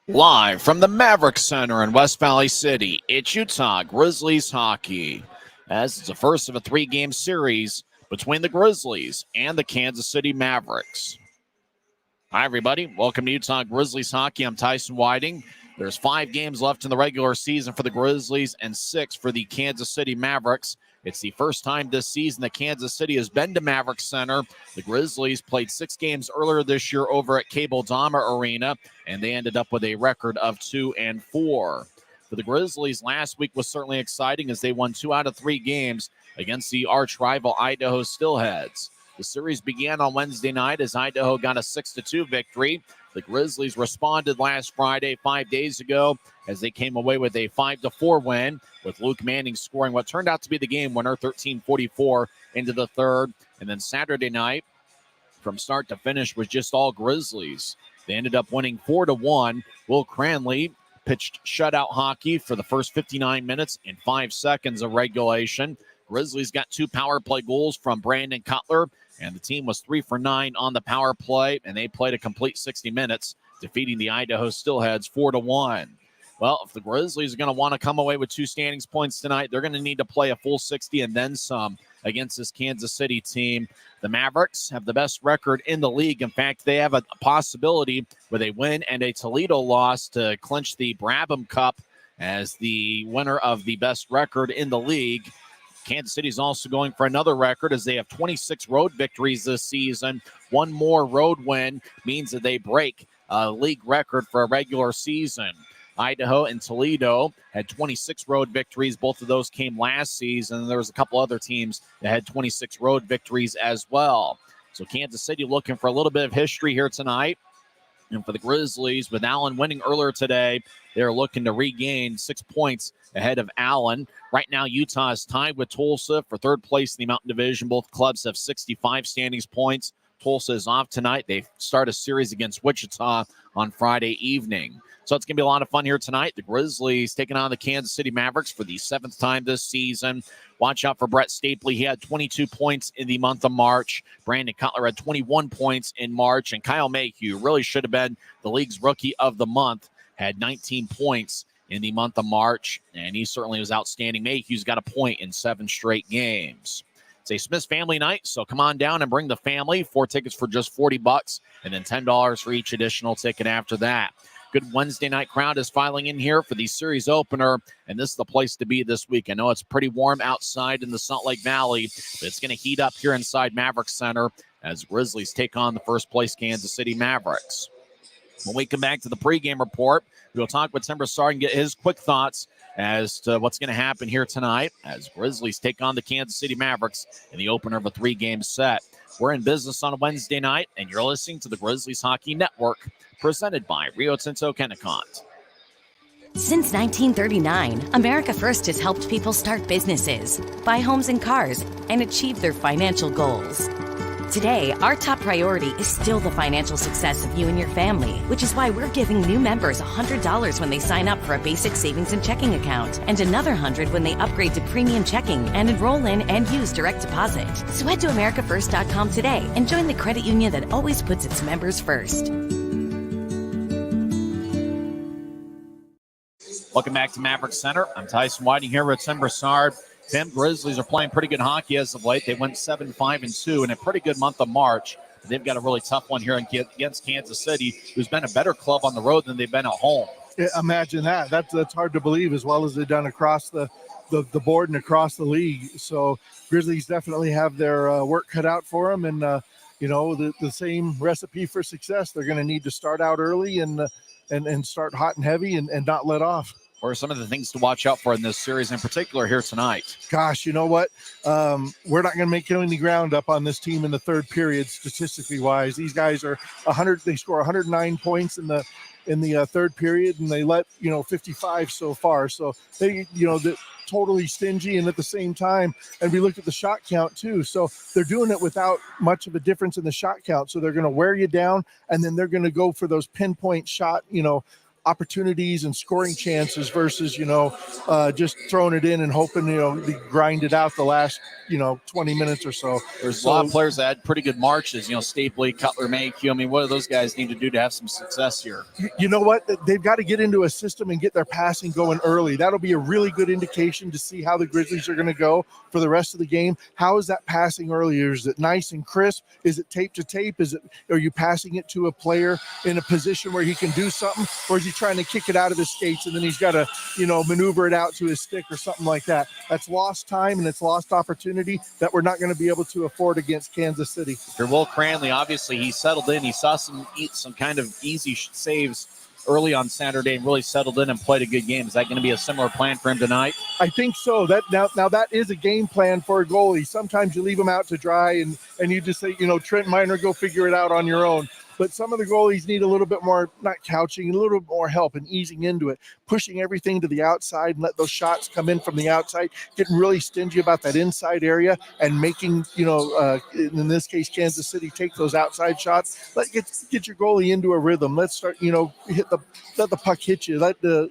Live from the Mavericks Center in West Valley City, it's Utah Grizzlies Hockey, as it's the first of a three-game series between the Grizzlies and the Kansas City Mavericks. Hi, everybody. Welcome to Utah Grizzlies Hockey. I'm Tyson Whiting. There's 5 games left in the regular season for the Grizzlies and 6 for the Kansas City Mavericks. It's the first time this season that Kansas City has been to Mavericks Center. The Grizzlies played 6 games earlier this year over at Cable Dahmer Arena, and they ended up with a record of 2-4. For the Grizzlies, last week was certainly exciting as they won 2 out of 3 games against the arch rival Idaho Steelheads. The series began on Wednesday night as Idaho got a 6-2 victory. The Grizzlies responded last Friday, 5 days ago, as they came away with a 5-4 win, with Luke Manning scoring what turned out to be the game winner, 13:44 into the third. And then Saturday night, from start to finish, was just all Grizzlies. They ended up winning 4-1. Will Cranley pitched shutout hockey for the first 59 minutes and 5 seconds of regulation. Grizzlies got 2 power play goals from Brandon Cutler, and the team was 3 for 9 on the power play, and they played a complete 60 minutes, defeating the Idaho Steelheads 4-1. Well, if the Grizzlies are going to want to come away with 2 standings points tonight, they're going to need to play a full 60 and then some against this Kansas City team. The Mavericks have the best record in the league. In fact, they have a possibility with a win and a Toledo loss to clinch the Brabham Cup as the winner of the best record in the league. Kansas City is also going for another record as they have 26 road victories this season. 1 more road win means that they break a league record for a regular season. Idaho and Toledo had 26 road victories. Both of those came last season. There was a couple other teams that had 26 road victories as well. So Kansas City looking for a little bit of history here tonight. And for the Grizzlies, with Allen winning earlier today, they're looking to regain 6 points ahead of Allen. Right now, Utah is tied with Tulsa for third place in the Mountain Division. Both clubs have 65 standings points. Tulsa is off tonight. They start a series against Wichita on Friday evening. So it's going to be a lot of fun here tonight. The Grizzlies taking on the Kansas City Mavericks for the 7th time this season. Watch out for Brett Stapley. He had 22 points in the month of March. Brandon Cutler had 21 points in March. And Kyle Mayhew really should have been the league's rookie of the month. Had 19 points in the month of March. And he certainly was outstanding. Mayhew's got a point in 7 straight games. It's a Smith's family night, so come on down and bring the family. 4 tickets for just $40, and then $10 for each additional ticket after that. Good Wednesday night crowd is filing in here for the series opener, and this is the place to be this week. I know it's pretty warm outside in the Salt Lake Valley, but it's going to heat up here inside Mavericks Center as Grizzlies take on the first place Kansas City Mavericks. When we come back to the pregame report, we'll talk with Tim Broussard and get his quick thoughts as to what's going to happen here tonight as Grizzlies take on the Kansas City Mavericks in the opener of a 3-game set. We're in business on a Wednesday night, and you're listening to the Grizzlies Hockey Network, presented by Rio Tinto Kennecott. Since 1939, America First has helped people start businesses, buy homes and cars, and achieve their financial goals. Today, our top priority is still the financial success of you and your family, which is why we're giving new members $100 when they sign up for a basic savings and checking account, and another $100 when they upgrade to premium checking and enroll in and use direct deposit. So head to AmericaFirst.com today and join the credit union that always puts its members first. Welcome back to Mavericks Center. I'm Tyson Whiting here with Tim Broussard. Tim, Grizzlies are playing pretty good hockey as of late. They went 7-5-2 in a pretty good month of March. They've got a really tough one here against Kansas City, who's been a better club on the road than they've been at home. Yeah, imagine that. That's hard to believe, as well as they've done across the board and across the league. So Grizzlies definitely have their work cut out for them, and the same recipe for success. They're going to need to start out early and start hot and heavy and not let off. What are some of the things to watch out for in this series in particular here tonight? Gosh, you know what? We're not going to make any ground up on this team in the third period, statistically wise. These guys are 100. They score 109 points in the third period, and they let 55 so far. So they they're totally stingy, and at the same time, and we looked at the shot count too. So they're doing it without much of a difference in the shot count. So they're going to wear you down, and then they're going to go for those pinpoint shot opportunities and scoring chances versus, just throwing it in and hoping, they grind it out the last, 20 minutes or so. There's a lot of players that had pretty good marches, Stapley, Cutler, Mayhew. I mean, what do those guys need to do to have some success here? You know what? They've got to get into a system and get their passing going early. That'll be a really good indication to see how the Grizzlies are going to go for the rest of the game. How is that passing earlier? Is it nice and crisp? Is it tape to tape? Are you passing it to a player in a position where he can do something? Or is he trying to kick it out of his skates and then he's got to, maneuver it out to his stick or something like that? That's lost time and it's lost opportunity that we're not going to be able to afford against Kansas City. For Will Cranley, obviously he settled in. He saw some kind of easy saves early on Saturday and really settled in and played a good game. Is that going to be a similar plan for him tonight? I think so. That now that is a game plan for a goalie. Sometimes you leave him out to dry and you just say, Trent Miner, go figure it out on your own. But some of the goalies need a little bit more, not couching, a little bit more help and easing into it, pushing everything to the outside and let those shots come in from the outside, getting really stingy about that inside area and making, in this case, Kansas City take those outside shots. Get your goalie into a rhythm. Let's start, let the puck hit you. Let the,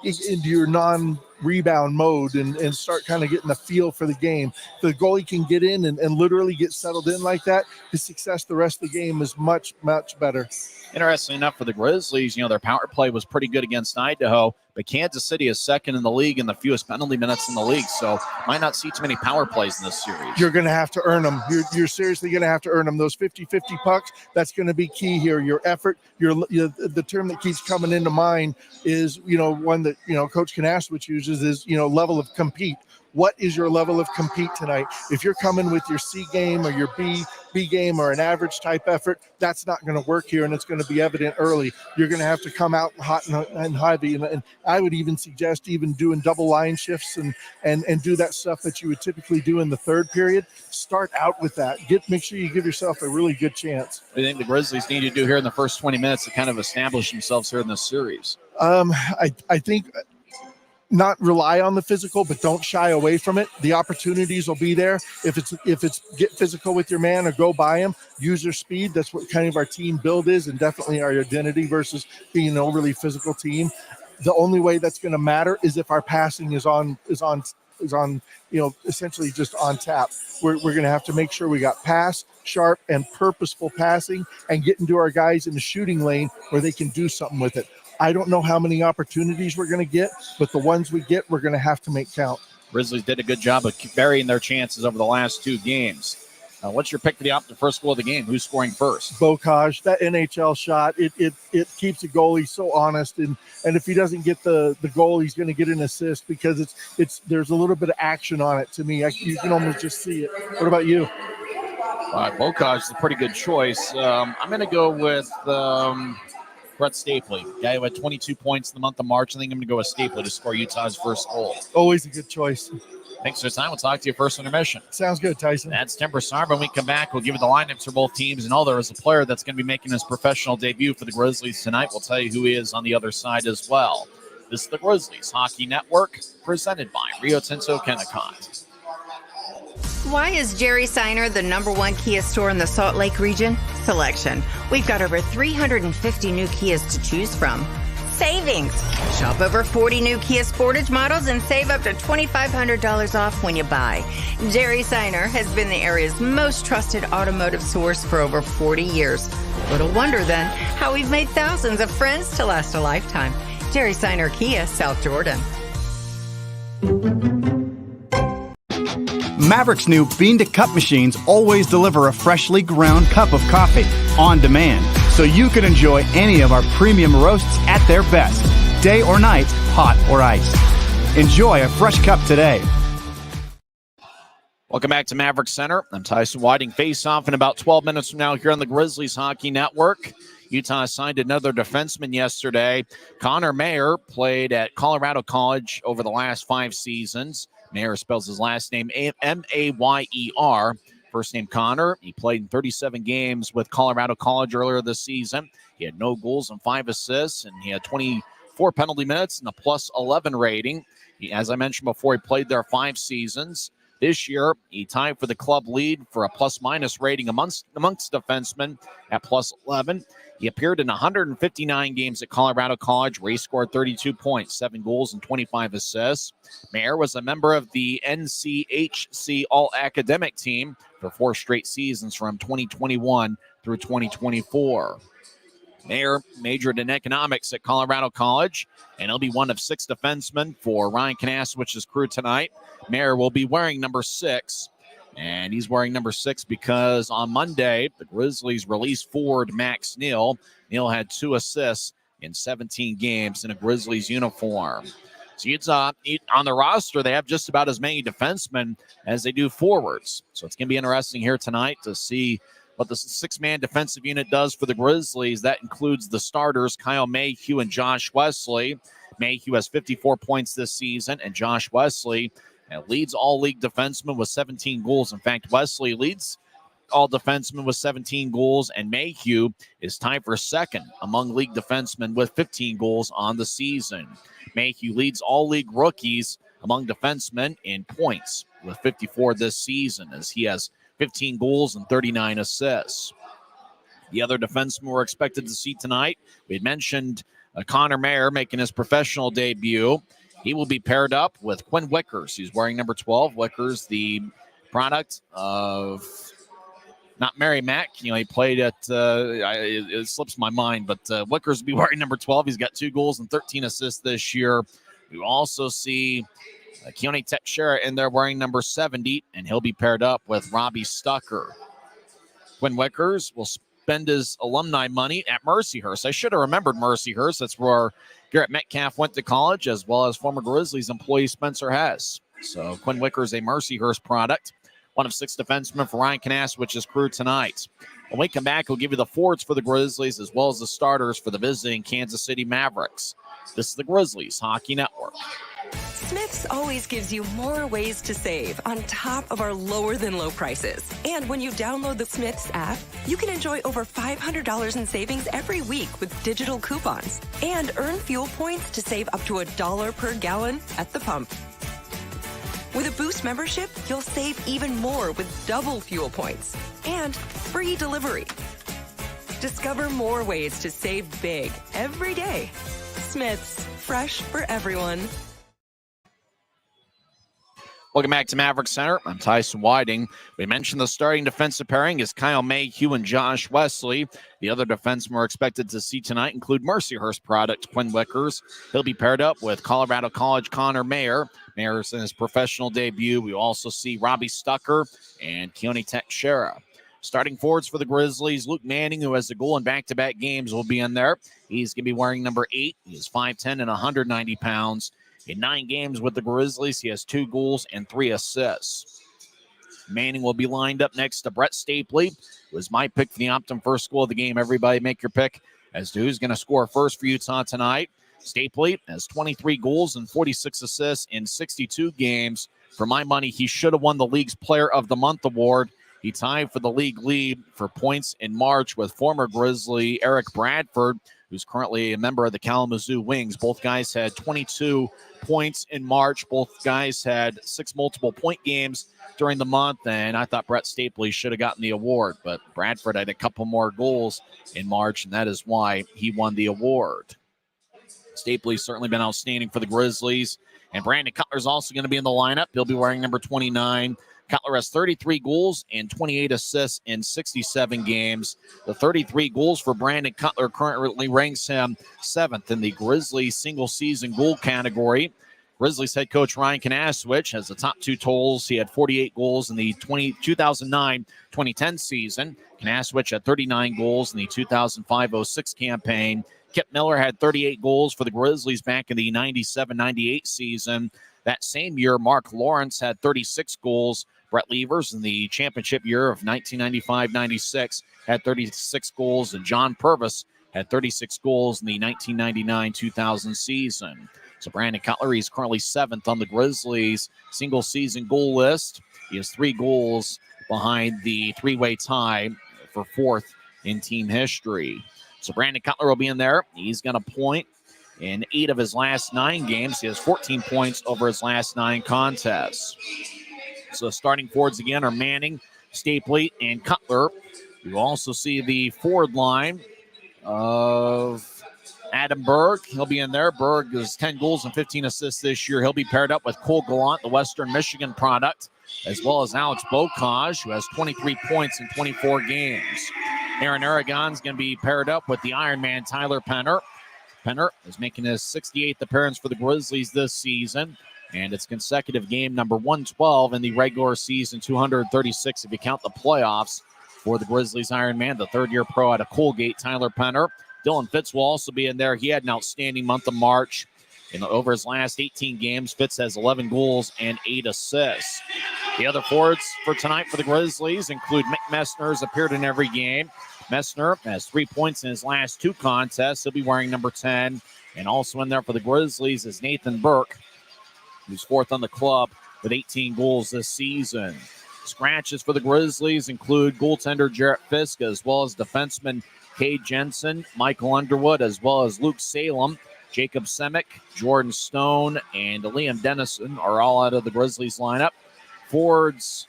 into your non-rebound mode and start kind of getting the feel for the game. If the goalie can get in and literally get settled in like that, his success the rest of the game is much, much better. Interesting enough for the Grizzlies, their power play was pretty good against Idaho, but Kansas City is second in the league and the fewest penalty minutes in the league, so might not see too many power plays in this series. You're going to have to earn them. You're seriously going to have to earn them. Those 50-50 pucks, that's going to be key here. Your effort, the term that keeps coming into mind is, one that, Coach Kanasowicz uses is, level of compete. What is your level of compete tonight? If you're coming with your C game or your B game or an average type effort, that's not going to work here, and it's going to be evident early. You're going to have to come out hot and heavy, and I would even suggest even doing double line shifts and do that stuff that you would typically do in the third period. Start out with that. Make sure you give yourself a really good chance. What do you think the Grizzlies need to do here in the first 20 minutes to kind of establish themselves here in this series? I think not rely on the physical, but don't shy away from it. The opportunities will be there. If it's get physical with your man or go by him, use your speed. That's what kind of our team build is, and definitely our identity versus being an overly physical team. The only way that's going to matter is if our passing is on essentially just on tap. We're going to have to make sure we got pass, sharp, and purposeful passing and get into our guys in the shooting lane where they can do something with it. I don't know how many opportunities we're going to get, but the ones we get, we're going to have to make count. Grizzlies did a good job of burying their chances over the last two games. What's your pick for the first goal of the game? Who's scoring first? Bocage, that NHL shot, it keeps a goalie so honest, and if he doesn't get the goal, he's going to get an assist because there's a little bit of action on it to me. You can almost just see it. What about you? Bocage is a pretty good choice. I'm going to go with Brett Stapley, guy who had 22 points in the month of March. I think I'm going to go with Stapley to score Utah's first goal. Always a good choice. Thanks for your time. We'll talk to you first intermission. Sounds good, Tyson. That's Tim Broussard. When we come back, we'll give you the lineups for both teams. And there is a player that's going to be making his professional debut for the Grizzlies tonight. We'll tell you who he is on the other side as well. This is the Grizzlies Hockey Network, presented by Rio Tinto Kennecott. Why is Jerry Seiner the #1 Kia store in the Salt Lake region? Selection. We've got over 350 new Kias to choose from. Savings. Shop over 40 new Kia Sportage models and save up to $2,500 off when you buy. Jerry Seiner has been the area's most trusted automotive source for over 40 years. Little wonder then how we've made thousands of friends to last a lifetime. Jerry Seiner Kia, South Jordan. Mavericks' new bean-to-cup machines always deliver a freshly ground cup of coffee on demand, so you can enjoy any of our premium roasts at their best, day or night, hot or iced. Enjoy a fresh cup today. Welcome back to Maverick Center. I'm Tyson Whiting. Face off in about 12 minutes from now here on the Grizzlies Hockey Network. Utah signed another defenseman yesterday. Connor Mayer played at Colorado College over the last 5 seasons. Mayer spells his last name M-A-Y-E-R. First name Connor. He played in 37 games with Colorado College earlier this season. He had no goals and 5 assists, and he had 24 penalty minutes and a +11 rating. As I mentioned before, he played there 5 seasons. This year, he tied for the club lead for a plus-minus rating amongst defensemen at plus 11. He appeared in 159 games at Colorado College, where he scored 32 points, 7 goals, and 25 assists. Mayer was a member of the NCHC All-Academic team for 4 straight seasons from 2021 through 2024. Mayer majored in economics at Colorado College, and he'll be one of 6 defensemen for Ryan Kanaswich's crew tonight. Mayer will be wearing number 6, and he's wearing number 6 because on Monday, the Grizzlies released forward Max Neal. Neal had 2 assists in 17 games in a Grizzlies uniform. So Utah, on the roster, they have just about as many defensemen as they do forwards. So it's going to be interesting here tonight to see what the 6-man defensive unit does for the Grizzlies. That includes the starters, Kyle Mayhew and Josh Wesley. Mayhew has 54 points this season, and Josh Wesley leads all league defensemen with 17 goals. In fact, Wesley leads all defensemen with 17 goals, and Mayhew is tied for second among league defensemen with 15 goals on the season. Mayhew leads all league rookies among defensemen in points with 54 this season, as he has 15 goals and 39 assists. The other defensemen we're expected to see tonight, we had mentioned Connor Mayer making his professional debut. He will be paired up with Quinn Wickers. He's wearing number 12. Wickers, the product of not Mary Mack. He played at, it slips my mind, but Wickers will be wearing number 12. He's got 2 goals and 13 assists this year. We will also see Keone Teixeira in there wearing number 70, and he'll be paired up with Robbie Stucker. Quinn Wickers will spend his alumni money at Mercyhurst. I should have remembered Mercyhurst. That's where Garrett Metcalf went to college, as well as former Grizzlies employee Spencer Hess. So Quinn Wickers, a Mercyhurst product, one of 6 defensemen for Ryan Kanaswich's crew tonight. When we come back, we'll give you the forwards for the Grizzlies as well as the starters for the visiting Kansas City Mavericks. This is the Grizzlies Hockey Network. Smith's always gives you more ways to save on top of our lower than low prices. And when you download the Smith's app, you can enjoy over $500 in savings every week with digital coupons and earn fuel points to save up to $1 per gallon at the pump. With a Boost membership, you'll save even more with double fuel points and free delivery. Discover more ways to save big every day. Smith's, fresh for everyone. Welcome back to Maverick Center. I'm Tyson Whiting. We mentioned the starting defensive pairing is Kyle Mayhew and Josh Wesley. The other defensemen we're expected to see tonight include Mercyhurst product Quinn Wickers. He'll be paired up with Colorado College Connor Mayer. Mayer's in his professional debut. We also see Robbie Stucker and Keone Teixeira. Starting forwards for the Grizzlies, Luke Manning, who has a goal in back-to-back games, will be in there. He's going to be wearing number 8. He is 5'10" and 190 pounds. In 9 games with the Grizzlies, he has 2 goals and 3 assists. Manning will be lined up next to Brett Stapley, who was my pick for the Optum first goal of the game. Everybody make your pick as to who's going to score first for Utah tonight. Stapley has 23 goals and 46 assists in 62 games. For my money, he should have won the league's Player of the Month award. He tied for the league lead for points in March with former Grizzly Eric Bradford, who's currently a member of the Kalamazoo Wings. Both guys had 22 points in March. Both guys had 6 multiple-point games during the month, and I thought Brett Stapley should have gotten the award, but Bradford had a couple more goals in March, and that is why he won the award. Stapley's certainly been outstanding for the Grizzlies, and Brandon Cutler's also going to be in the lineup. He'll be wearing number 29. Cutler has 33 goals and 28 assists in 67 games. The 33 goals for Brandon Cutler currently ranks him 7th in the Grizzlies single-season goal category. Grizzlies head coach Ryan Kanaswich has the top 2 totals. He had 48 goals in the 2009-2010 season. Kanaswich had 39 goals in the 2005-06 campaign. Kip Miller had 38 goals for the Grizzlies back in the 97-98 season. That same year, Mark Lawrence had 36 goals. Brett Levers in the championship year of 1995-96 had 36 goals, and John Purvis had 36 goals in the 1999-2000 season. So Brandon Cutler, he's currently 7th on the Grizzlies single-season goal list. He has 3 goals behind the 3-way tie for 4th in team history. So Brandon Cutler will be in there. He's going to point in 8 of his last 9 games. He has 14 points over his last 9 contests. So starting forwards again are Manning, Stapley, and Cutler. You also see the forward line of Adam Berg. He'll be in there. Berg has 10 goals and 15 assists this year. He'll be paired up with Cole Gallant, the Western Michigan product, as well as Alex Bocage, who has 23 points in 24 games. Aaron Aragon's going to be paired up with the Ironman Tyler Penner. Penner is making his 68th appearance for the Grizzlies this season, and it's consecutive game number 112 in the regular season, 236 if you count the playoffs for the Grizzlies Ironman, the third-year pro out of Colgate, Tyler Penner. Dylan Fitz will also be in there. He had an outstanding month of March. Over his last 18 games, Fitz has 11 goals and 8 assists. The other forwards for tonight for the Grizzlies include Mick Messner, who's appeared in every game. Messner has 3 points in his last 2 contests. He'll be wearing number 10. And also in there for the Grizzlies is Nathan Burke, who's 4th on the club with 18 goals this season. Scratches for the Grizzlies include goaltender Jarrett Fisk, as well as defenseman Cade Jensen, Michael Underwood, as well as Luke Salem, Jacob Semick, Jordan Stone, and Liam Dennison are all out of the Grizzlies lineup. Forwards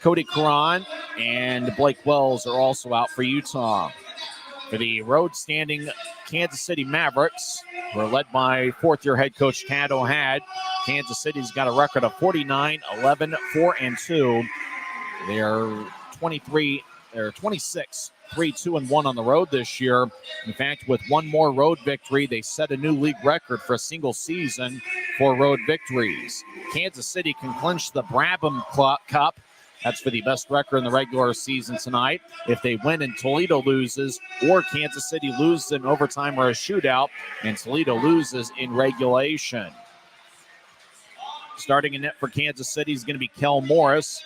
Cody Caron and Blake Wells are also out for Utah. For the road-standing Kansas City Mavericks, who are led by 4th-year head coach Tad O'Had, Kansas City's got a record of 49, 11, 4, and 2. They are 26, 3, 2, and 1 on the road this year. In fact, with one more road victory, they set a new league record for a single season for road victories. Kansas City can clinch the Brabham Cup. That's for the best record in the regular season tonight. If they win and Toledo loses, or Kansas City loses in overtime or a shootout, and Toledo loses in regulation. Starting in net for Kansas City is going to be Kel Morris.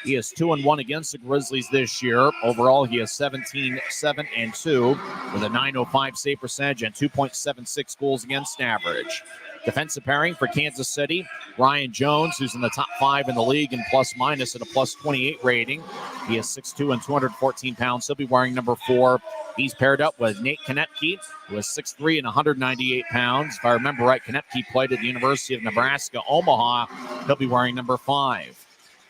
He is 2-1 against the Grizzlies this year. Overall, he is 17, 7, and 2 with a .905 save percentage and 2.76 goals against average. Defensive pairing for Kansas City, Ryan Jones, who's in the top 5 in the league in plus-minus at a +28 rating. He is 6'2 and 214 pounds. He'll be wearing number 4. He's paired up with Nate Konepke, who is 6'3 and 198 pounds. If I remember right, Konepke played at the University of Nebraska, Omaha. He'll be wearing number 5.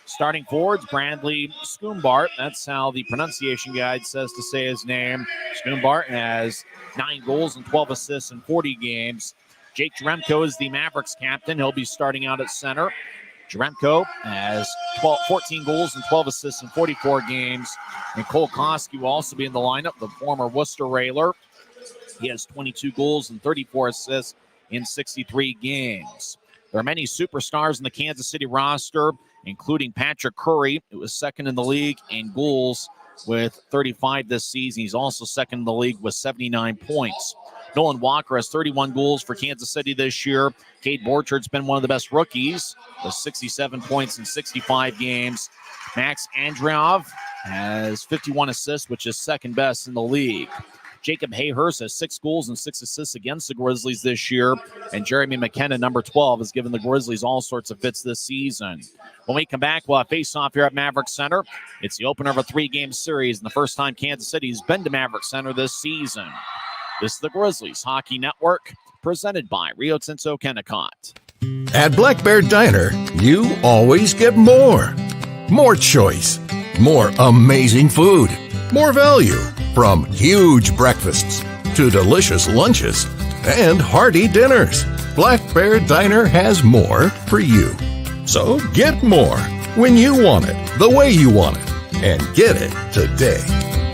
Starting forwards, Bradley Schoombart. That's how the pronunciation guide says to say his name. Schoombart has 9 goals and 12 assists in 40 games. Jake Jeremko is the Mavericks captain. He'll be starting out at center. Jeremko has 14 goals and 12 assists in 44 games. And Cole Koski will also be in the lineup, the former Worcester Railer. He has 22 goals and 34 assists in 63 games. There are many superstars in the Kansas City roster, including Patrick Curry, who was 2nd in the league in goals with 35 this season. He's also 2nd in the league with 79 points. Nolan Walker has 31 goals for Kansas City this year. Cade Borchard's been one of the best rookies with 67 points in 65 games. Max Andreov has 51 assists, which is 2nd best in the league. Jacob Hayhurst has 6 goals and 6 assists against the Grizzlies this year. And Jeremy McKenna, number 12, has given the Grizzlies all sorts of fits this season. When we come back, we'll have face-off here at Maverick Center. It's the opener of a 3-game series and the first time Kansas City's been to Maverick Center this season. This is the Grizzlies Hockey Network, presented by Rio Tinto Kennecott. At Black Bear Diner, you always get more. More choice, more amazing food, more value, from huge breakfasts to delicious lunches and hearty dinners. Black Bear Diner has more for you. So get more when you want it, the way you want it, and get it today.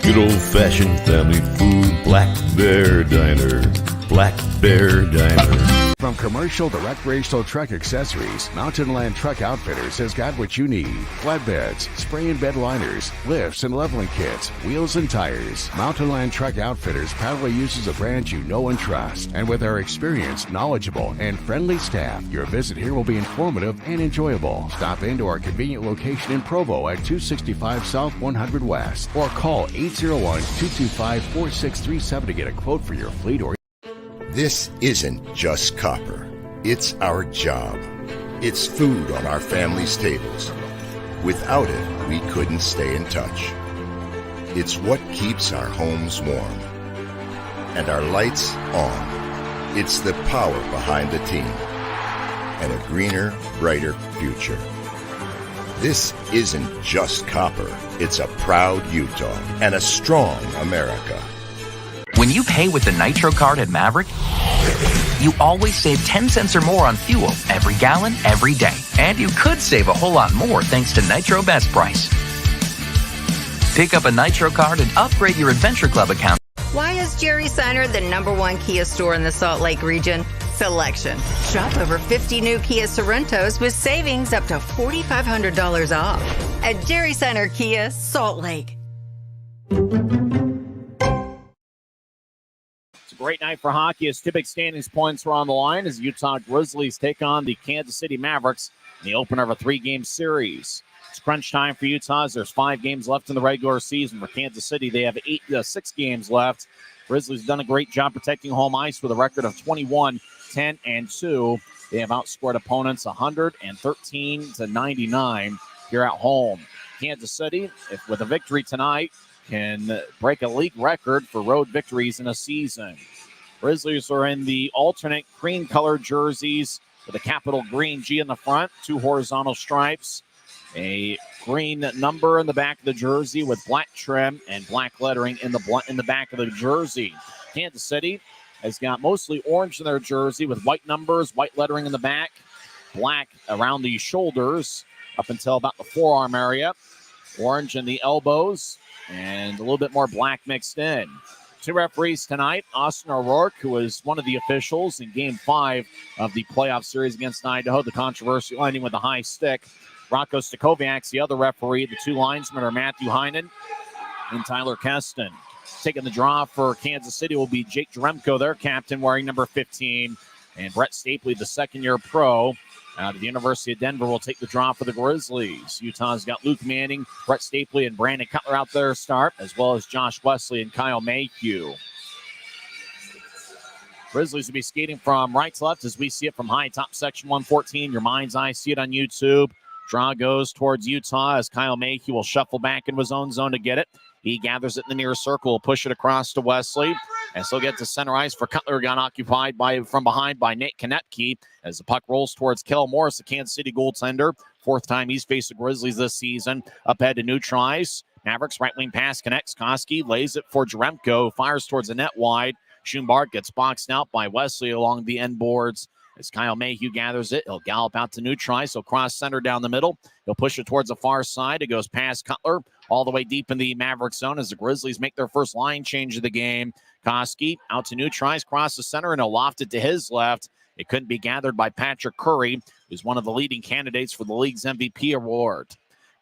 Good old-fashioned family food, Black Bear Diner. Black Bear Diner. From commercial to recreational truck accessories, Mountain Land Truck Outfitters has got what you need. Flatbeds, spray and bed liners, lifts and leveling kits, wheels and tires. Mountain Land Truck Outfitters proudly uses a brand you know and trust. And with our experienced, knowledgeable, and friendly staff, your visit here will be informative and enjoyable. Stop into our convenient location in Provo at 265 South 100 West or call 801-225-4637 to get a quote for your fleet or This isn't just copper. It's our job. It's food on our family's tables. Without it, we couldn't stay in touch. It's what keeps our homes warm. And our lights on. It's the power behind the team. And a greener, brighter future. This isn't just copper. It's a proud Utah and a strong America. When you pay with the Nitro card at Maverick, you always save 10 cents or more on fuel every gallon, every day. And you could save a whole lot more thanks to Nitro Best Price. Pick up a Nitro card and upgrade your Adventure Club account. Why is Jerry Seiner the #1 Kia store in the Salt Lake region? Selection. Shop over 50 new Kia Sorrentos with savings up to $4,500 off at Jerry Seiner Kia, Salt Lake. It's a great night for hockey as Tippett standings points are on the line as Utah Grizzlies take on the Kansas City Mavericks in the opener of a 3-game series. It's crunch time for Utah as there's 5 games left in the regular season. For Kansas City, they have 6 games left. Grizzlies have done a great job protecting home ice with a record of 21-10-2. They have outscored opponents 113-99 here at home. Kansas City, if with a victory tonight, can break a league record for road victories in a season. Grizzlies are in the alternate cream-colored jerseys with a capital green G in the front, 2 horizontal stripes, a green number in the back of the jersey with black trim and black lettering in the back of the jersey. Kansas City has got mostly orange in their jersey with white numbers, white lettering in the back, black around the shoulders up until about the forearm area, orange in the elbows, and a little bit more black mixed in. 2 referees tonight, Austin O'Rourke, who was one of the officials in Game 5 of the playoff series against Idaho, the controversial ending with a high stick. Rocco Stakoviak's the other referee. The 2 linesmen are Matthew Heinen and Tyler Keston. Taking the draw for Kansas City will be Jake Jeremko, their captain, wearing number 15. And Brett Stapley, the second-year pro out of the University of Denver, will take the draw for the Grizzlies. Utah's got Luke Manning, Brett Stapley, and Brandon Cutler out there to start, as well as Josh Wesley and Kyle Mayhew. Grizzlies will be skating from right to left as we see it from high top section 114. Your mind's eye, see it on YouTube. Draw goes towards Utah as Kyle Mayhew will shuffle back into his own zone to get it. He gathers it in the near circle, will push it across to Wesley. And so get to center ice for Cutler, got occupied from behind by Nate Konecki as the puck rolls towards Kel Morris, the Kansas City goaltender. 4th time he's faced the Grizzlies this season. Up ahead to neutral ice. Mavericks right wing pass connects. Koski lays it for Jeremko, fires towards the net wide. Schumbark gets boxed out by Wesley along the end boards. As Kyle Mayhew gathers it, he'll gallop out to neutral ice. He'll cross center down the middle. He'll push it towards the far side. It goes past Cutler all the way deep in the Maverick zone as the Grizzlies make their first line change of the game. Koski out to neutral ice, cross the center, and he'll loft it to his left. It couldn't be gathered by Patrick Curry, who's one of the leading candidates for the league's MVP award.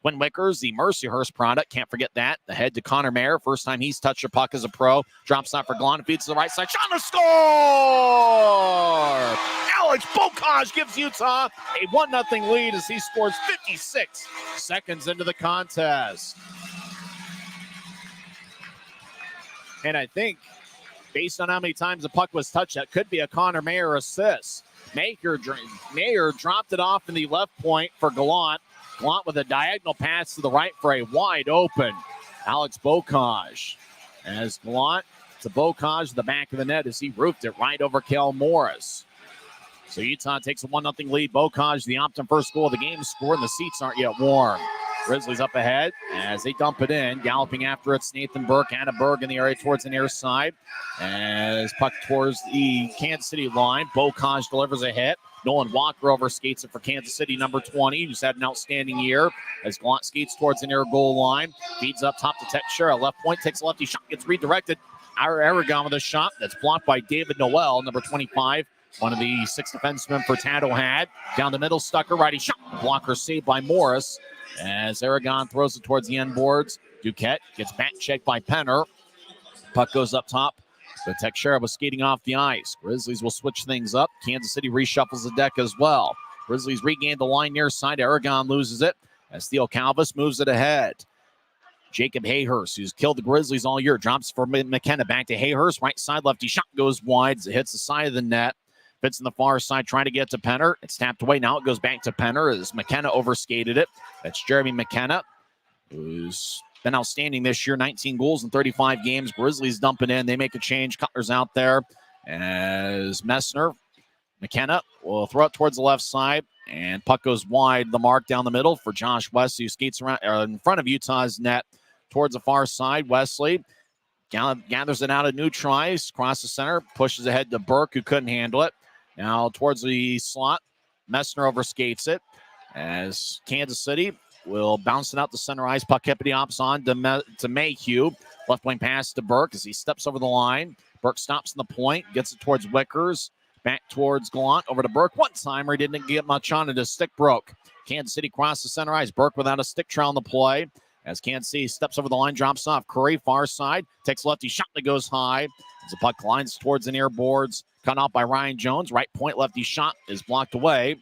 Quinn Wickers, the Mercyhurst product. Can't forget that. The head to Connor Mayer. First time he's touched a puck as a pro. Drops off for Glon. Feeds to the right side. Shot and a score! Alex Bokaj gives Utah a 1-0 lead as he scores 56 seconds into the contest. And I think, based on how many times the puck was touched, that could be a Connor Mayer assist. Mayer dropped it off in the left point for Gallant. Gallant with a diagonal pass to the right for a wide open Alex Bokaj. As Gallant to Bokaj, the back of the net as he roofed it right over Kel Morris. So Utah takes a 1-0 lead. Bokaj, the Optum first goal of the game, scored, and the seats aren't yet warm. Grizzlies up ahead as they dump it in. Galloping after it's Nathan Burke. Anna Berg in the area towards the near side. As puck towards the Kansas City line. Bokaj delivers a hit. Nolan Walker overskates it for Kansas City, number 20, who's had an outstanding year. As Gallant skates towards the near goal line. Feeds up top to Teixeira. Left point, takes a lefty shot, gets redirected. Aragon with a shot that's blocked by David Noel, number 25. One of the 6 defensemen for Tato had. Down the middle, Stucker, righty shot. Blocker saved by Morris. As Aragon throws it towards the end boards. Duquette gets back checked by Penner. Puck goes up top. But Teixeira was skating off the ice. Grizzlies will switch things up. Kansas City reshuffles the deck as well. Grizzlies regain the line near side. Aragon loses it as Theo Calvis moves it ahead. Jacob Hayhurst, who's killed the Grizzlies all year, drops for McKenna. Back to Hayhurst. Right side lefty shot goes wide as it hits the side of the net. Fits in the far side, trying to get to Penner. It's tapped away. Now it goes back to Penner as McKenna overskated it. That's Jeremy McKenna, who's been outstanding this year. 19 goals in 35 games. Grizzlies dumping in. They make a change. Cutler's out there as Messner. McKenna will throw it towards the left side. And puck goes wide. The mark down the middle for Josh Wesley, who skates around in front of Utah's net towards the far side. Wesley gathers it out of Neutrais, across the center, pushes ahead to Burke, who couldn't handle it. Now towards the slot, Messner overskates it as Kansas City will bounce it out the center ice. Puck hippity hops on to Mayhew. Left wing pass to Burke as he steps over the line. Burke stops in the point, gets it towards Wickers. Back towards Gallant, over to Burke. One timer, he didn't get much on it. His stick broke. Kansas City crossed the center ice. Burke without a stick trail on the play. As Kansas City steps over the line, drops off. Curry, far side, takes lefty shot that goes high. As the puck lines towards the near boards, cut off by Ryan Jones. Right point, lefty shot is blocked away.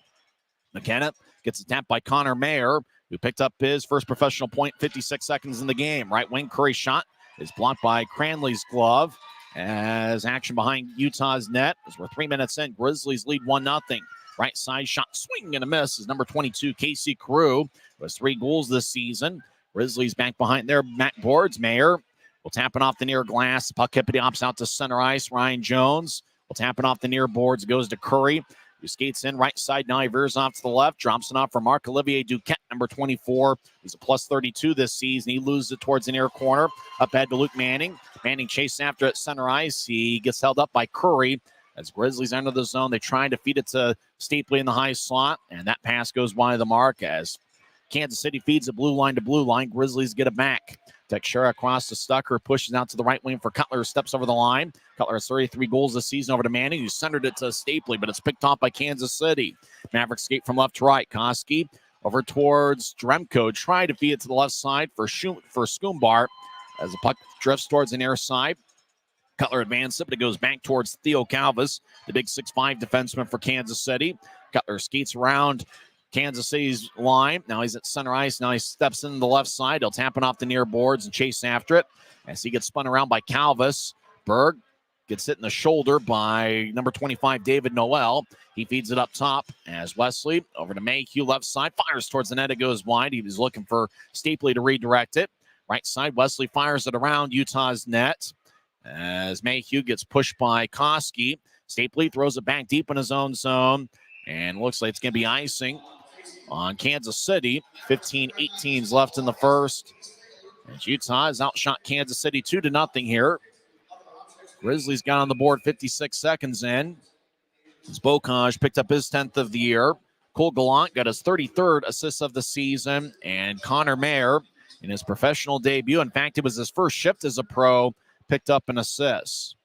McKenna gets a tap by Connor Mayer, who picked up his first professional point 56 seconds in the game. Right wing Curry shot is blocked by Cranley's glove. As action behind Utah's net, as we're 3 minutes in, Grizzlies lead 1-0. Right side shot, swing and a miss is number 22, Casey Carew, who has 3 goals this season. Grizzlies back behind their backboards. Mayer will tap it off the near glass. Puck hippity hops out to center ice. Ryan Jones will tap it off the near boards. Goes to Curry, who skates in right side. Now he veers off to the left. Drops it off for Marc-Olivier Duquette, number 24. He's a plus 32 this season. He loses it towards the near corner. Up ahead to Luke Manning. Manning chases after it center ice. He gets held up by Curry. As Grizzlies enter the zone, they try to feed it to Stapley in the high slot. And that pass goes wide of the mark as Kansas City feeds it blue line to blue line. Grizzlies get it back. Teixeira across to Stucker, pushes out to the right wing for Cutler, steps over the line. Cutler has 33 goals this season over to Manning, who centered it to Stapley, but it's picked off by Kansas City. Mavericks skate from left to right. Koski over towards Dremko, trying to feed it to the left side for Skumbar as the puck drifts towards the near side. Cutler advances it, but it goes back towards Theo Calvis, the big 6'5 defenseman for Kansas City. Cutler skates around Kansas City's line. Now he's at center ice. Now he steps into the left side. He'll tap it off the near boards and chase after it as he gets spun around by Calvis. Berg gets hit in the shoulder by number 25, David Noel. He feeds it up top as Wesley over to Mayhew, left side, fires towards the net. It goes wide. He was looking for Stapley to redirect it. Right side, Wesley fires it around Utah's net as Mayhew gets pushed by Koski. Stapley throws it back deep in his own zone, and looks like it's going to be icing on Kansas City. 15-18 left in the first. As Utah has outshot Kansas City 2-0 here. Grizzlies got on the board 56 seconds in. As Bocage picked up his 10th of the year. Cole Gallant got his 33rd assist of the season. And Connor Mayer, in his professional debut, in fact, it was his first shift as a pro, picked up an assist.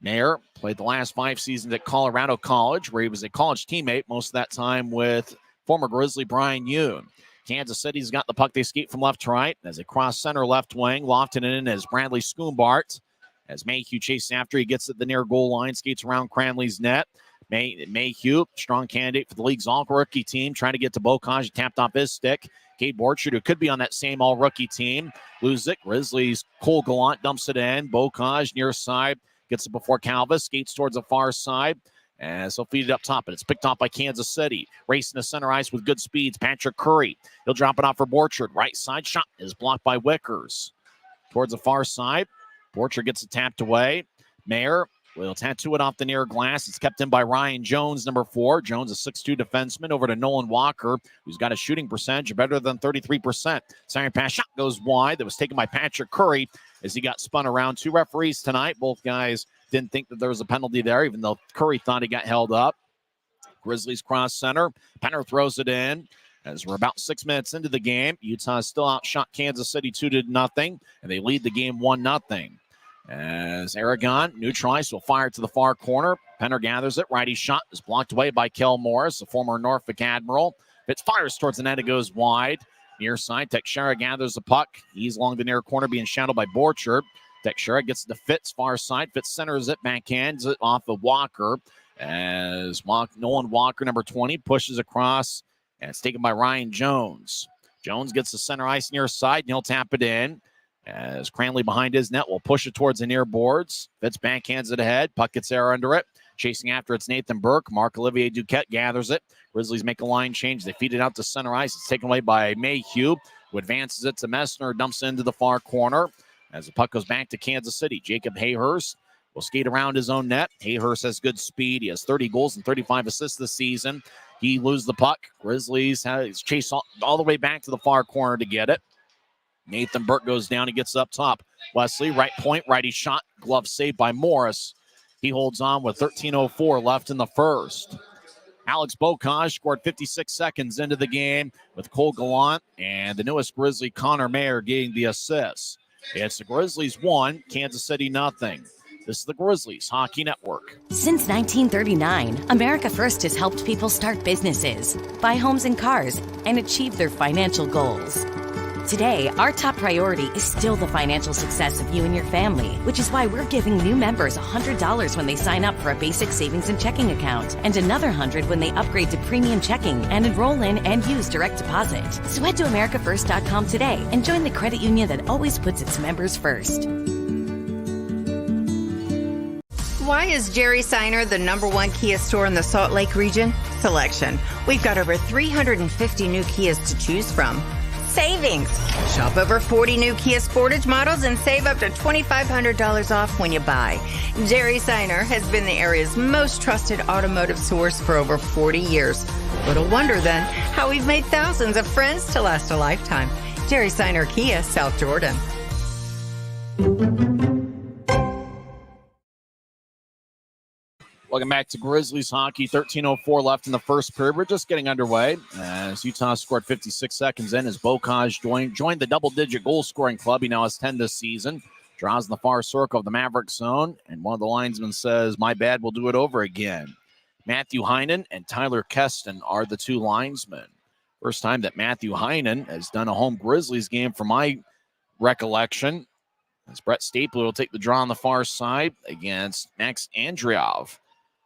Mayer played the last 5 seasons at Colorado College, where he was a college teammate most of that time with former Grizzly Brian Yoon. Kansas City's got the puck. They skate from left to right as they cross center left wing. Lofted in as Bradley Skumbart. As Mayhew chases after, he gets at the near goal line, skates around Cranley's net. Mayhew, strong candidate for the league's all-rookie team, trying to get to Bocage. He tapped off his stick. Cade Borchard, who could be on that same all-rookie team, loses it. Grizzlies, Cole Gallant dumps it in. Bocage near side, gets it before Calvis, skates towards the far side. As he'll feed it up top, and it's picked off by Kansas City. Racing to center ice with good speeds. Patrick Curry. He'll drop it off for Borchard. Right side shot is blocked by Wickers. Towards the far side. Borchard gets it tapped away. Mayer will tattoo it off the near glass. It's kept in by Ryan Jones, number 4. Jones, a 6'2 defenseman, over to Nolan Walker, who's got a shooting percentage better than 33%. Siren pass shot goes wide. That was taken by Patrick Curry as he got spun around. 2 referees tonight. Both guys didn't think that there was a penalty there, even though Curry thought he got held up. Grizzlies cross center. Penner throws it in. As we're about 6 minutes into the game, Utah still outshot Kansas City 2-0, and they lead the game 1-0. As Aragon neutralized, will fire to the far corner. Penner gathers it. Righty shot is blocked away by Kel Morris, the former Norfolk Admiral. Fitz fires towards the net. It goes wide. Near side, Teixeira gathers the puck. He's along the near corner, being shadowed by Borchard. Teixeira gets to Fitz, far side. Fitz centers it, backhands it off of Walker. As Nolan Walker, number 20, pushes across, and it's taken by Ryan Jones. Jones gets the center ice near side, and he'll tap it in. As Cranley behind his net will push it towards the near boards. Fitz backhands it ahead. Puck gets there under it. Chasing after it's Nathan Burke. Marc-Olivier Duquette gathers it. Grizzlies make a line change. They feed it out to center ice. It's taken away by Mayhew, who advances it to Messner, dumps it into the far corner. As the puck goes back to Kansas City, Jacob Hayhurst will skate around his own net. Hayhurst has good speed. He has 30 goals and 35 assists this season. He loses the puck. Grizzlies has chased all the way back to the far corner to get it. Nathan Burke goes down. He gets up top. Wesley, right point, righty shot. Glove saved by Morris. He holds on with 13:04 left in the first. Alex Bocage scored 56 seconds into the game with Cole Gallant and the newest Grizzly, Connor Mayer, getting the assists. It's the Grizzlies 1, Kansas City nothing. This is the Grizzlies Hockey Network. Since 1939, America First has helped people start businesses, buy homes and cars, and achieve their financial goals. Today, our top priority is still the financial success of you and your family, which is why we're giving new members $100 when they sign up for a basic savings and checking account, and another $100 when they upgrade to premium checking and enroll in and use direct deposit. So head to americafirst.com today and join the credit union that always puts its members first. Why is Jerry Seiner the #1 Kia store in the Salt Lake region? Selection. We've got over 350 new Kias to choose from. Savings. Shop over 40 new Kia Sportage models and save up to $2,500 off when you buy. Jerry Seiner has been the area's most trusted automotive source for over 40 years. Little wonder then how we've made thousands of friends to last a lifetime. Jerry Seiner Kia, South Jordan. Welcome back to Grizzlies hockey. 13:04 left in the first period. We're just getting underway as Utah scored 56 seconds in as Bocage joined the double-digit goal-scoring club. He now has 10 this season. Draws in the far circle of the Mavericks zone, and one of the linesmen says, "My bad, we'll do it over again." Matthew Heinen and Tyler Keston are the two linesmen. First time that Matthew Heinen has done a home Grizzlies game from my recollection. As Brett Stapler will take the draw on the far side against Max Andreov,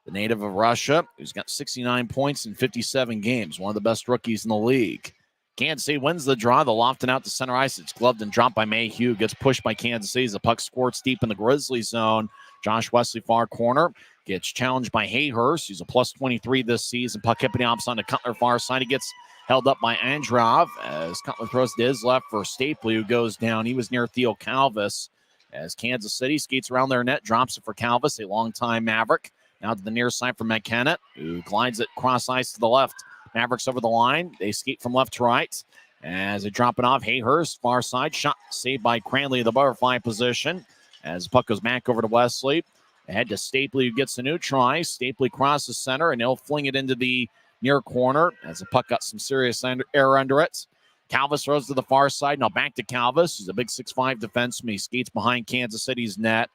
the native of Russia, who's got 69 points in 57 games, one of the best rookies in the league. Kansas City wins the draw. The lofting out to center ice. It's gloved and dropped by Mayhew. Gets pushed by Kansas City as the puck squirts deep in the Grizzlies zone. Josh Wesley, far corner, gets challenged by Hayhurst. He's a plus 23 this season. Puck hippity hops on the Cutler far side. He gets held up by Androv as Cutler throws to his left for Stapley, who goes down. He was near Theo Calvis as Kansas City skates around their net, drops it for Calvis, a longtime Maverick. Now to the near side for McKenna, who glides it cross ice to the left. Mavericks over the line. They skate from left to right as they drop it off. Hayhurst, far side. Shot saved by Cranley in the butterfly position as the puck goes back over to Wesley. Ahead to Stapley, who gets a new try. Stapley crosses center, and he'll fling it into the near corner as the puck got some serious air under it. Calvis throws to the far side. Now back to Calvis, who's a big 6'5 defenseman. He skates behind Kansas City's net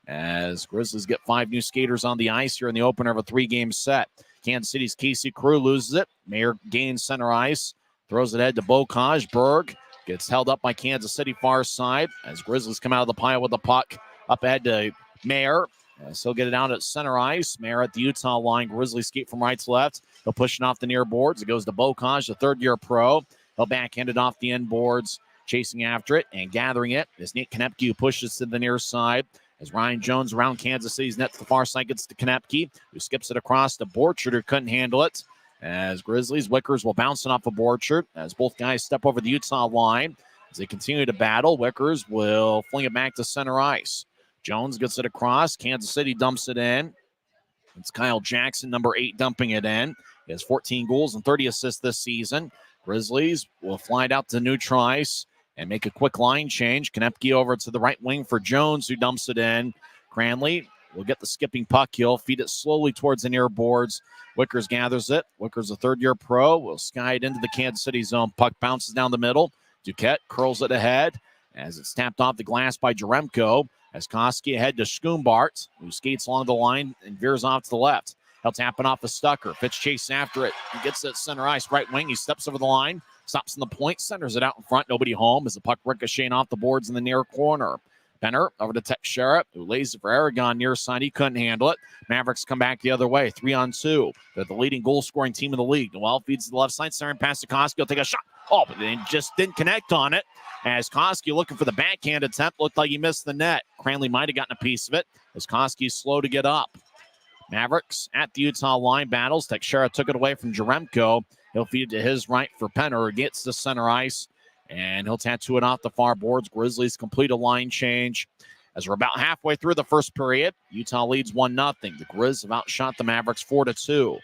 as Grizzlies get 5 new skaters on the ice here in the opener of a 3-game set. Kansas City's Casey Crew loses it. Mayer gains center ice. Throws it ahead to Bocage. Berg gets held up by Kansas City far side as Grizzlies come out of the pile with the puck. Up ahead to Mayer. So he'll get it down at center ice. Mayer at the Utah line. Grizzlies skate from right to left. He'll push it off the near boards. It goes to Bocage, the third-year pro. He'll backhand it off the end boards. Chasing after it and gathering it is Nate Konepke, who pushes to the near side. As Ryan Jones around Kansas City's net to the far side gets to Konepke, who skips it across to Borchert, who couldn't handle it. As Grizzlies, Wickers will bounce it off of Borchert as both guys step over the Utah line. As they continue to battle, Wickers will fling it back to center ice. Jones gets it across. Kansas City dumps it in. It's Kyle Jackson, number 8, dumping it in. He has 14 goals and 30 assists this season. Grizzlies will fly it out to neutral ice and make a quick line change. Konepke over to the right wing for Jones, who dumps it in. Cranley will get the skipping puck. He'll feed it slowly towards the near boards. Wickers gathers it. Wickers, a third-year pro, will sky it into the Kansas City zone. Puck bounces down the middle. Duquette curls it ahead as it's tapped off the glass by Jaremko. As Koski ahead to Schoombart, who skates along the line and veers off to the left. He'll tap it off of Stucker. Fitch chases after it. He gets it center ice, right wing. He steps over the line. Stops in the point, centers it out in front. Nobody home as the puck ricocheting off the boards in the near corner. Benner over to Teixeira, who lays it for Aragon near side. He couldn't handle it. Mavericks come back the other way, 3-on-2. They're the leading goal-scoring team in the league. Noel feeds to the left side, centering past to Koski. He'll take a shot. Oh, but they just didn't connect on it. As Koski looking for the backhand attempt, looked like he missed the net. Cranley might have gotten a piece of it as Koski's slow to get up. Mavericks at the Utah line battles. Teixeira took it away from Jaremko. He'll feed it to his right for Penner, who gets to center ice, and he'll tattoo it off the far boards. Grizzlies complete a line change. As we're about halfway through the first period, Utah leads 1-0. The Grizz have outshot the Mavericks 4-2.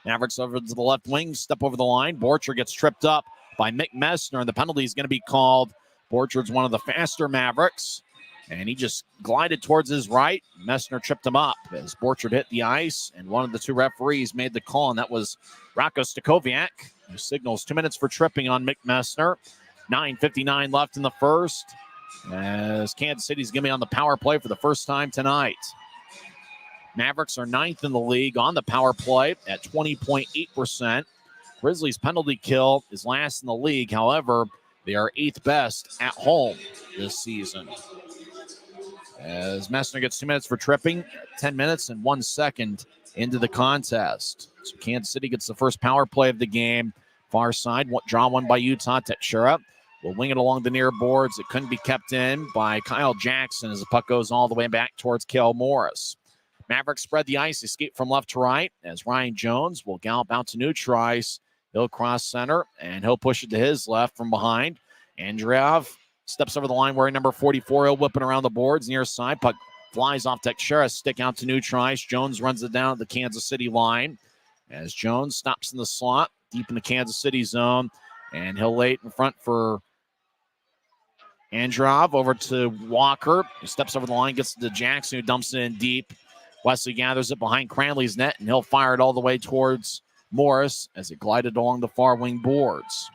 Mavericks over to the left wing, step over the line. Borchard gets tripped up by Mick Messner, and the penalty is going to be called. Borchard's one of the faster Mavericks, and he just glided towards his right. Messner tripped him up as Borchard hit the ice, and one of the two referees made the call, and that was Rocco Stakoviak, who signals 2 minutes for tripping on Mick Messner. 9:59 left in the first, as Kansas City's going to be on the power play for the first time tonight. Mavericks are 9th in the league on the power play at 20.8%. Grizzlies' penalty kill is last in the league. However, they are 8th best at home this season. As Messner gets 2 minutes for tripping, 10 minutes and 1 second into the contest. So Kansas City gets the first power play of the game. Far side, draw one by Utah. Teixeira will wing it along the near boards. It couldn't be kept in by Kyle Jackson as the puck goes all the way back towards Cale Morris. Mavericks spread the ice, escape from left to right as Ryan Jones will gallop out to neutralize. He'll cross center, and he'll push it to his left from behind. Andreev steps over the line wearing number 44. He'll whip it around the boards near side. Puck flies off Teixeira, stick out to neutralize. Jones runs it down at the Kansas City line as Jones stops in the slot deep in the Kansas City zone, and he'll lay it in front for Andreev over to Walker. He steps over the line, gets to Jackson, who dumps it in deep. Wesley gathers it behind Cranley's net, and he'll fire it all the way towards Morris as it glided along the far wing boards.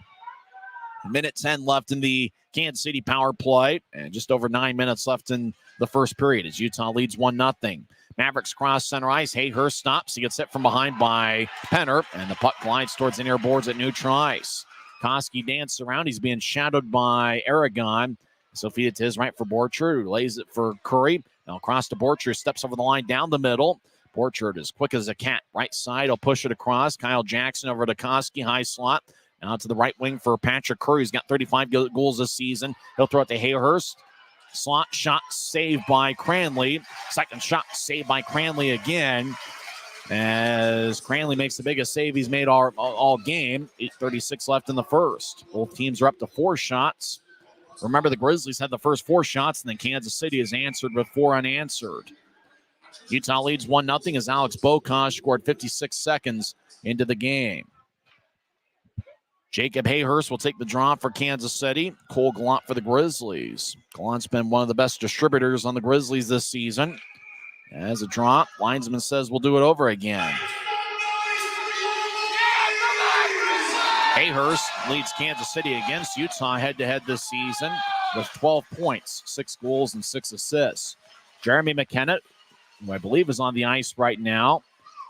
1:10 left in the Kansas City power play, and just over 9 minutes left in the first period as Utah leads 1-0. Mavericks cross center ice. Hayhurst stops. He gets hit from behind by Penner, and the puck glides towards the near boards at neutral ice. Koski dances around. He's being shadowed by Aragon. So feed it to his right for Borchard, who lays it for Curry. Now across to Borchard, steps over the line down the middle. Borchard is quick as a cat. Right side, he'll push it across. Kyle Jackson over to Koski, high slot. Now to the right wing for Patrick Curry, who's got 35 goals this season. He'll throw it to Hayhurst. Slot shot saved by Cranley. Second shot saved by Cranley again, as Cranley makes the biggest save he's made all game. 8:36 left in the first. Both teams are up to 4 shots. Remember, the Grizzlies had the first 4 shots, and then Kansas City has answered with 4 unanswered. Utah leads 1-0 as Alex Bokosh scored 56 seconds into the game. Jacob Hayhurst will take the draw for Kansas City. Cole Gallant for the Grizzlies. Gallant's been one of the best distributors on the Grizzlies this season. As a draw, linesman says we'll do it over again. Hayhurst leads Kansas City against Utah head-to-head this season with 12 points, 6 goals, and 6 assists. Jeremy McKenna, who I believe is on the ice right now.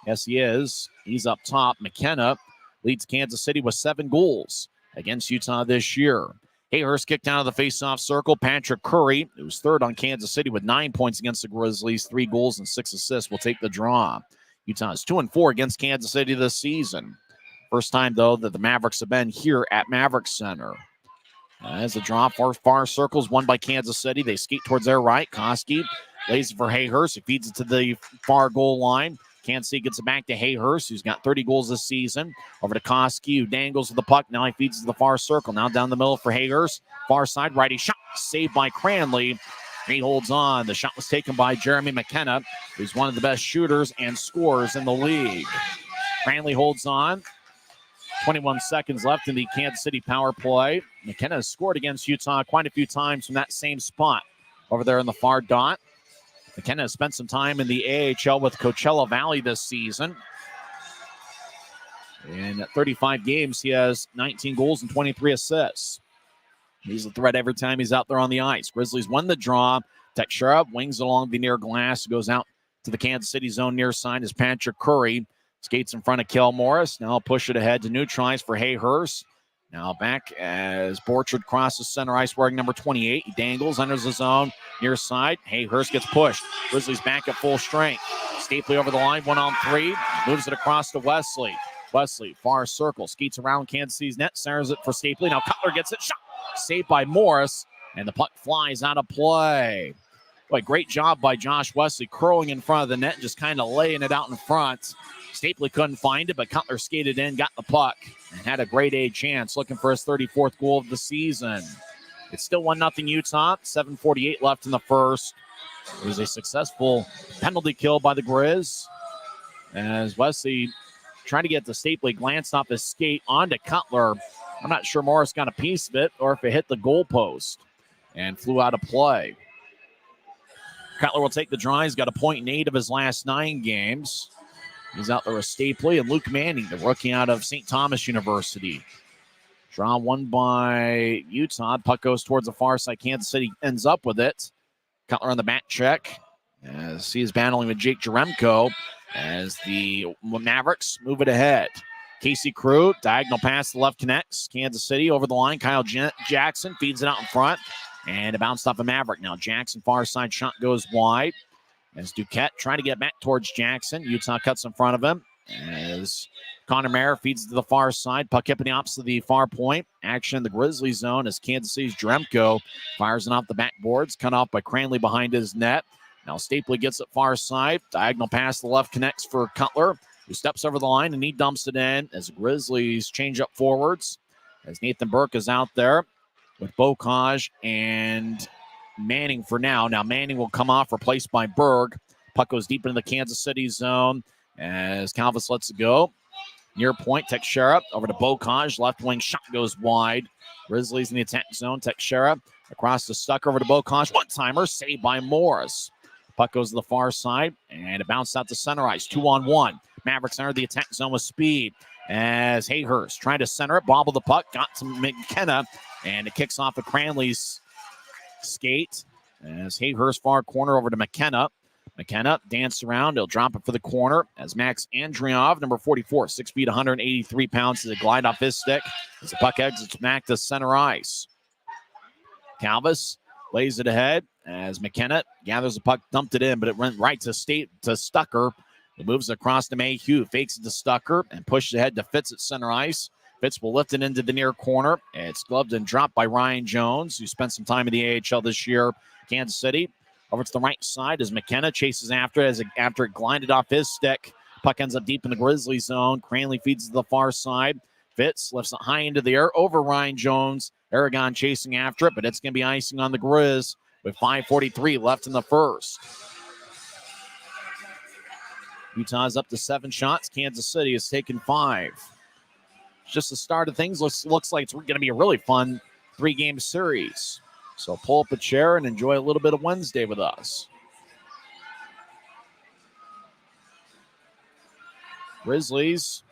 Yes, he is. He's up top. McKenna leads Kansas City with 7 goals against Utah this year. Hayhurst kicked out of the face-off circle. Patrick Curry, who's third on Kansas City with 9 points against the Grizzlies, 3 goals and 6 assists, will take the draw. Utah is 2-4 against Kansas City this season. First time, though, that the Mavericks have been here at Mavericks Center. As the draw, far circles, won by Kansas City. They skate towards their right. Koski lays it for Hayhurst. He feeds it to the far goal line. Kansas City gets it back to Hayhurst, who's got 30 goals this season. Over to Koski, who dangles with the puck. Now he feeds to the far circle. Now down the middle for Hayhurst. Far side, righty shot. Saved by Cranley. He holds on. The shot was taken by Jeremy McKenna, who's one of the best shooters and scorers in the league. Cranley holds on. 21 seconds left in the Kansas City power play. McKenna has scored against Utah quite a few times from that same spot over there in the far dot. McKenna has spent some time in the AHL with Coachella Valley this season. In 35 games, he has 19 goals and 23 assists. He's a threat every time he's out there on the ice. Grizzlies won the draw. Teixeira wings along the near glass, goes out to the Kansas City zone near side as Patrick Curry skates in front of Kel Morris. Now push it ahead to neutralize for Hayhurst. Now back as Borchard crosses center ice wearing number 28. He dangles, enters the zone near side. Hayhurst gets pushed. Grizzlies back at full strength. Stapley over the line, 1-on-3. Moves it across to Wesley. Wesley, far circle, skates around Kansas City's net, centers it for Stapley. Now Cutler gets it, shot. Saved by Morris, and the puck flies out of play. Boy, great job by Josh Wesley, curling in front of the net, just kind of laying it out in front. Stapley couldn't find it, but Cutler skated in, got the puck, and had a grade A chance, looking for his 34th goal of the season. It's still 1-0 Utah, 7:48 left in the first. It was a successful penalty kill by the Grizz, as Wesley trying to get to Stapley, glanced off his skate onto Cutler. I'm not sure Morris got a piece of it or if it hit the goalpost and flew out of play. Cutler will take the draw. He's got a point in 8 of his last 9 games. He's out there with Stapley and Luke Manning, the rookie out of St. Thomas University. Draw won by Utah. Puck goes towards the far side. Kansas City ends up with it. Cutler on the back check as he is battling with Jake Jaremko as the Mavericks move it ahead. Casey Crew, diagonal pass to the left connects. Kansas City over the line. Kyle Jackson feeds it out in front. And it bounced off a Maverick. Now Jackson, far side shot goes wide. As Duquette trying to get back towards Jackson. Utah cuts in front of him. As Connor Mayer feeds to the far side. Puck up in the opposite of the far point. Action in the Grizzly zone as Kansas City's Jaremko fires it off the backboards. Cut off by Cranley behind his net. Now Stapley gets it far side. Diagonal pass to the left connects for Cutler, who steps over the line and he dumps it in as the Grizzlies change up forwards. As Nathan Burke is out there with Bocage and Manning for now. Now Manning will come off, replaced by Berg. Puck goes deep into the Kansas City zone as Calvis lets it go. Near point, Teixeira over to Bocage. Left wing shot goes wide. Grizzlies in the attack zone. Teixeira across the Stucker over to Bocage. One-timer saved by Morris. Puck goes to the far side and it bounced out to center ice. 2-on-1. Mavericks enter the attack zone with speed as Hayhurst trying to center it. Bobble the puck. Got to McKenna and it kicks off of Cranley's skate as Hayhurst far corner over to McKenna. McKenna danced around. He'll drop it for the corner as Max Andriov, number 44, 6 feet, 183 pounds, as it glide off his stick as the puck exits back to center ice. Calvis lays it ahead as McKenna gathers the puck, dumped it in, but it went right to Stucker. It moves across to Mayhew, fakes it to Stucker, and pushes ahead to Fitz at center ice. Fitz will lift it into the near corner. It's gloved and dropped by Ryan Jones, who spent some time in the AHL this year. Kansas City over to the right side as McKenna chases after it, after it glided off his stick. Puck ends up deep in the Grizzly zone. Cranley feeds to the far side. Fitz lifts it high into the air over Ryan Jones. Aragon chasing after it, but it's going to be icing on the Grizz with 5:43 left in the first. Utah's up to 7 shots. Kansas City has taken 5. It's just the start of things. Looks like it's going to be a really fun 3-game series. So pull up a chair and enjoy a little bit of Wednesday with us. Grizzlies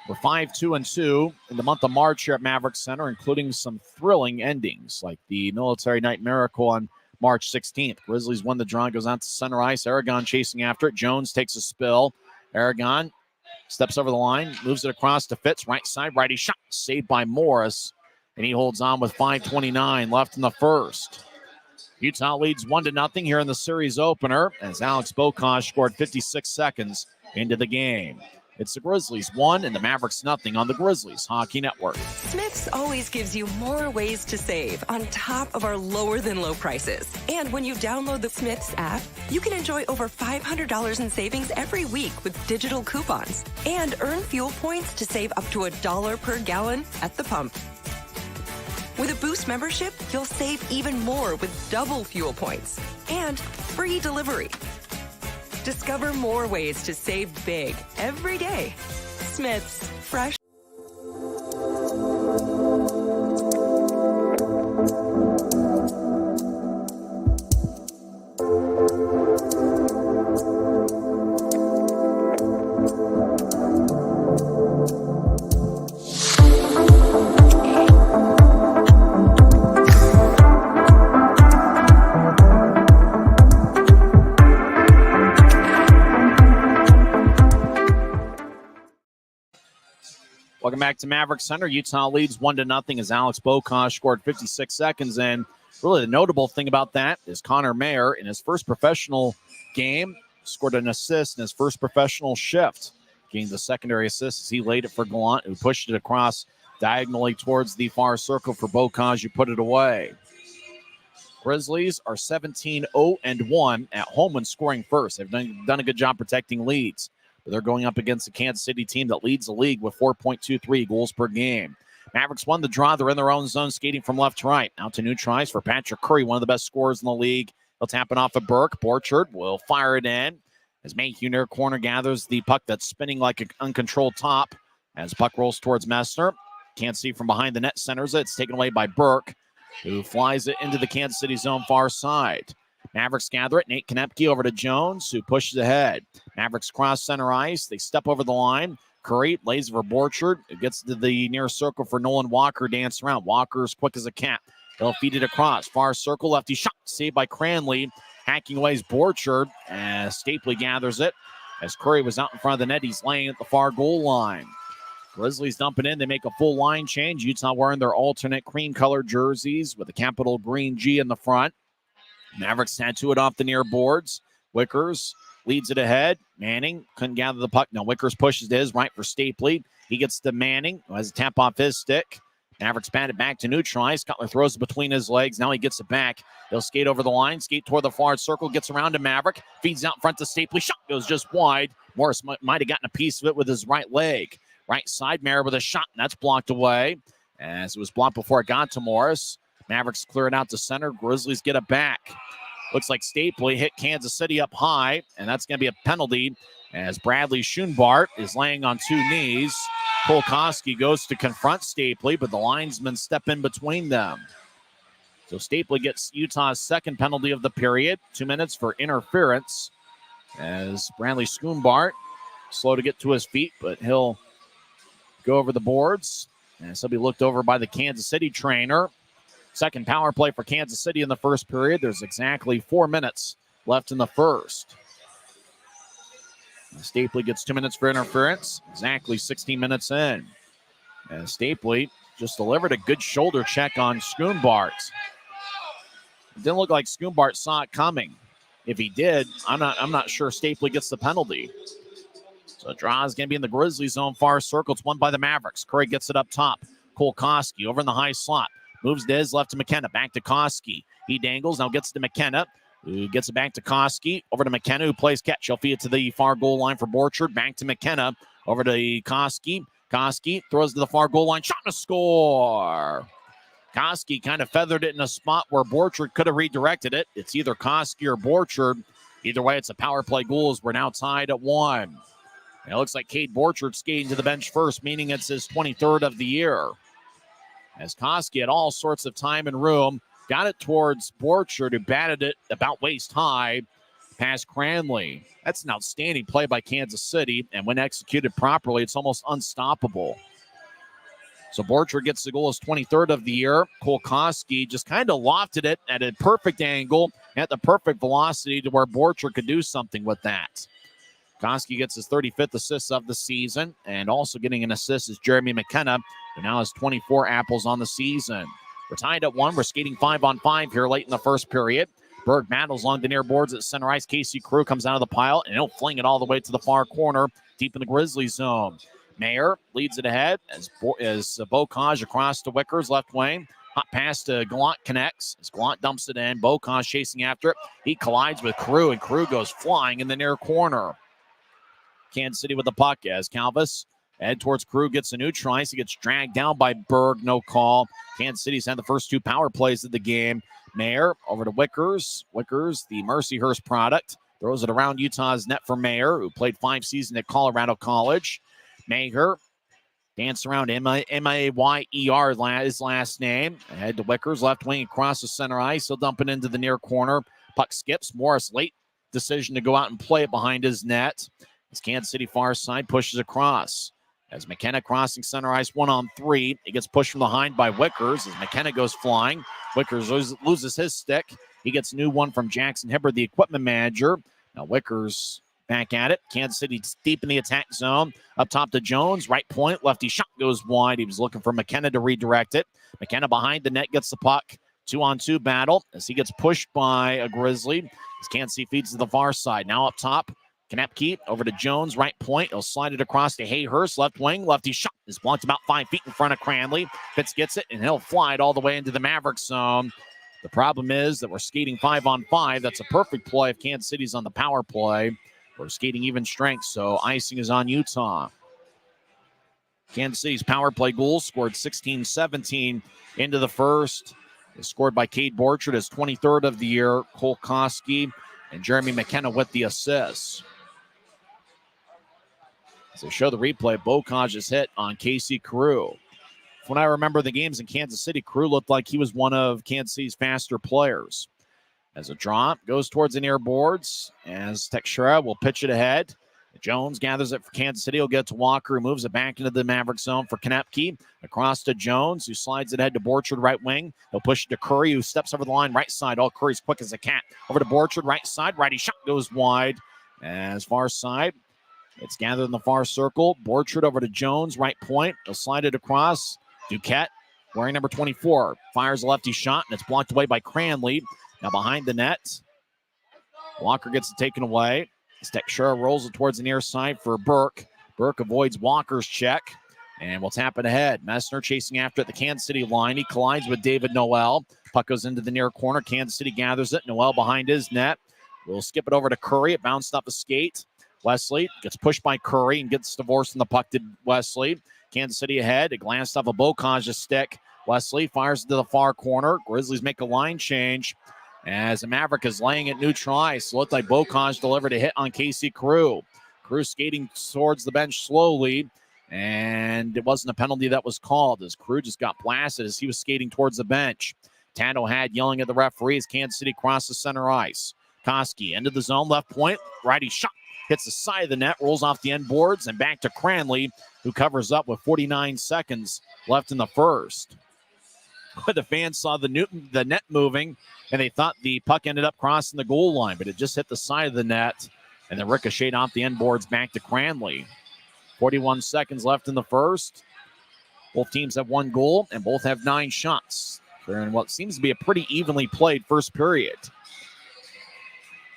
were 5-2-2 in the month of March here at Mavericks Center, including some thrilling endings like the Military Night Miracle on March 16th. Grizzlies won the draw, goes out to center ice. Aragon chasing after it. Jones takes a spill. Aragon steps over the line, moves it across to Fitz, right side, righty shot, saved by Morris, and he holds on with 5:29 left in the first. Utah leads 1-0 here in the series opener as Alex Bocage scored 56 seconds into the game. It's the Grizzlies 1 and the Mavericks 0 on the Grizzlies Hockey Network. Smith's always gives you more ways to save on top of our lower than low prices. And when you download the Smith's app, you can enjoy over $500 in savings every week with digital coupons and earn fuel points to save up to $1 per gallon at the pump. With a Boost membership, you'll save even more with double fuel points and free delivery. Discover more ways to save big every day. Smith's, fresh. Welcome back to Mavericks Center. Utah leads 1-0 as Alex Bocage scored 56 seconds. And really the notable thing about that is Connor Mayer, in his first professional game, scored an assist in his first professional shift. Getting the secondary assist as he laid it for Gallant, who pushed it across diagonally towards the far circle for Bocage, who put it away. Grizzlies are 17-0-1 at home when scoring first. They've done a good job protecting leads. They're going up against a Kansas City team that leads the league with 4.23 goals per game. Mavericks won the draw. They're in their own zone, skating from left to right. Out to new tries for Patrick Curry, one of the best scorers in the league. He'll tap it off of Burke. Borchard will fire it in As Mayhew near corner gathers the puck that's spinning like an uncontrolled top. As puck rolls towards Messner. Can't see from behind the net, centers it. It's taken away by Burke, who flies it into the Kansas City zone far side. Mavericks gather it. Nate Konepke over to Jones, who pushes ahead. Mavericks cross center ice. They step over the line. Curry lays over Borchard. It gets to the near circle for Nolan Walker. Dance around. Walker's quick as a cat. He'll feed it across. Far circle. Lefty shot. Saved by Cranley. Hacking away is Borchard. As Stapley gathers it. As Curry was out in front of the net, he's laying at the far goal line. Grizzlies dumping in. They make a full line change. Utah wearing their alternate cream-colored jerseys with a capital green G in the front. Mavericks tattoo it off the near boards. Wickers leads it ahead. Manning couldn't gather the puck. Now Wickers pushes his right for Stapley. He gets to Manning, who has a tap off his stick. Mavericks bat it back to neutralize. Cutler throws it between his legs. Now he gets it back. He'll skate over the line, skate toward the far circle, gets around to Maverick, feeds out front to Stapley. Shot goes just wide. Morris might have gotten a piece of it with his right leg. Right side, Mayer with a shot, and that's blocked away. As it was blocked before it got to Morris. Mavericks clear it out to center. Grizzlies get it back. Looks like Stapley hit Kansas City up high, and that's going to be a penalty as Bradley Schoenbart is laying on two knees. Kolkoski goes to confront Stapley, but the linesmen step in between them. So Stapley gets Utah's second penalty of the period. 2 minutes for interference as Bradley Schoenbart slow to get to his feet, but he'll go over the boards. And he'll be looked over by the Kansas City trainer. Second power play for Kansas City in the first period. There's exactly 4 minutes left in the first. Stapley gets 2 minutes for interference. Exactly 16 minutes in. And Stapley just delivered a good shoulder check on Schoenbart. It didn't look like Schoenbart saw it coming. If he did, I'm not sure Stapley gets the penalty. So draw is going to be in the Grizzlies zone far circle. It's won by the Mavericks. Curry gets it up top. Kolkoski over in the high slot. Moves to his left to McKenna. Back to Koski. He dangles. Now gets to McKenna. Who gets it back to Koski. Over to McKenna, who plays catch. He'll feed it to the far goal line for Borchard. Back to McKenna. Over to Koski. Koski throws to the far goal line. Shot and a score. Koski kind of feathered it in a spot where Borchard could have redirected it. It's either Koski or Borchard. Either way, it's a power play goal as we're now tied at 1. And it looks like Cade Borchard skating to the bench first, meaning it's his 23rd of the year. As Koski had all sorts of time and room, got it towards Borchard, who batted it about waist high past Cranley. That's an outstanding play by Kansas City, and when executed properly, it's almost unstoppable. So Borchard gets the goal, his 23rd of the year. Kolkoski just kind of lofted it at a perfect angle, at the perfect velocity to where Borchard could do something with that. Koski gets his 35th assist of the season, and also getting an assist is Jeremy McKenna, who now has 24 apples on the season. We're tied at 1. We're skating 5-on-5 here late in the first period. Berg battles along the near boards at center ice. Casey Crew comes out of the pile, and he'll fling it all the way to the far corner, deep in the Grizzlies zone. Mayer leads it ahead as Bocage across to Wickers, left wing. Hot pass to Gallant connects. As Gallant dumps it in, Bocage chasing after it. He collides with Crew, and Crew goes flying in the near corner. Kansas City with the puck as Calvis head towards Crew, gets a neutralize. He gets dragged down by Berg, no call. Kansas City's had the first 2 power plays of the game. Mayer over to Wickers. Wickers, the Mercyhurst product, throws it around Utah's net for Mayer, who played 5 seasons at Colorado College. Mayer dance around M-A-Y-E-R, his last name. Ahead to Wickers, left wing across the center ice. He'll dump it into the near corner. Puck skips. Morris late decision to go out and play it behind his net. As Kansas City far side pushes across. As McKenna crossing center ice 1-on-3. He gets pushed from behind by Wickers as McKenna goes flying. Wickers loses his stick. He gets a new one from Jackson Hibbard, the equipment manager. Now Wickers back at it. Kansas City deep in the attack zone. Up top to Jones. Right point. Lefty shot goes wide. He was looking for McKenna to redirect it. McKenna behind the net gets the puck. 2-on-2 battle as he gets pushed by a Grizzly. As Kansas City feeds to the far side. Now up top. Konepke over to Jones, right point. He'll slide it across to Hayhurst, left wing. Lefty shot is blocked about 5 feet in front of Cranley. Fitz gets it, and he'll fly it all the way into the Mavericks zone. The problem is that we're skating 5-on-5. That's a perfect play if Kansas City's on the power play. We're skating even strength, so icing is on Utah. Kansas City's power play goal scored 16-17 into the first. It's scored by Cade Borchard, his 23rd of the year. Kolkoski and Jeremy McKenna with the assists. As they show the replay, Bocaj's hit on Casey Crew. When I remember the games in Kansas City, Crew looked like he was one of Kansas City's faster players. As a drop goes towards the near boards, as Teixeira will pitch it ahead. Jones gathers it for Kansas City. He'll get to Walker, who moves it back into the Maverick zone for Konepke. Across to Jones, who slides it ahead to Borchard, right wing. He'll push it to Curry, who steps over the line, right side. All Curry's quick as a cat. Over to Borchard, right side. Righty shot goes wide. As far side, it's gathered in the far circle. Borchard over to Jones, right point. He'll slide it across. Duquette, wearing number 24, fires a lefty shot, and it's blocked away by Cranley. Now behind the net, Walker gets it taken away. Teixeira rolls it towards the near side for Burke. Burke avoids Walker's check and will tap it ahead. Messner chasing after it at the Kansas City line. He collides with David Noel. Puck goes into the near corner. Kansas City gathers it. Noel behind his net. We'll skip it over to Curry. It bounced off a skate. Wesley gets pushed by Curry and gets divorced in the puck to Wesley. Kansas City ahead. It glanced off a Bocaj's stick. Wesley fires to the far corner. Grizzlies make a line change as the Maverick is laying it neutral ice. Looked like Bocaj delivered a hit on Casey Crew. Crew skating towards the bench slowly, and it wasn't a penalty that was called as Crew just got blasted as he was skating towards the bench. Tando had yelling at the referee as Kansas City crosses center ice. Koski into the zone, left point, righty shot. Hits the side of the net, rolls off the end boards, and back to Cranley, who covers up with 49 seconds left in the first. But the fans saw the net moving, and they thought the puck ended up crossing the goal line, but it just hit the side of the net, and then ricocheted off the end boards back to Cranley. 41 seconds left in the first. Both teams have one goal, and both have 9 shots. They're in what seems to be a pretty evenly played first period.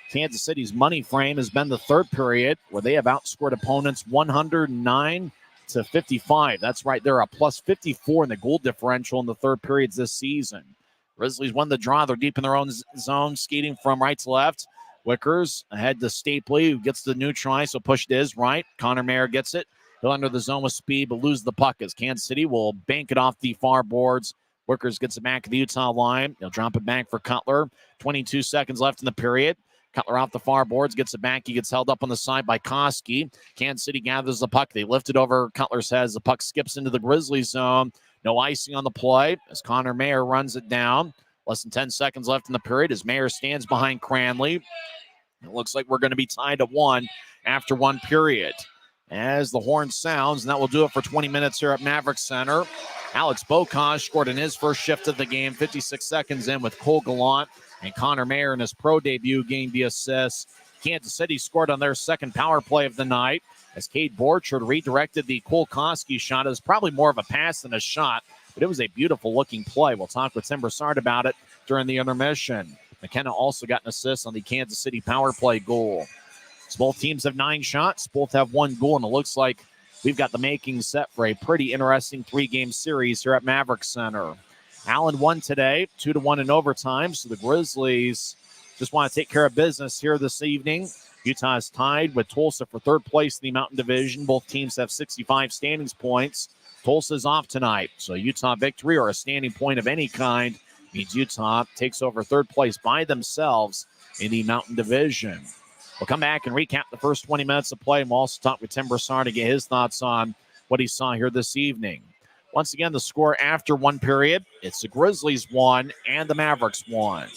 Kansas City's money frame has been the third period, where they have outscored opponents 109-55. That's right, they're a plus 54 in the goal differential in the third periods this season. Grizzlies won the draw. They're deep in their own zone, skating from right to left. Wickers ahead to Stapley, who gets the neutral ice, so pushed to his right. Connor Mayer gets it. He'll enter the zone with speed, but lose the puck as Kansas City will bank it off the far boards. Wickers gets it back to the Utah line. He'll drop it back for Cutler. 22 seconds left in the period. Cutler off the far boards, gets it back. He gets held up on the side by Koski. Kansas City gathers the puck. They lift it over Cutler's head as the puck skips into the Grizzlies zone. No icing on the play as Connor Mayer runs it down. Less than 10 seconds left in the period as Mayer stands behind Cranley. It looks like we're going to be tied at 1 after one period. As the horn sounds, and that will do it for 20 minutes here at Maverick Center. Alex Bocaj scored in his first shift of the game, 56 seconds in with Cole Gallant. And Connor Mayer in his pro debut gained the assist. Kansas City scored on their second power play of the night as Cade Borchard redirected the Cole Koski shot. It was probably more of a pass than a shot, but it was a beautiful-looking play. We'll talk with Tim Broussard about it during the intermission. McKenna also got an assist on the Kansas City power play goal. So both teams have 9 shots. Both have 1 goal, and it looks like we've got the makings set for a pretty interesting 3-game series here at Maverick Center. Allen won today, 2-1 in overtime, so the Grizzlies just want to take care of business here this evening. Utah is tied with Tulsa for third place in the Mountain Division. Both teams have 65 standings points. Tulsa is off tonight, so Utah victory or a standing point of any kind means Utah takes over third place by themselves in the Mountain Division. We'll come back and recap the first 20 minutes of play, and we'll also talk with Tim Broussard to get his thoughts on what he saw here this evening. Once again, the score after one period, it's the Grizzlies 1 and the Mavericks 1.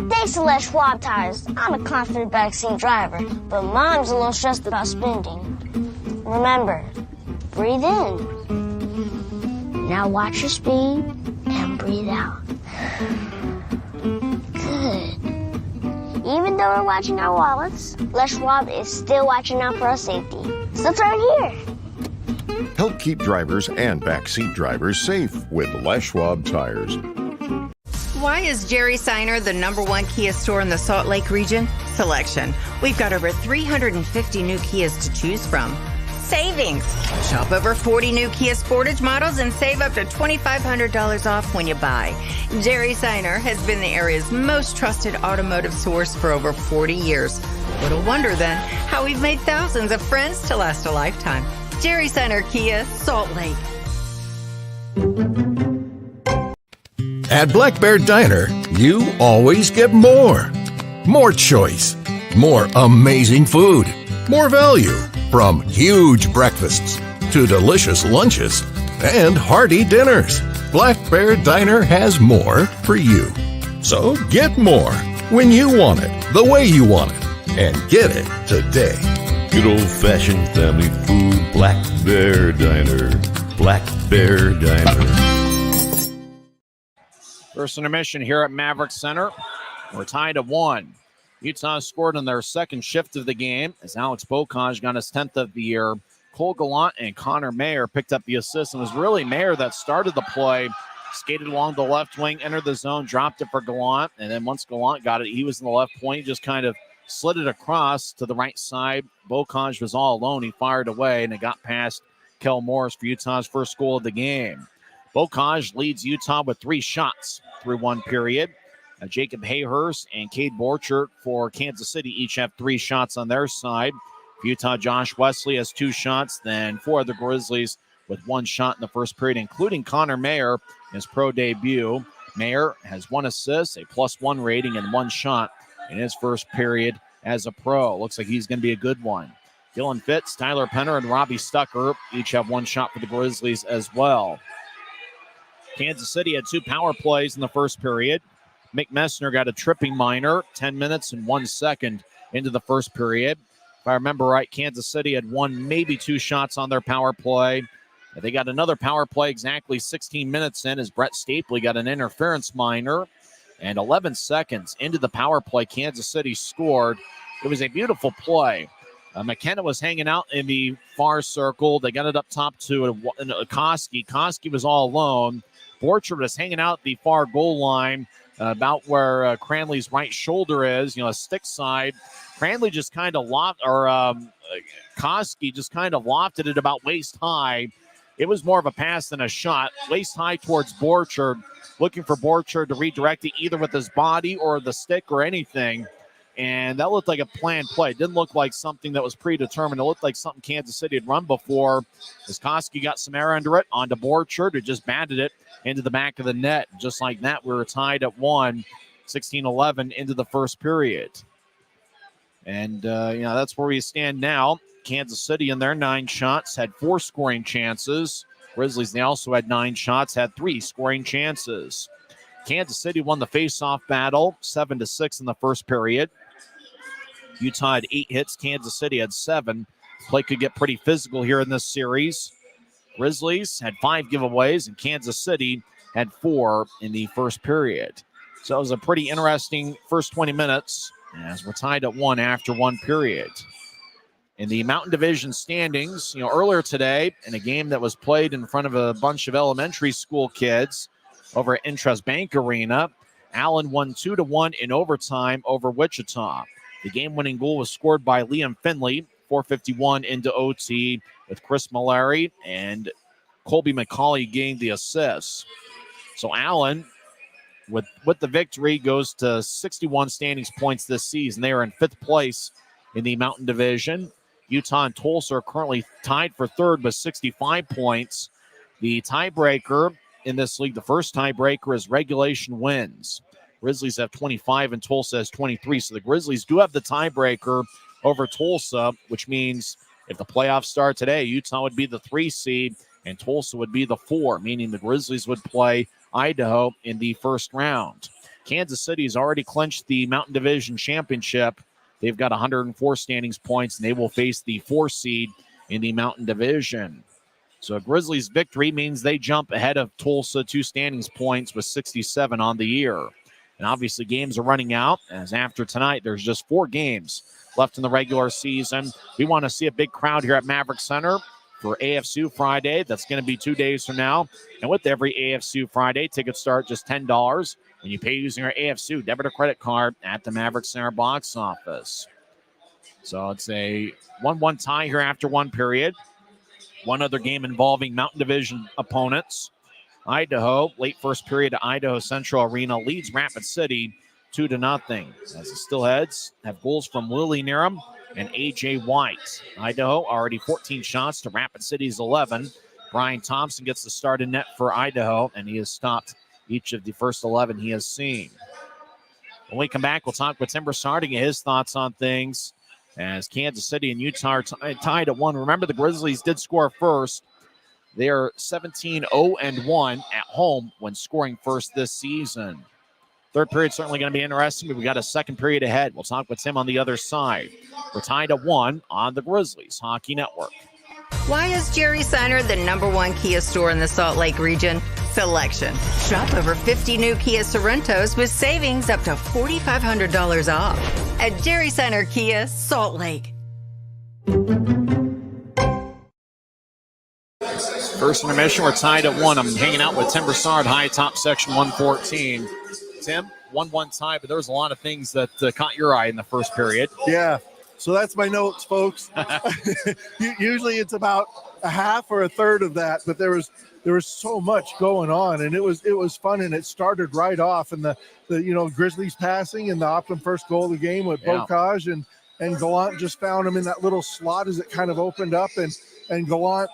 Thanks to Les Schwab Tires, I'm a confident backseat driver, but Mom's a little stressed about spending. Remember, breathe in. Now watch your speed and breathe out. Good. Even though we're watching our wallets, Les Schwab is still watching out for our safety. So turn here. Help keep drivers and backseat drivers safe with Les Schwab Tires. Why is Jerry Seiner the #1 Kia store in the Salt Lake region? Selection. We've got over 350 new Kias to choose from. Savings. Shop over 40 new Kia Sportage models and save up to $2,500 off when you buy. Jerry Seiner has been the area's most trusted automotive source for over 40 years. Little wonder then how we've made thousands of friends to last a lifetime. Jerry Seiner Kia, Salt Lake. At Black Bear Diner, you always get more. More choice. More amazing food. more value. From huge breakfasts to delicious lunches and hearty dinners, Black Bear Diner has more for you. So get more when you want it, the way you want it, and get it today. Good old-fashioned family food, Black Bear Diner. Black Bear Diner. First intermission here at Mavericks Center. We're tied at 1. Utah scored on their second shift of the game as Alex Bocage got his 10th of the year. Cole Gallant and Connor Mayer picked up the assist. And it was really Mayer that started the play. Skated along the left wing, entered the zone, dropped it for Gallant. And then once Gallant got it, he was in the left point. He just kind of slid it across to the right side. Bocage was all alone. He fired away, and it got past Kel Morris for Utah's first goal of the game. Bocage leads Utah with 3 shots through one period. Jacob Hayhurst and Cade Borchert for Kansas City each have 3 shots on their side. For Utah, Josh Wesley has 2 shots, then 4 of the Grizzlies with 1 shot in the first period, including Connor Mayer in his pro debut. Mayer has 1 assist, a +1 rating, and 1 shot in his first period as a pro. Looks like he's going to be a good one. Dylan Fitz, Tyler Penner, and Robbie Stucker each have 1 shot for the Grizzlies as well. Kansas City had 2 power plays in the first period. Mick Messner got a tripping minor, 10 minutes and 1 second into the first period. If I remember right, Kansas City had 1, maybe 2 shots on their power play. They got another power play exactly 16 minutes in as Brett Stapley got an interference minor. And 11 seconds into the power play, Kansas City scored. It was a beautiful play. McKenna was hanging out in the far circle. They got it up top to Koski. Koski was all alone. Borchert was hanging out at the far goal line. About where Cranley's right shoulder is, a stick side. Cranley just kind of Koski just kind of lofted it about waist high. It was more of a pass than a shot. Waist high towards Borchert, looking for Borchert to redirect it either with his body or the stick or anything. And that looked like a planned play. It didn't look like something that was predetermined. It looked like something Kansas City had run before. As Koski got some air under it, onto Borchert, who just batted it into the back of the net. Just like that, we were tied at 1, 16-11 into the first period. And, that's where we stand now. Kansas City in their 9 shots had 4 scoring chances. Grizzlies, they also had 9 shots, had 3 scoring chances. Kansas City won the face-off battle 7-6 in the first period. Utah had 8 hits. Kansas City had 7. Play could get pretty physical here in this series. Grizzlies had 5 giveaways, and Kansas City had 4 in the first period. So it was a pretty interesting first 20 minutes as we're tied at 1 after 1 period. In the Mountain Division standings, earlier today in a game that was played in front of a bunch of elementary school kids over at Intrust Bank Arena, Allen won 2-1 in overtime over Wichita. The game-winning goal was scored by Liam Finley, 4:51 into OT, with Chris Malari and Colby McCauley getting the assists. So Allen, with the victory, goes to 61 standings points this season. They are in 5th place in the Mountain Division. Utah and Tulsa are currently tied for 3rd with 65 points. The tiebreaker in this league, the first tiebreaker, is regulation wins. Grizzlies have 25 and Tulsa has 23. So the Grizzlies do have the tiebreaker over Tulsa, which means if the playoffs start today, Utah would be the 3 seed and Tulsa would be the 4, meaning the Grizzlies would play Idaho in the first round. Kansas City has already clinched the Mountain Division championship. They've got 104 standings points, and they will face the 4 seed in the Mountain Division. So a Grizzlies victory means they jump ahead of Tulsa 2 standings points with 67 on the year. And obviously games are running out, as after tonight, there's just 4 games left in the regular season. We want to see a big crowd here at Maverick Center for AFC Friday. That's going to be 2 days from now. And with every AFC Friday, tickets start just $10 when you pay using our AFC debit or credit card at the Maverick Center box office. So it's a 1-1 tie here after 1 period. One other game involving Mountain Division opponents. Idaho, late first period at Idaho Central Arena, leads Rapid City 2-0. As the Steelheads have goals from Willie Nerum and A.J. White. Idaho already 14 shots to Rapid City's 11. Brian Thompson gets the start in net for Idaho, and he has stopped each of the first 11 he has seen. When we come back, we'll talk with Tim Broussard and get his thoughts on things. as Kansas City and Utah are tied at 1. Remember, the Grizzlies did score first. They are 17-0-1 at home when scoring first this season. Third period certainly going to be interesting, but we got a second period ahead. We'll talk with Tim on the other side. We're tied at 1 on the Grizzlies Hockey Network. Why is Jerry Seiner the #1 Kia store in the Salt Lake region? Selection. Shop over 50 new Kia Sorentos with savings up to $4,500 off at Jerry Seiner Kia, Salt Lake. First intermission, we're tied at 1. I'm hanging out with Tim Broussard, high top section 114. Tim, 1-1 tie, but there was a lot of things that caught your eye in the first period. Yeah. So that's my notes, folks. Usually it's about a half or a third of that, but there was so much going on, and it was fun, and it started right off. And the Grizzlies passing and the Optum first goal of the game with Bocage and Gallant just found him in that little slot as it kind of opened up, and Gallant,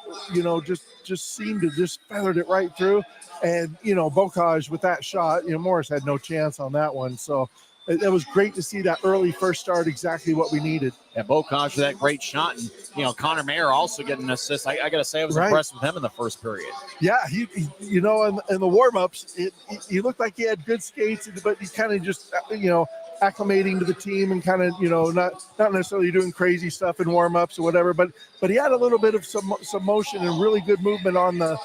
just seemed to just feathered it right through. And Bocage with that shot, Morris had no chance on that one. So it was great to see that early first start, exactly what we needed. Yeah, Bocage with that great shot. And, Connor Mayer also getting an assist. I got to say I was impressed with him in the first period. Yeah, he in the warm-ups, he looked like he had good skates, but he's kind of just, acclimating to the team and kind of, not necessarily doing crazy stuff in warm-ups or whatever, but he had a little bit of some motion and really good movement on the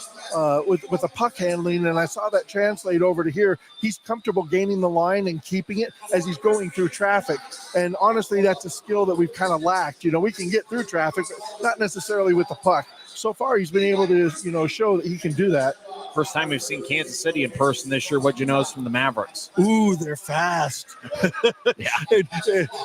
with the puck handling, and I saw that translate over to here. He's comfortable gaining the line and keeping it as he's going through traffic, and honestly, that's a skill that we've kind of lacked. We can get through traffic, but not necessarily with the puck. So far, he's been able to, show that he can do that. First time we've seen Kansas City in person this year. What'd you notice from the Mavericks? Ooh, they're fast. Yeah.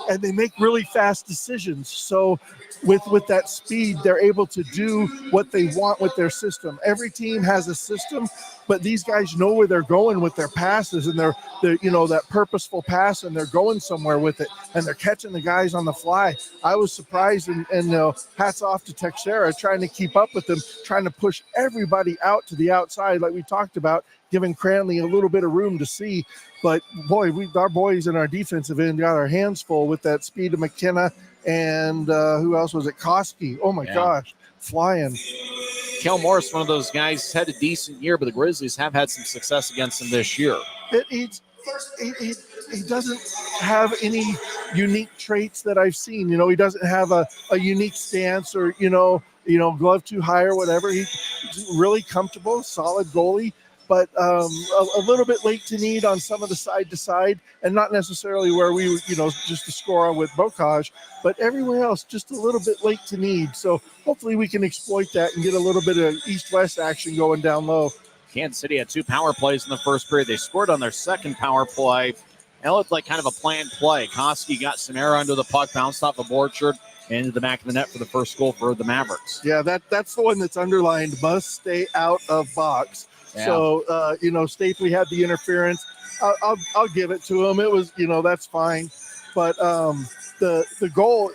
and they make really fast decisions. So with that speed, they're able to do what they want with their system. Every team has a system, but these guys know where they're going with their passes, and they're that purposeful pass, and they're going somewhere with it, and they're catching the guys on the fly. I was surprised, and hats off to Teixeira trying to keep up with them, trying to push everybody out to the outside like we talked about, giving Cranley a little bit of room to see. But boy, our boys in our defensive end got our hands full with that speed of McKenna and who else was it? Koski. Oh my gosh, flying. Kel Morris, one of those guys, had a decent year, but the Grizzlies have had some success against him this year. He doesn't have any unique traits that I've seen. He doesn't have a unique stance or, glove too high or whatever. He's really comfortable, solid goalie, but a little bit late to need on some of the side to side, and not necessarily where we were, just to score with Bocage, but everywhere else just a little bit late to need. So hopefully we can exploit that and get a little bit of east-west action going down low. Kansas City had 2 power plays in the first period. They scored on their second power play. It looked like kind of a planned play. Koski got some air under the puck, bounced off of Borchard, into the back of the net for the first goal for the Mavericks. Yeah, that's the one that's underlined, must stay out of box. Yeah. So, Stapley had the interference. I'll give it to him. It was, that's fine. But the goal,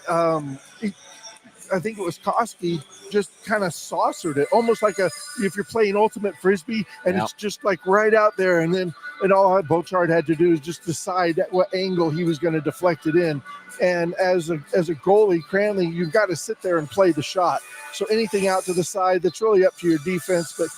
I think it was Koski, just kind of saucered it, almost like if you're playing ultimate frisbee and it's just like right out there, and then all Beauchard had to do is just decide at what angle he was going to deflect it in. And as a goalie, Cranley, you've got to sit there and play the shot. So anything out to the side, that's really up to your defense. But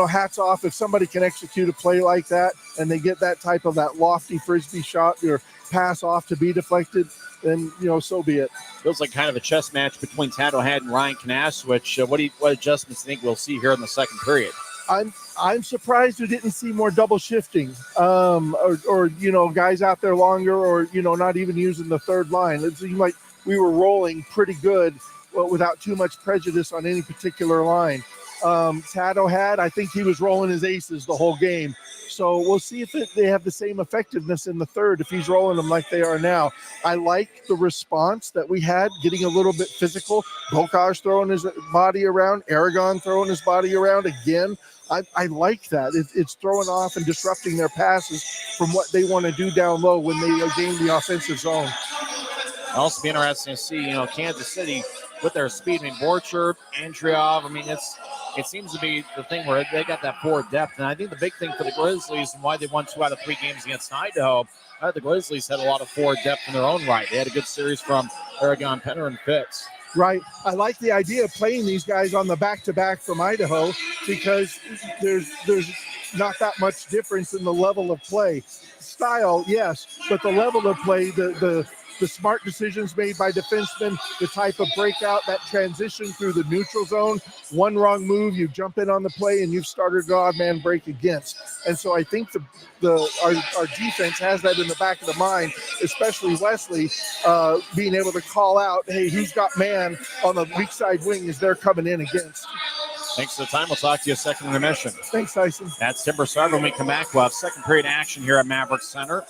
hats off if somebody can execute a play like that and they get that type of that lofty frisbee shot or pass off to be deflected, then so be it. Feels like kind of a chess match between Tad O'Had and Ryan Knaswich. What adjustments do you think we'll see here in the second period? I'm surprised we didn't see more double shifting, or guys out there longer, or not even using the third line. It seemed like we were rolling pretty good, without too much prejudice on any particular line. Tad O'Had, I think he was rolling his aces the whole game. So we'll see if they have the same effectiveness in the third, if he's rolling them like they are now. I like the response that we had, getting a little bit physical. Bocage throwing his body around, Aragon throwing his body around again. I like that. It's throwing off and disrupting their passes from what they want to do down low when they gain the offensive zone. It'll also be interesting to see, Kansas City with their speed. Borchard, Andreov, it seems to be the thing where they got that forward depth. And I think the big thing for the Grizzlies and why they won 2 out of 3 games against Idaho, the Grizzlies had a lot of forward depth in their own right. They had a good series from Aragon, Penner, and Fitz. Right. I like the idea of playing these guys on the back-to-back from Idaho because there's not that much difference in the level of play. Style, yes, but the level of play, the smart decisions made by defensemen, the type of breakout, that transition through the neutral zone, one wrong move, you jump in on the play and you've started an odd man break against. And so I think our defense has that in the back of the mind, especially Wesley, being able to call out, hey, who's got man on the weak side wing as they're coming in against. Thanks for the time. We'll talk to you second intermission. Thanks, Tyson. That's Timber Sarver. When we come back, we'll have second period action here at Mavericks Center.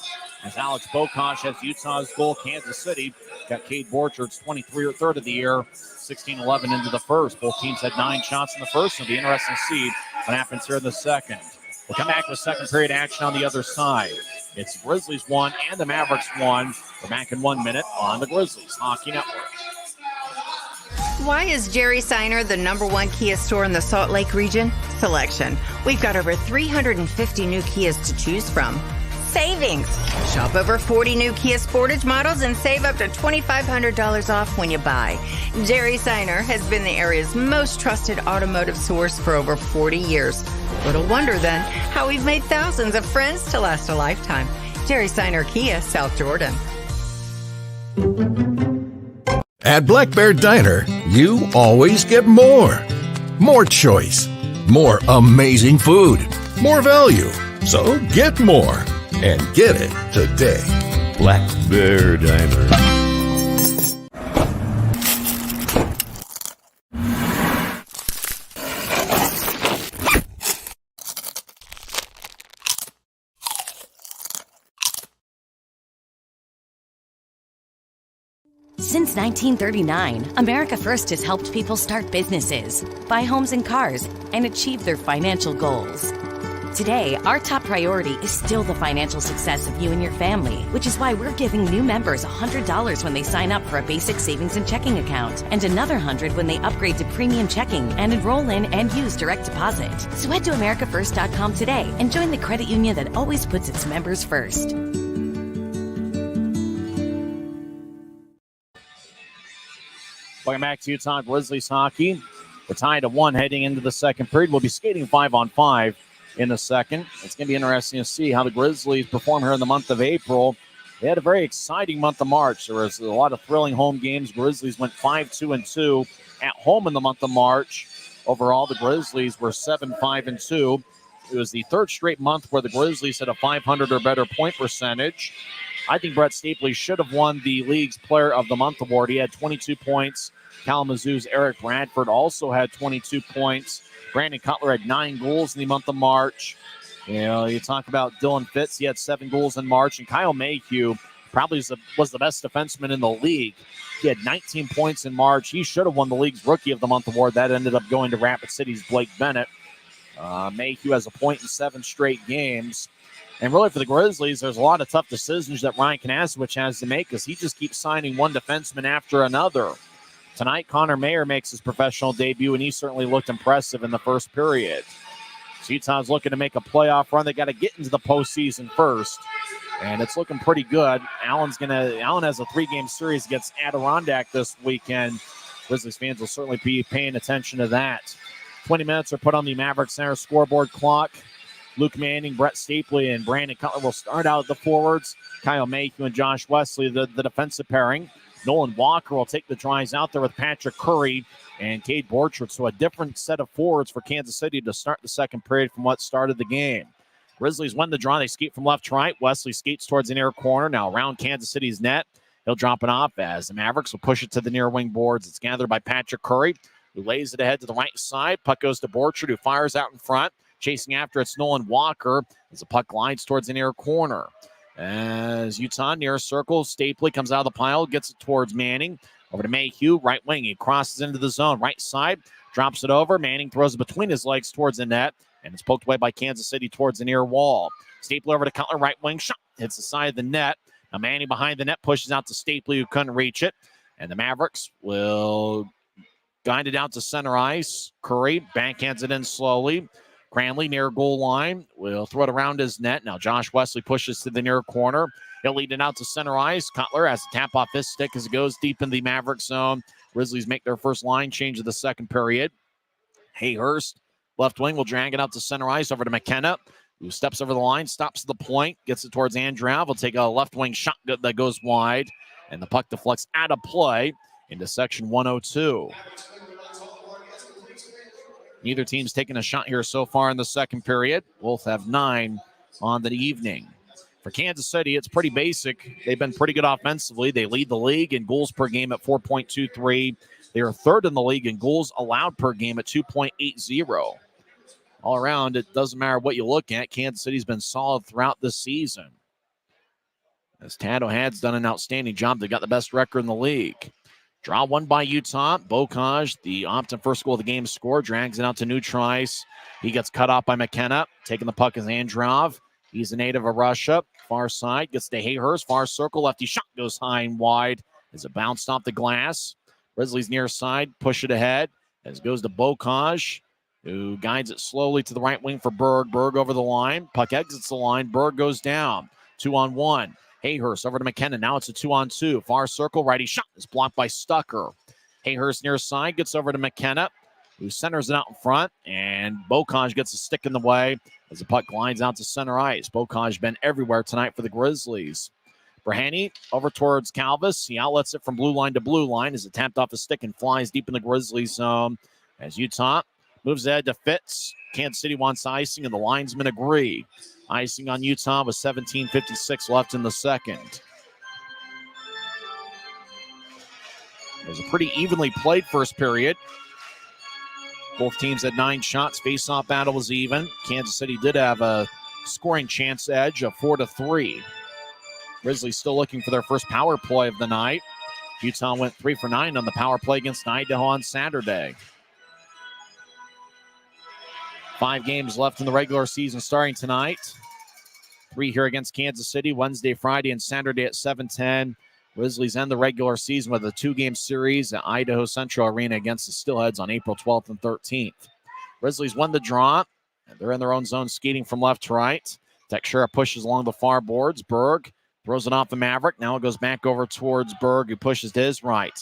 As Alex Bokosh has Utah's goal, Kansas City. Got Cade Borchard's 23rd of the year, 16-11 into the first. Both teams had 9 shots in the first. It'll be interesting to see what happens here in the second. We'll come back with second period action on the other side. It's Grizzlies 1 and the Mavericks 1. We're back in 1 minute on the Grizzlies Hockey Network. Why is Jerry Seiner the #1 Kia store in the Salt Lake region? Selection. We've got over 350 new Kias to choose from. Savings. Shop over 40 new Kia Sportage models and save up to $2,500 off when you buy. Jerry Seiner has been the area's most trusted automotive source for over 40 years. Little wonder then how we've made thousands of friends to last a lifetime. Jerry Seiner Kia, South Jordan. At Black Bear Diner, you always get more. More choice. More amazing food. More value. So get more. And get it today. Black Bear Diner. Since 1939, America First has helped people start businesses, buy homes and cars, and achieve their financial goals. Today, our top priority is still the financial success of you and your family, which is why we're giving new members $100 when they sign up for a basic savings and checking account, and another $100 when they upgrade to premium checking and enroll in and use direct deposit. So head to AmericaFirst.com today and join the credit union that always puts its members first. Welcome back to Utah Grizzlies hockey. We're tied at 1 heading into the second period. We'll be skating 5-on-5 in the second. It's going to be interesting to see how the Grizzlies perform here in the month of April. They had a very exciting month of March. There was a lot of thrilling home games. Grizzlies went 5-2-2 at home in the month of March. Overall, the Grizzlies were 7-5-2. It was the 3rd straight month where the Grizzlies had a 500 or better point percentage. I think Brett Stapley should have won the league's Player of the Month award. He had 22 points. Kalamazoo's Eric Bradford also had 22 points. Brandon Cutler had 9 goals in the month of March. You know, you talk about Dylan Fitz. He had 7 goals in March. And Kyle Mayhew probably was the best defenseman in the league. He had 19 points in March. He should have won the league's Rookie of the Month award. That ended up going to Rapid City's Blake Bennett. Mayhew has a point in 7 straight games. And really for the Grizzlies, there's a lot of tough decisions that Ryan Kanasowicz has to make because he just keeps signing one defenseman after another. Tonight, Connor Mayer makes his professional debut, and he certainly looked impressive in the first period. So Utah's looking to make a playoff run. They got to get into the postseason first, and it's looking pretty good. Allen has a 3-game series against Adirondack this weekend. Grizzlies fans will certainly be paying attention to that. 20 minutes are put on the Mavericks Center scoreboard clock. Luke Manning, Brett Stapley, and Brandon Cutler will start out at the forwards. Kyle Mayhew and Josh Wesley, the defensive pairing. Nolan Walker will take the tries out there with Patrick Curry and Cade Borchard. So a different set of forwards for Kansas City to start the second period from what started the game. Grizzlies win the draw. They skate from left to right. Wesley skates towards the near corner. Now around Kansas City's net. He'll drop it off as the Mavericks will push it to the near wing boards. It's gathered by Patrick Curry, who lays it ahead to the right side. Puck goes to Borchard, who fires out in front. Chasing after it's Nolan Walker as the puck glides towards the near corner. As Utah near circle, Stapley comes out of the pile, gets it towards Manning. Over to Mayhew, right wing. He crosses into the zone, right side, drops it over. Manning throws it between his legs towards the net, and it's poked away by Kansas City towards the near wall. Stapley over to Cutler, right wing shot, hits the side of the net. Now Manning behind the net pushes out to Stapley, who couldn't reach it. And the Mavericks will guided out to center ice. Curry backhands it in slowly. Cranley near goal line will throw it around his net. Now Josh Wesley pushes to the near corner. He'll lead it out to center ice. Cutler has to tap off his stick as it goes deep in the Maverick zone. Grizzlies make their first line change of the second period. Hayhurst, left wing, will drag it out to center ice over to McKenna, who steps over the line, stops at the point, gets it towards Andrew. Will take a left wing shot that goes wide, and the puck deflects out of play into section 102. Neither team's taken a shot here so far in the second period. Both have 9 on the evening. For Kansas City, it's pretty basic. They've been pretty good offensively. They lead the league in goals per game at 4.23. They are third in the league in goals allowed per game at 2.80. All around, it doesn't matter what you look at. Kansas City's been solid throughout this season. As Tad O'Had's done an outstanding job. They got the best record in the league. Draw one by Utah. Bocage, the Optin first goal of the game score, drags it out to Neutrice. He gets cut off by McKenna. Taking the puck is Androv. He's a native of Russia. Far side, gets to Hayhurst. Far circle, lefty shot goes high and wide as it bounced off the glass. Grizzlies near side, push it ahead as it goes to Bocage, who guides it slowly to the right wing for Berg. Berg over the line. Puck exits the line. Berg goes down. 2-on-1. Hayhurst over to McKenna. Now it's a 2-on-2. Far circle, righty shot is blocked by Stucker. Hayhurst near side, gets over to McKenna, who centers it out in front, and Bocage gets a stick in the way as the puck glides out to center ice. Bocage been everywhere tonight for the Grizzlies. Brahani over towards Calvis. He outlets it from blue line to blue line as it tapped off his stick and flies deep in the Grizzlies zone. As Utah moves ahead to Fitz. Kansas City wants icing, and the linesmen agree. Icing on Utah with 17:56 left in the second. It was a pretty evenly played first period. Both teams had 9 shots. Face-off battle was even. Kansas City did have a scoring chance edge of 4-3. Grizzlies still looking for their first power play of the night. Utah went 3 for 9 on the power play against Idaho on Saturday. 5 games left in the regular season starting tonight. 3 here against Kansas City, Wednesday, Friday, and Saturday at 7:10. Grizzlies end the regular season with a 2-game series at Idaho Central Arena against the Steelheads on April 12th and 13th. Grizzlies won the draw, and they're in their own zone skating from left to right. Teixeira pushes along the far boards. Berg throws it off the Maverick. Now it goes back over towards Berg, who pushes to his right.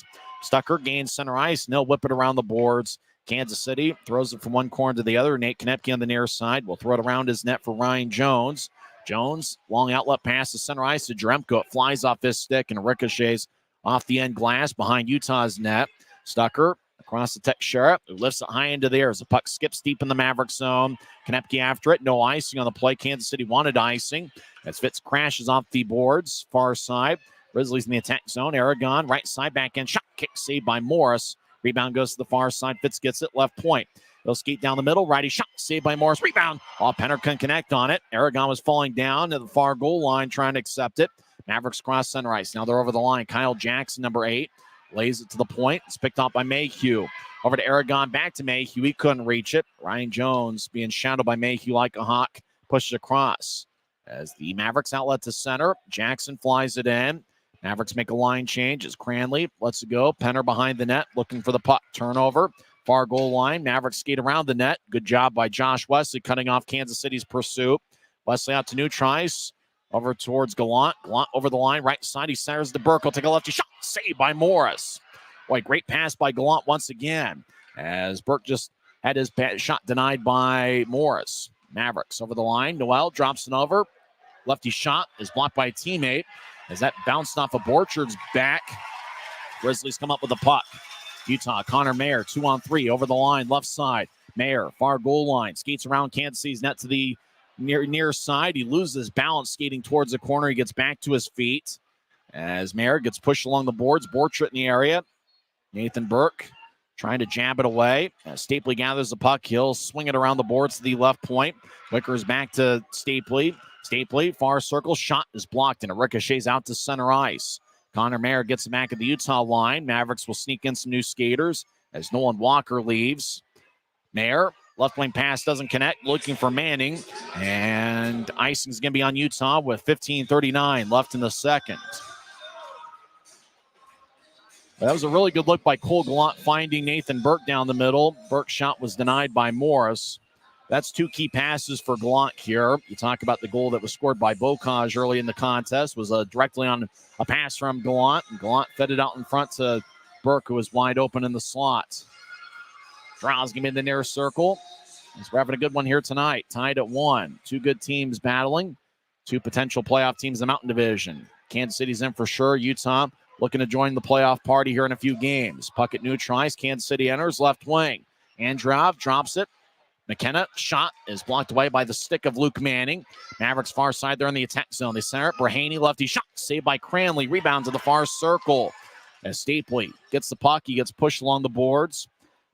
Stucker gains center ice, and they'll whip it around the boards. Kansas City throws it from one corner to the other. Nate Konepke on the near side will throw it around his net for Ryan Jones. Jones, long outlet pass to center ice to Jeremko. It flies off his stick and ricochets off the end glass behind Utah's net. Stucker across the Teixeira, who lifts it high into the air as the puck skips deep in the Maverick zone. Konepke after it. No icing on the play. Kansas City wanted icing as Fitz crashes off the boards. Far side. Grizzlies in the attack zone. Aragon, right side, backhand shot. Kick saved by Morris. Rebound goes to the far side. Fitz gets it left point. He'll skate down the middle. Righty shot. Saved by Morris. Rebound. Penner can connect on it. Aragon was falling down to the far goal line trying to accept it. Mavericks cross center ice. Now they're over the line. Kyle Jackson, number 8, lays it to the point. It's picked up by Mayhew. Over to Aragon. Back to Mayhew. He couldn't reach it. Ryan Jones being shadowed by Mayhew like a hawk. Pushes across. As the Mavericks outlet to center. Jackson flies it in. Mavericks make a line change as Cranley lets it go. Penner behind the net looking for the puck. Turnover. Far goal line. Mavericks skate around the net. Good job by Josh Wesley cutting off Kansas City's pursuit. Wesley out to Neutrice. Over towards Gallant. Gallant over the line. Right side. He centers to Burke. He'll take a lefty shot. Saved by Morris. Boy, great pass by Gallant once again. As Burke just had his shot denied by Morris. Mavericks over the line. Noel drops it over. Lefty shot is blocked by a teammate. As that bounced off of Borchard's back. Grizzlies come up with the puck. Utah, Connor Mayer, 2-on-3 over the line, left side. Mayer, far goal line, skates around Kansas City's net to the near side. He loses balance skating towards the corner. He gets back to his feet as Mayer gets pushed along the boards. Borchard in the area. Nathan Burke trying to jab it away. As Stapley gathers the puck, he'll swing it around the boards to the left point. Wickers back to Stapley. Stapley, far circle, shot is blocked, and it ricochets out to center ice. Connor Mayer gets it back at the Utah line. Mavericks will sneak in some new skaters as Nolan Walker leaves. Mayer, left wing pass doesn't connect, looking for Manning, and icing's going to be on Utah with 15:39 left in the second. That was a really good look by Cole Gallant finding Nathan Burke down the middle. Burke's shot was denied by Morris. That's 2 key passes for Gallant here. You talk about the goal that was scored by Bocage early in the contest. Was directly on a pass from Gallant. And Gallant fed it out in front to Burke, who was wide open in the slot. Drow's going to be in the near circle. We're having a good one here tonight. Tied at 1. 2 good teams battling. 2 potential playoff teams in the Mountain Division. Kansas City's in for sure. Utah looking to join the playoff party here in a few games. Puck at neutralized. Kansas City enters left wing. Androv drops it. McKenna shot is blocked away by the stick of Luke Manning. Mavericks far side, they're in the attack zone. They center it. Brahaney lefty shot saved by Cranley. Rebound to the far circle. As Stapley gets the puck, he gets pushed along the boards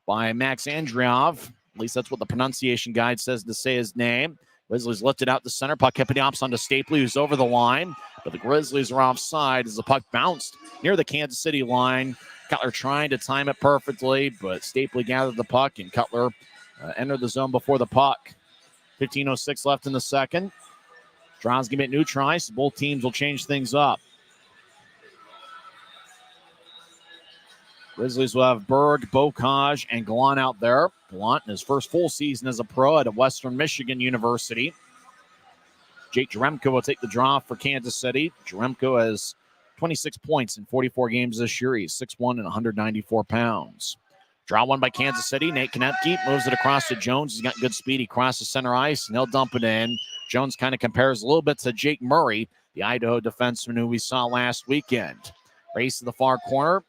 by Max Andriov. At least that's what the pronunciation guide says to say his name. Grizzlies lifted out the center. Puck kept it ops onto Stapley, who's over the line. But the Grizzlies are offside as the puck bounced near the Kansas City line. Cutler trying to time it perfectly, but Stapley gathered the puck, and Cutler entered the zone before the puck. 15:06 left in the second. Drow's going to get neutralized. Both teams will change things up. Grizzlies will have Berg, Bocage, and Gallant out there. Gallant in his first full season as a pro at Western Michigan University. Jake Jeremko will take the draw for Kansas City. Jeremko has 26 points in 44 games this year. He's 6'1" and 194 pounds. Draw one by Kansas City. Nate Konepke moves it across to Jones. He's got good speed. He crosses center ice, and he'll dump it in. Jones kind of compares a little bit to Jake Murray, the Idaho defenseman who we saw last weekend. Race to the far corner.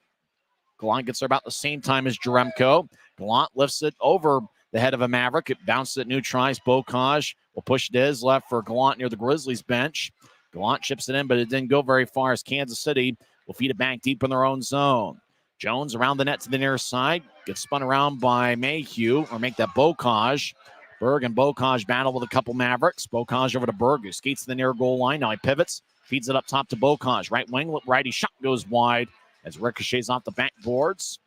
Gallant gets there about the same time as Jeremko. Gallant lifts it over the head of a Maverick. It bounces at neutralized. Bocage will push Diz left for Gallant near the Grizzlies bench. Gallant chips it in, but it didn't go very far as Kansas City will feed it back deep in their own zone. Jones around the net to the near side. Gets spun around by Mayhew, or make that Bocage. Berg and Bocage battle with a couple Mavericks. Bocage over to Berg, who skates to the near goal line. Now he pivots, feeds it up top to Bocage. Right wing, righty shot goes wide as ricochets off the backboards.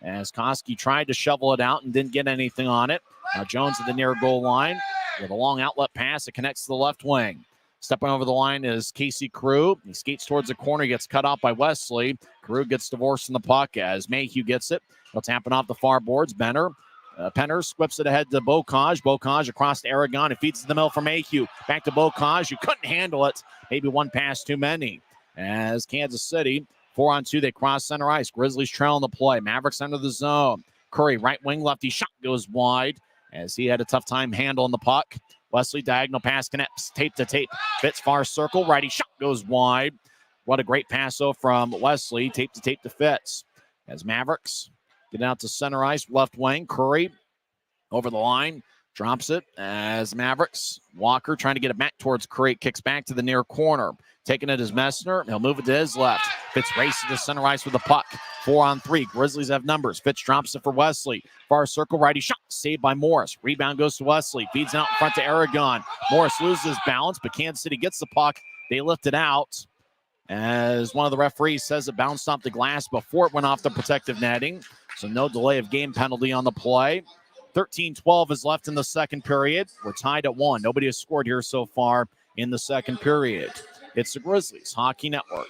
As Koski tried to shovel it out and didn't get anything on it. Now Jones at the near goal line with a long outlet pass. It connects to the left wing. Stepping over the line is Casey Carew. He skates towards the corner, gets cut off by Wesley. Carew gets divorced in the puck as Mayhew gets it. He'll tap it off the far boards. Penner squips it ahead to Bocage. Bocage across to Aragon. It feeds to the middle for Mayhew. Back to Bocage, who couldn't handle it. Maybe one pass too many. As Kansas City, 4-on-2, they cross center ice. Grizzlies trailing the play. Mavericks under the zone. Curry, right wing, lefty shot goes wide as he had a tough time handling the puck. Wesley, diagonal pass connects, tape to tape. Fitz, far circle, righty shot goes wide. What a great pass, though, from Wesley. Tape to tape to Fitz. As Mavericks get out to center ice, left wing. Curry over the line, drops it as Mavericks. Walker trying to get it back towards Curry. Kicks back to the near corner. Taking it as Messner. He'll move it to his left. Fitz races to center ice with the puck. 4-on-3. Grizzlies have numbers. Fitz drops it for Wesley. Far circle, righty shot. Saved by Morris. Rebound goes to Wesley. Feeds out in front to Aragon. Morris loses his balance, but Kansas City gets the puck. They lift it out as one of the referees says it bounced off the glass before it went off the protective netting. So no delay of game penalty on the play. 13-12 is left in the second period. We're tied at 1. Nobody has scored here so far in the second period. It's the Grizzlies Hockey Network.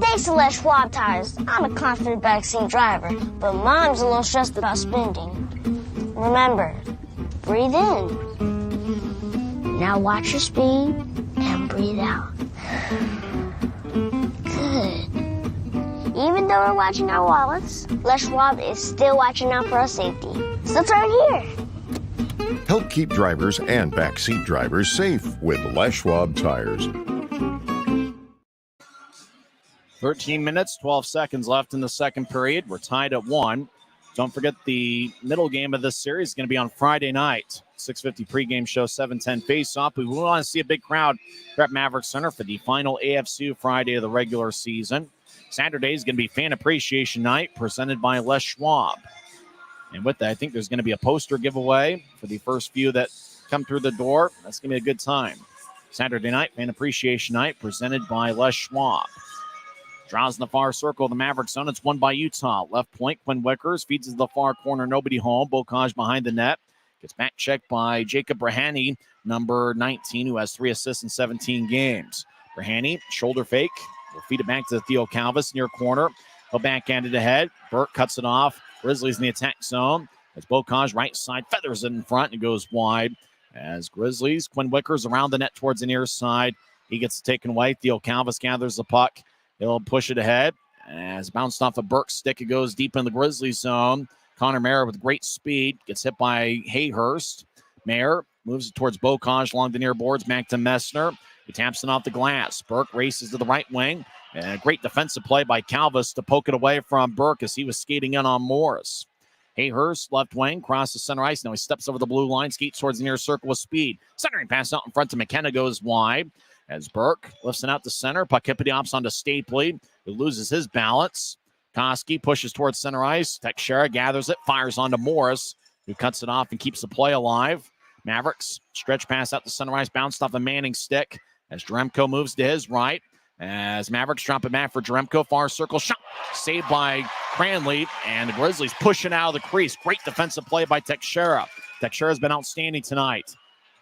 Thanks to Schwab Tires, I'm a confident backseat driver, but Mom's a little stressed about spending. Remember, breathe in. Now watch your speed and breathe out. Good. Even though we're watching our wallets, Les Schwab is still watching out for our safety. So turn here. Help keep drivers and backseat drivers safe with Les Schwab Tires. 13 minutes, 12 seconds left in the second period. We're tied at 1. Don't forget the middle game of this series is going to be on Friday night. 6:50 pregame show, 7:10 face-off. We want to see a big crowd here at Mavericks Center for the final AFC Friday of the regular season. Saturday is going to be Fan Appreciation Night presented by Les Schwab. And with that, I think there's going to be a poster giveaway for the first few that come through the door. That's going to be a good time. Saturday night, Fan Appreciation Night presented by Les Schwab. Draws in the far circle of the Mavericks zone. It's won by Utah. Left point, Quinn Wickers feeds to the far corner. Nobody home. Bocage behind the net. Gets back checked by Jacob Brahani, number 19, who has 3 assists in 17 games. Brahani, shoulder fake. Will feed it back to Theo Calvis near corner. He'll backhand it ahead. Burke cuts it off. Grizzlies in the attack zone. As Bocage right side feathers it in front and goes wide. As Grizzlies, Quinn Wickers around the net towards the near side. He gets taken away. Theo Calvis gathers the puck. He'll push it ahead. As bounced off of Burke's stick, it goes deep in the Grizzlies zone. Connor Mayer with great speed gets hit by Hayhurst. Mayer moves it towards Bocage along the near boards. Back to Messner. He taps it off the glass. Burke races to the right wing. And a great defensive play by Calvis to poke it away from Burke as he was skating in on Morris. Hayhurst, left wing, crosses center ice. Now he steps over the blue line, skates towards the near circle with speed. Centering pass out in front to McKenna goes wide. As Burke lifts it out to center. Puck hippity-hops onto Stapley, who loses his balance. Koski pushes towards center ice. Teixeira gathers it, fires onto Morris, who cuts it off and keeps the play alive. Mavericks, stretch pass out to center ice, bounced off a Manning stick. As Jaremko moves to his right. As Mavericks drop it back for Jaremko, far circle shot. Saved by Cranley, and the Grizzlies pushing out of the crease. Great defensive play by Teixeira. Teixeira's been outstanding tonight.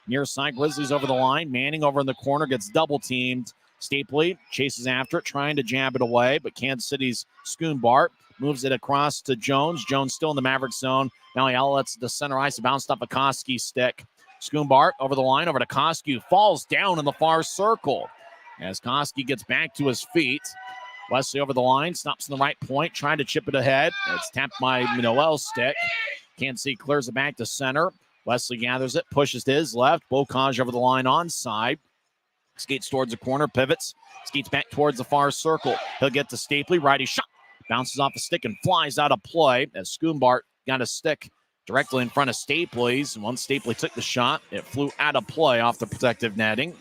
Near side, Grizzlies over the line. Manning over in the corner, gets double-teamed. Stapley chases after it, trying to jab it away, but Kansas City's Schoonbart moves it across to Jones. Jones still in the Maverick zone. Now he outlets the center ice, bounced off a Koski stick. Schoonbart over the line, over to Koski, who falls down in the far circle. As Koski gets back to his feet, Wesley over the line, stops in the right point, trying to chip it ahead. It's tapped by Noel's stick. Kansas City clears it back to center. Wesley gathers it, pushes to his left. Bocage over the line onside. Skates towards the corner, pivots, skates back towards the far circle. He'll get to Stapley, righty shot. Bounces off a stick and flies out of play as Schoonbart got a stick directly in front of Stapley's. Once Stapley took the shot, it flew out of play off the protective netting.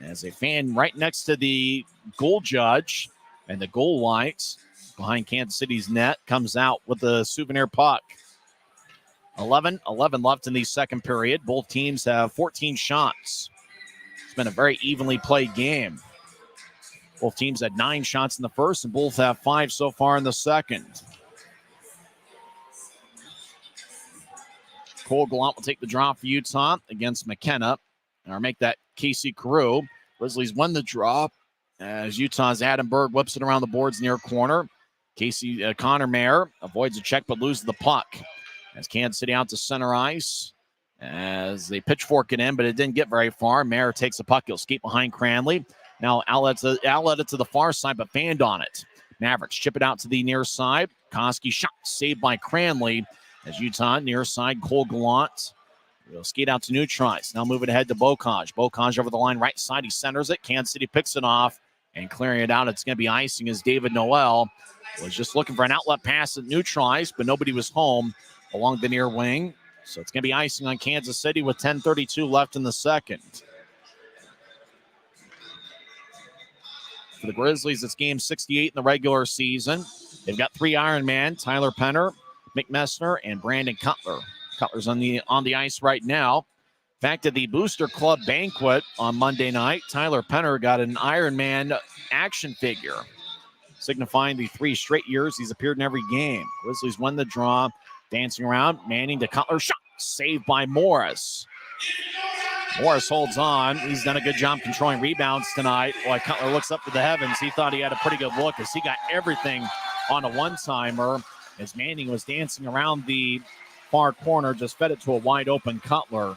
As a fan right next to the goal judge and the goal lights behind Kansas City's net comes out with the souvenir puck. 11 left in the second period. Both teams have 14 shots. It's been a very evenly played game. Both teams had 9 shots in the first, and both have 5 so far in the second. Cole Gallant will take the draw for Utah against McKenna, or make that Casey Carew. Grizzlies won the draw as Utah's Adam Berg whips it around the boards near corner. Connor Mayer avoids a check but loses the puck. As Kansas City out to center ice as they pitchfork it in, but it didn't get very far. Mayer takes the puck. He'll skate behind Cranley. Now outlet it to the far side, but fanned on it. Mavericks chip it out to the near side. Koski shot saved by Cranley as Utah near side. Cole Gallant will skate out to neutralize. Now move it ahead to Bocage. Bocage over the line right side. He centers it. Kansas City picks it off and clearing it out. It's going to be icing as David Noel was just looking for an outlet pass at neutralized, but nobody was home along the near wing. So it's going to be icing on Kansas City with 10:32 left in the second. For the Grizzlies, it's game 68 in the regular season. They've got 3 Ironman, Tyler Penner, Mick Messner, and Brandon Cutler. Cutler's on the ice right now. Back to the Booster Club banquet on Monday night. Tyler Penner got an Ironman action figure, signifying the 3 straight years he's appeared in every game. Grizzlies won the draw. Dancing around, Manning to Cutler, shot, saved by Morris. Morris holds on. He's done a good job controlling rebounds tonight. While Cutler looks up to the heavens, he thought he had a pretty good look as he got everything on a one-timer. As Manning was dancing around the far corner, just fed it to a wide-open Cutler.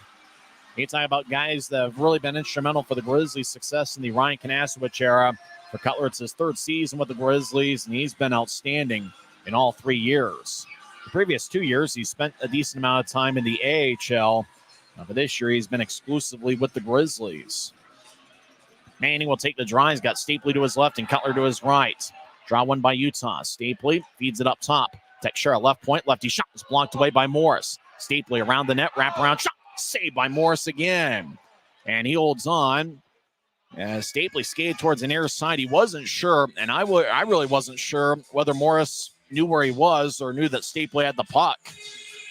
You talk about guys that have really been instrumental for the Grizzlies' success in the Ryan Kanasowicz era. For Cutler, it's his 3rd season with the Grizzlies, and he's been outstanding in all 3 years. The previous 2 years, he spent a decent amount of time in the AHL. But this year, he's been exclusively with the Grizzlies. Manning will take the draw. He's got Stapley to his left and Cutler to his right. Draw one by Utah. Stapley feeds it up top. Teixeira left point. Lefty shot is blocked away by Morris. Stapley around the net. Wraparound shot. Saved by Morris again. And he holds on. As Stapley skated towards the near side, he wasn't sure, and I really wasn't sure whether Morris knew where he was or knew that Stapley had the puck.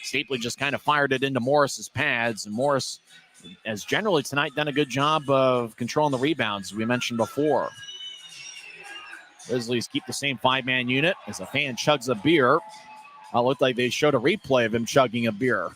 Stapley just kind of fired it into Morris's pads, and Morris has generally tonight done a good job of controlling the rebounds, as we mentioned before. Grizzlies keep the same five-man unit as a fan chugs a beer. It looked like they showed a replay of him chugging a beer.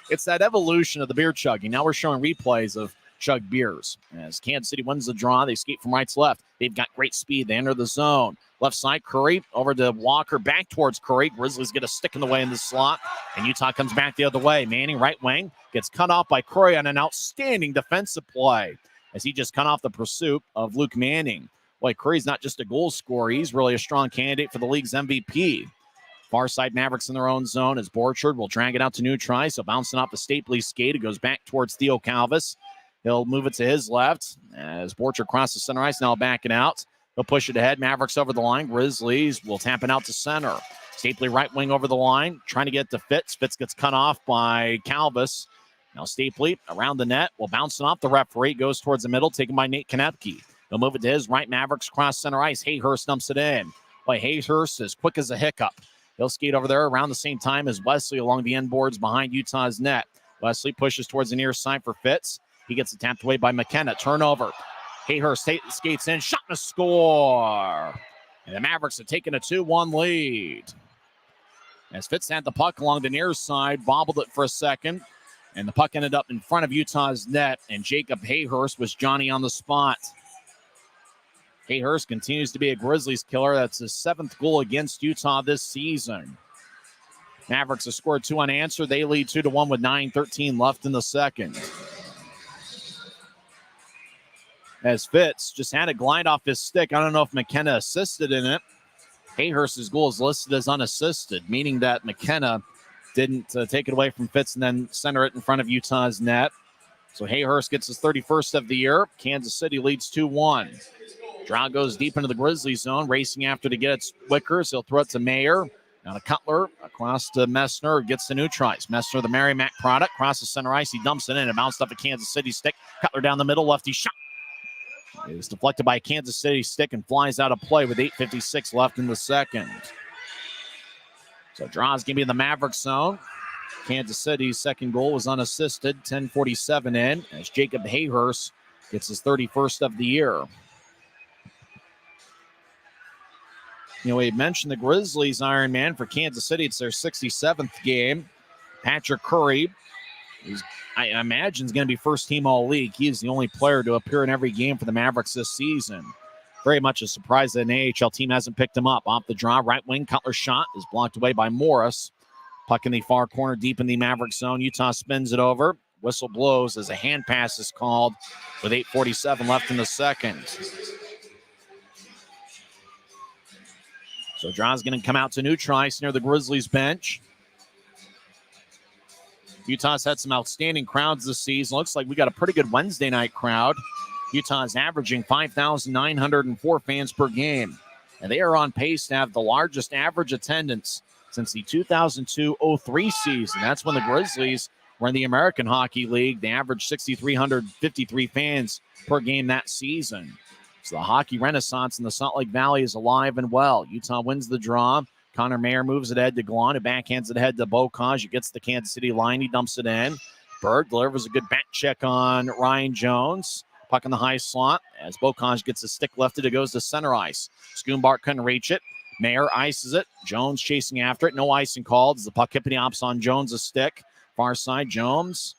It's that evolution of the beer chugging. Now we're showing replays of chug beers. As Kansas City wins the draw, they skate from right to left. They've got great speed. They enter the zone. Left side, Curry over to Walker, back towards Curry. Grizzlies get a stick in the way in the slot, and Utah comes back the other way. Manning, right wing, gets cut off by Curry on an outstanding defensive play as he just cut off the pursuit of Luke Manning. Boy, Curry's not just a goal scorer. He's really a strong candidate for the league's MVP. Far side Mavericks in their own zone as Borchard will drag it out to Neutri. So bouncing off the Stapley skate, it goes back towards Theo Calvis. He'll move it to his left as Borchard crosses center ice, now backing out. He'll push it ahead. Mavericks over the line. Grizzlies will tap it out to center. Stapley right wing over the line, trying to get to Fitz. Fitz gets cut off by Calvis. Now Stapley around the net, will bounce it off the referee, goes towards the middle, taken by Nate Konepke. He'll move it to his right. Mavericks cross center ice. Hayhurst dumps it in. Boy, Hayhurst is quick as a hiccup. He'll skate over there around the same time as Wesley along the end boards behind Utah's net. Wesley pushes towards the near side for Fitz. He gets it tapped away by McKenna. Turnover. Hayhurst skates in, shot and a score. And the Mavericks have taken a 2-1 lead. As Fitz had the puck along the near side, bobbled it for a second, and the puck ended up in front of Utah's net, and Jacob Hayhurst was Johnny on the spot. Hayhurst continues to be a Grizzlies killer. That's his 7th goal against Utah this season. Mavericks have scored 2 unanswered. They lead 2-1 with 9:13 left in the second. As Fitz just had it glide off his stick. I don't know if McKenna assisted in it. Hayhurst's goal is listed as unassisted, meaning that McKenna didn't take it away from Fitz and then center it in front of Utah's net. So Hayhurst gets his 31st of the year. Kansas City leads 2-1. Draw goes deep into the Grizzlies zone, racing after to get it Wickers. He'll throw it to Mayer. Now to Cutler, across to Messner, gets the Neutris. Messner, the Merrimack product, crosses center ice. He dumps it in and bounced up a Kansas City stick. Cutler down the middle, lefty shot. It was deflected by a Kansas City stick and flies out of play with 8:56 left in the second. So Draw's going to be in the Mavericks zone. Kansas City's second goal was unassisted, 10:47 in, as Jacob Hayhurst gets his 31st of the year. You know, we mentioned the Grizzlies Iron Man for Kansas City. It's their 67th game. Patrick Curry, I imagine, is going to be first team all league. He is the only player to appear in every game for the Mavericks this season. Very much a surprise that an AHL team hasn't picked him up. Off the draw, right wing, Cutler's shot is blocked away by Morris. Puck in the far corner, deep in the Mavericks zone. Utah spins it over. Whistle blows as a hand pass is called with 8:47 left in the second. So Draw's going to come out to Neutri near the Grizzlies bench. Utah's had some outstanding crowds this season. Looks like we got a pretty good Wednesday night crowd. Utah's averaging 5,904 fans per game. And they are on pace to have the largest average attendance since the 2002-03 season. That's when the Grizzlies were in the American Hockey League. They averaged 6,353 fans per game that season. So the hockey renaissance in the Salt Lake Valley is alive and well. Utah wins the draw. Connor Mayer moves it ahead to Glon, who backhands it ahead to Bocage. He gets the Kansas City line. He dumps it in. Berg delivers a good back check on Ryan Jones. Puck in the high slot as Bocage gets a stick lifted. It goes to center ice. Schoonbart couldn't reach it. Mayer ices it. Jones chasing after it. No icing called as the puck hippity hops on Jones' stick. Far side, Jones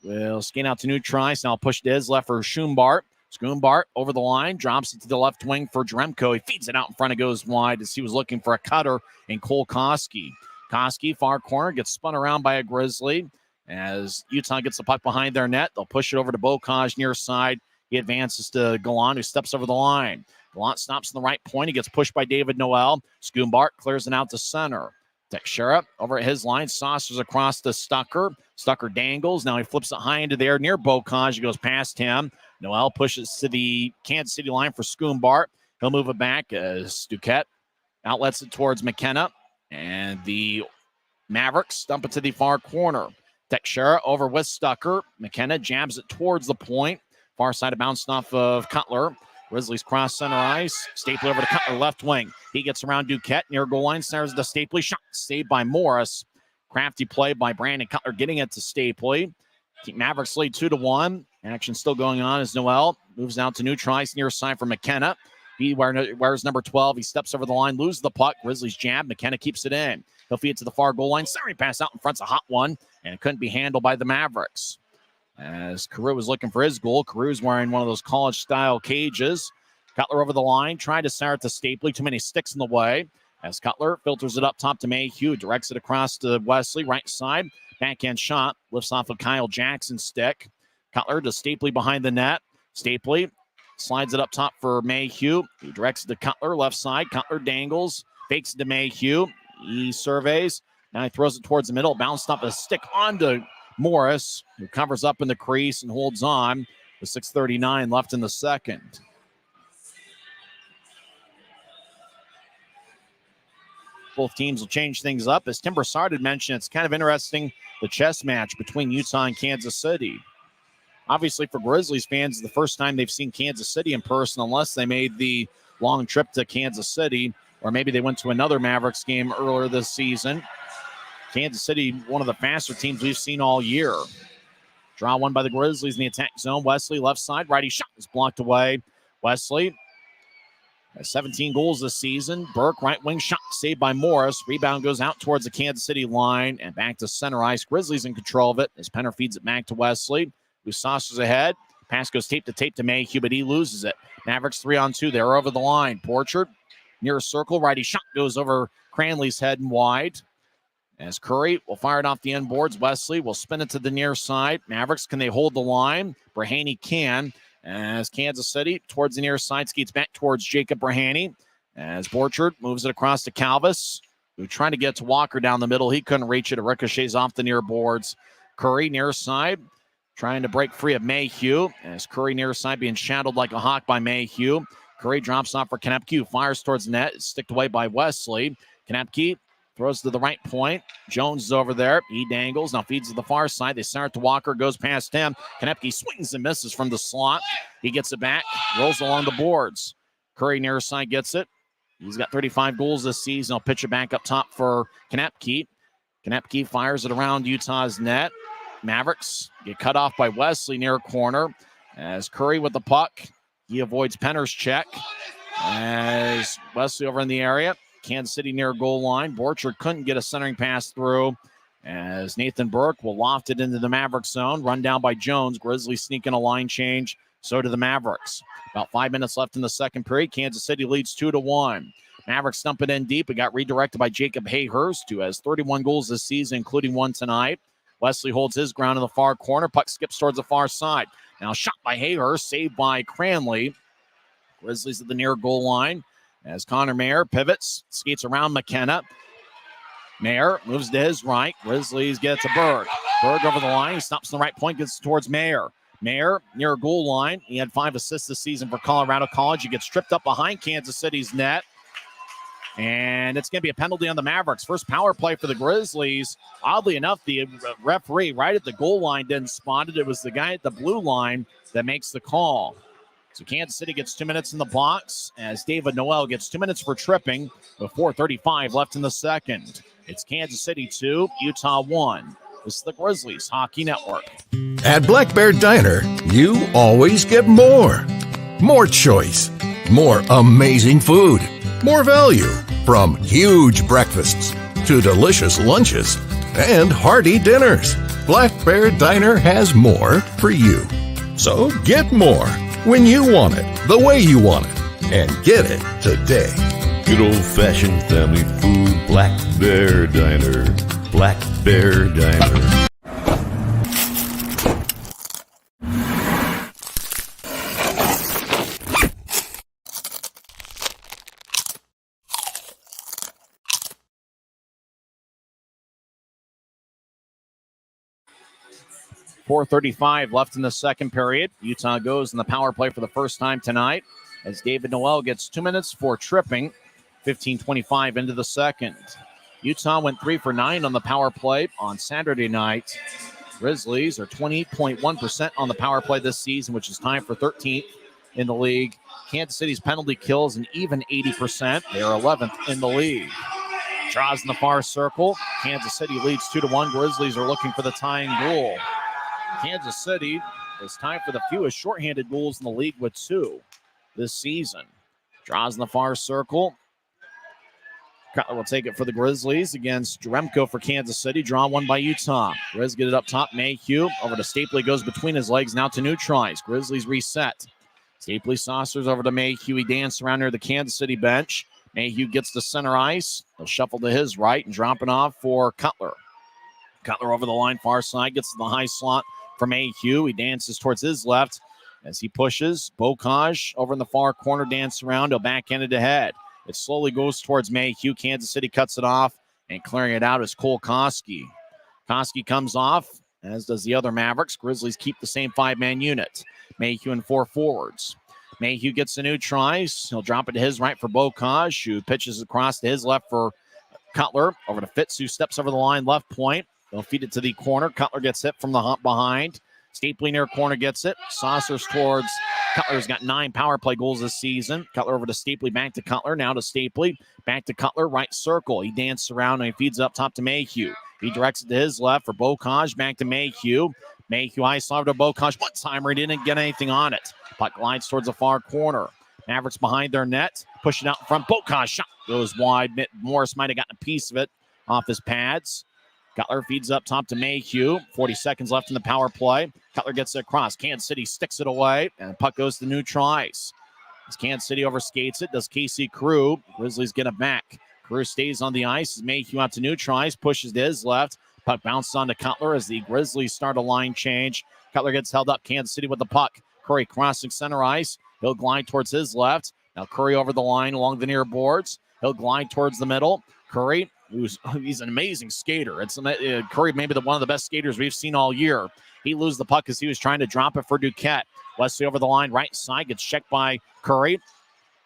will skate out to Neutri. Now push to his left for Schoonbart. Schoonbart over the line, drops it to the left wing for Dremko. He feeds it out in front and goes wide as he was looking for a cutter in Cole Koski. Koski, far corner, gets spun around by a Grizzly. As Utah gets the puck behind their net, they'll push it over to Bocage near side. He advances to Gallant, who steps over the line. Gallant stops in the right point. He gets pushed by David Noel. Schoonbart clears it out to center. Teixeira over at his line, saucers across to Stucker. Stucker dangles. Now he flips it high into the air near Bocage. He goes past him. Noel pushes to the Kansas City line for Schoonbart. He'll move it back as Duquette outlets it towards McKenna. And the Mavericks dump it to the far corner. Teixeira over with Stucker. McKenna jabs it towards the point. Far side, bounced off of Cutler. Grizzlies cross center ice. Stapley over to Cutler, left wing. He gets around Duquette near goal line. Snares to Stapley. Shot saved by Morris. Crafty play by Brandon Cutler, getting it to Stapley. Mavericks lead 2-1. Action still going on as Noel moves out to neutral ice near side for McKenna. He wears number 12. He steps over the line, loses the puck. Grizzlies jab. McKenna keeps it in. He'll feed it to the far goal line. Sorry, pass out in front's a hot one, and it couldn't be handled by the Mavericks. As Carew was looking for his goal, Carew's wearing one of those college-style cages. Cutler over the line, trying to start to Stapley. Too many sticks in the way. As Cutler filters it up top to Mayhew, directs it across to Wesley, right side. Backhand shot, lifts off of Kyle Jackson's stick. Cutler to Stapley behind the net. Stapley slides it up top for Mayhew. He directs it to Cutler, left side. Cutler dangles, fakes it to Mayhew. He surveys. Now he throws it towards the middle, bounced off a stick onto Morris, who covers up in the crease and holds on with 6:39 left in the second. Both teams will change things up. As Tim Broussard had mentioned, it's kind of interesting, the chess match between Utah and Kansas City. Obviously, for Grizzlies fans, it's the first time they've seen Kansas City in person, unless they made the long trip to Kansas City, or maybe they went to another Mavericks game earlier this season. Kansas City, one of the faster teams we've seen all year. Draw one by the Grizzlies in the attack zone. Wesley, left side, righty shot is blocked away. Wesley has 17 goals this season. Burke, right wing shot saved by Morris. Rebound goes out towards the Kansas City line and back to center ice. Grizzlies in control of it as Penner feeds it back to Wesley, who saucers ahead. Pass goes tape to Mayhew, but he loses it. Mavericks 3-on-2. They're over the line. Porchard near a circle. Righty shot goes over Cranley's head and wide. As Curry will fire it off the end boards. Wesley will spin it to the near side. Mavericks, can they hold the line? Brahaney can. As Kansas City towards the near side, skates back towards Jacob Brahaney. As Borchard moves it across to Calvis, who trying to get to Walker down the middle. He couldn't reach it. It ricochets off the near boards. Curry near side, trying to break free of Mayhew. As Curry near side being shadowed like a hawk by Mayhew. Curry drops off for Konepke, who fires towards the net. It's sticked away by Wesley. Konepke throws to the right point. Jones is over there. He dangles. Now feeds to the far side. They start to Walker. Goes past him. Konepke swings and misses from the slot. He gets it back. Rolls along the boards. Curry near side gets it. He's got 35 goals this season. He'll pitch it back up top for Konepke. Konepke fires it around Utah's net. Mavericks get cut off by Wesley near corner. As Curry with the puck. He avoids Penner's check. As Wesley over in the area. Kansas City near goal line. Borchard couldn't get a centering pass through as Nathan Burke will loft it into the Mavericks zone. Run down by Jones. Grizzlies sneaking a line change. So do the Mavericks. About 5 minutes left in the second period. Kansas City leads 2-1. Mavericks stump it in deep. It got redirected by Jacob Hayhurst, who has 31 goals this season, including one tonight. Wesley holds his ground in the far corner. Puck skips towards the far side. Now shot by Hayhurst, saved by Cranley. Grizzlies at the near goal line. As Connor Mayer pivots, skates around McKenna. Mayer moves to his right. Grizzlies get to Berg. Berg over the line. He stops on the right point, gets towards Mayer. Mayer near a goal line. He had 5 assists this season for Colorado College. He gets tripped up behind Kansas City's net. And it's going to be a penalty on the Mavericks. First power play for the Grizzlies. Oddly enough, the referee right at the goal line didn't spot it. It was the guy at the blue line that makes the call. So Kansas City gets 2 minutes in the box as David Noel gets 2 minutes for tripping with 4:35 left in the second. It's Kansas City 2, Utah 1. This is the Grizzlies Hockey Network. At Black Bear Diner, you always get more. More choice, more amazing food, more value, from huge breakfasts to delicious lunches and hearty dinners. Black Bear Diner has more for you. So get more when you want it, the way you want it, and get it today. Good old-fashioned family food, Black Bear Diner. Black Bear Diner. .435 left in the second period. Utah goes in the power play for the first time tonight as David Noel gets 2 minutes for tripping. 15:25 into the second. Utah went 3 for 9 on the power play on Saturday night. Grizzlies are 20.1% on the power play this season, which is tied for 13th in the league. Kansas City's penalty kills an even 80%. They are 11th in the league. Draws in the far circle. Kansas City leads 2-1. Grizzlies are looking for the tying goal. Kansas City is tied for the fewest shorthanded goals in the league with 2 this season. Draws in the far circle. Cutler will take it for the Grizzlies against Dremko for Kansas City. Draw one by Utah. Grizz get it up top. Mayhew over to Stapley. Goes between his legs. Now to neutralize. Grizzlies reset. Stapley saucers over to Mayhew. He danced around near the Kansas City bench. Mayhew gets to center ice. He'll shuffle to his right and drop it off for Cutler. Cutler over the line, far side. Gets to the high slot for Mayhew. He dances towards his left as he pushes. Bocage over in the far corner. Dance around. He'll backhand it ahead. It slowly goes towards Mayhew. Kansas City cuts it off, and clearing it out is Cole Koski. Koski comes off, as does the other Mavericks. Grizzlies keep the same 5-man unit. Mayhew and 4 forwards. Mayhew gets a new try. He'll drop it to his right for Bocage, who pitches across to his left for Cutler. Over to Fitz, who steps over the line, left point. They'll feed it to the corner. Cutler gets hit from the hump behind. Stapley near corner gets it. Saucers towards Cutler's got 9 power play goals this season. Cutler over to Stapley, back to Cutler, now to Stapley, back to Cutler, right circle. He dances around and he feeds up top to Mayhew. He directs it to his left for Bocage, back to Mayhew. Mayhew high slide to Bocage. One timer, he didn't get anything on it. Puck glides towards the far corner. Mavericks behind their net, push it out in front. Bocage shot goes wide. Morris might have gotten a piece of it off his pads. Cutler feeds up top to Mayhew. 40 seconds left in the power play. Cutler gets it across. Kansas City sticks it away, and the puck goes to new tries. As Kansas City overskates it, does Casey Crew. Grizzlies get it back. Crew stays on the ice as Mayhew out to new tries, pushes to his left. Puck bounces on to Cutler as the Grizzlies start a line change. Cutler gets held up. Kansas City with the puck. Curry crossing center ice. He'll glide towards his left. Now Curry over the line along the near boards. He'll glide towards the middle. Curry, he's an amazing skater. It's Curry, maybe one of the best skaters we've seen all year. He loses the puck as he was trying to drop it for Duquette. Wesley over the line, right side, gets checked by Curry.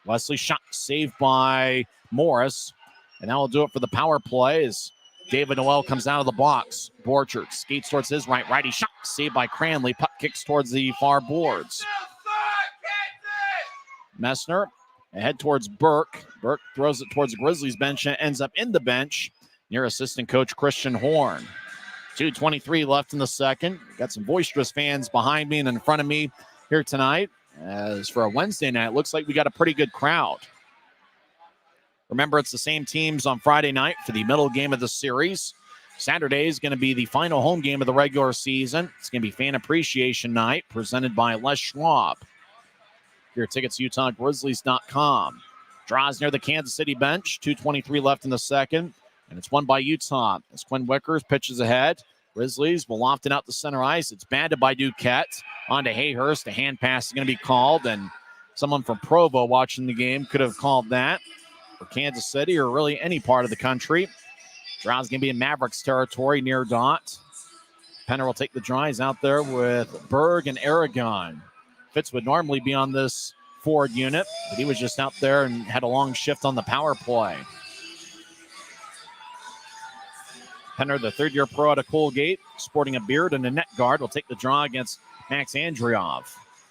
Wesley shot, saved by Morris. And that will do it for the power play as David Noel comes out of the box. Borchert skates towards his right. Righty shot, saved by Cranley. Puck kicks towards the far boards. Messner ahead towards Burke. Burke throws it towards the Grizzlies bench and ends up in the bench near assistant coach Christian Horn. 2:23 left in the second. Got some boisterous fans behind me and in front of me here tonight. As for a Wednesday night, it looks like we got a pretty good crowd. Remember, it's the same teams on Friday night for the middle game of the series. Saturday is going to be the final home game of the regular season. It's going to be Fan Appreciation Night presented by Les Schwab. Your tickets, UtahGrizzlies.com. Draws near the Kansas City bench. 2:23 left in the second. And it's won by Utah. As Quinn Wickers pitches ahead. Grizzlies will loft it out to center ice. It's banded by Duquette. On to Hayhurst. A hand pass is going to be called. And someone from Provo watching the game could have called that for Kansas City or really any part of the country. Draw's going to be in Mavericks territory near dot. Penner will take the draws out there with Berg and Aragon. Fitz would normally be on this forward unit, but he was just out there and had a long shift on the power play. Penner, the third-year pro out of Colgate, sporting a beard and a net guard, will take the draw against Max Andriov.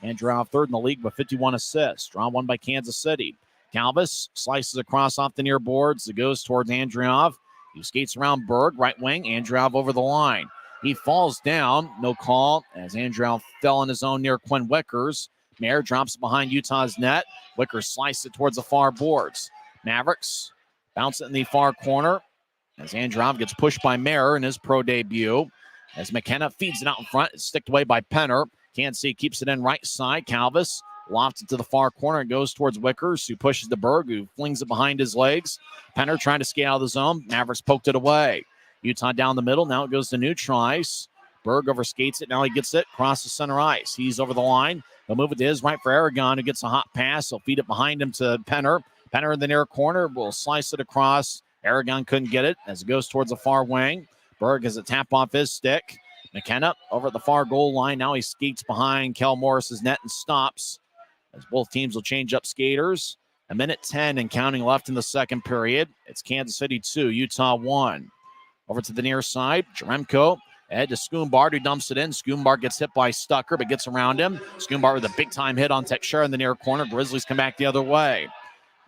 Andriov third in the league with 51 assists. Draw won by Kansas City. Calvis slices across off the near boards. It goes towards Andriov. He skates around Berg, right wing. Andriov over the line. He falls down. No call as Andriov fell on his own near Quinn Wickers. Mayer drops it behind Utah's net. Wickers slices it towards the far boards. Mavericks bounce it in the far corner as Andriov gets pushed by Mayer in his pro debut. As McKenna feeds it out in front, it's sticked away by Penner. Can't see, keeps it in right side. Calvis lofts it to the far corner and goes towards Wickers, who pushes to Berg, who flings it behind his legs. Penner trying to skate out of the zone. Mavericks poked it away. Utah down the middle. Now it goes to new tries. Berg overskates it. Now he gets it across the center ice. He's over the line. He'll move it to his right for Aragon, who gets a hot pass. He'll feed it behind him to Penner. Penner in the near corner will slice it across. Aragon couldn't get it as it goes towards the far wing. Berg has a tap off his stick. McKenna over at the far goal line. Now he skates behind Kel Morris's net and stops as both teams will change up skaters. 1:10 and counting left in the second period. It's Kansas City 2, Utah 1. Over to the near side, Jeremko Ahead to Schoonbart, who dumps it in. Schoonbart gets hit by Stucker, but gets around him. Schoonbart with a big-time hit on Teixeira in the near corner. Grizzlies come back the other way.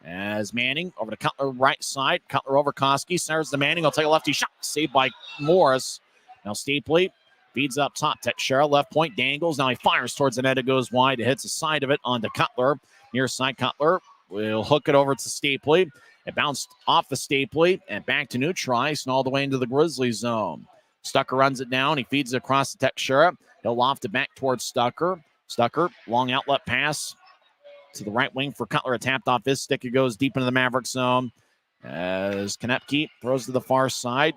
As Manning over to Cutler, right side. Cutler over Koski. Centers to Manning. He'll take a lefty shot. Saved by Morris. Now Stapley feeds up top. Teixeira, left point, dangles. Now he fires towards the net. It goes wide. It hits the side of it onto Cutler. Near side, Cutler will hook it over to Stapley. It bounced off the Stapley and back to Neutrice and all the way into the Grizzlies zone. Stucker runs it down. He feeds it across to Teixeira. He'll loft it back towards Stucker. Stucker, long outlet pass to the right wing for Cutler. It tapped off his stick. It goes deep into the Maverick zone as Konepke throws to the far side.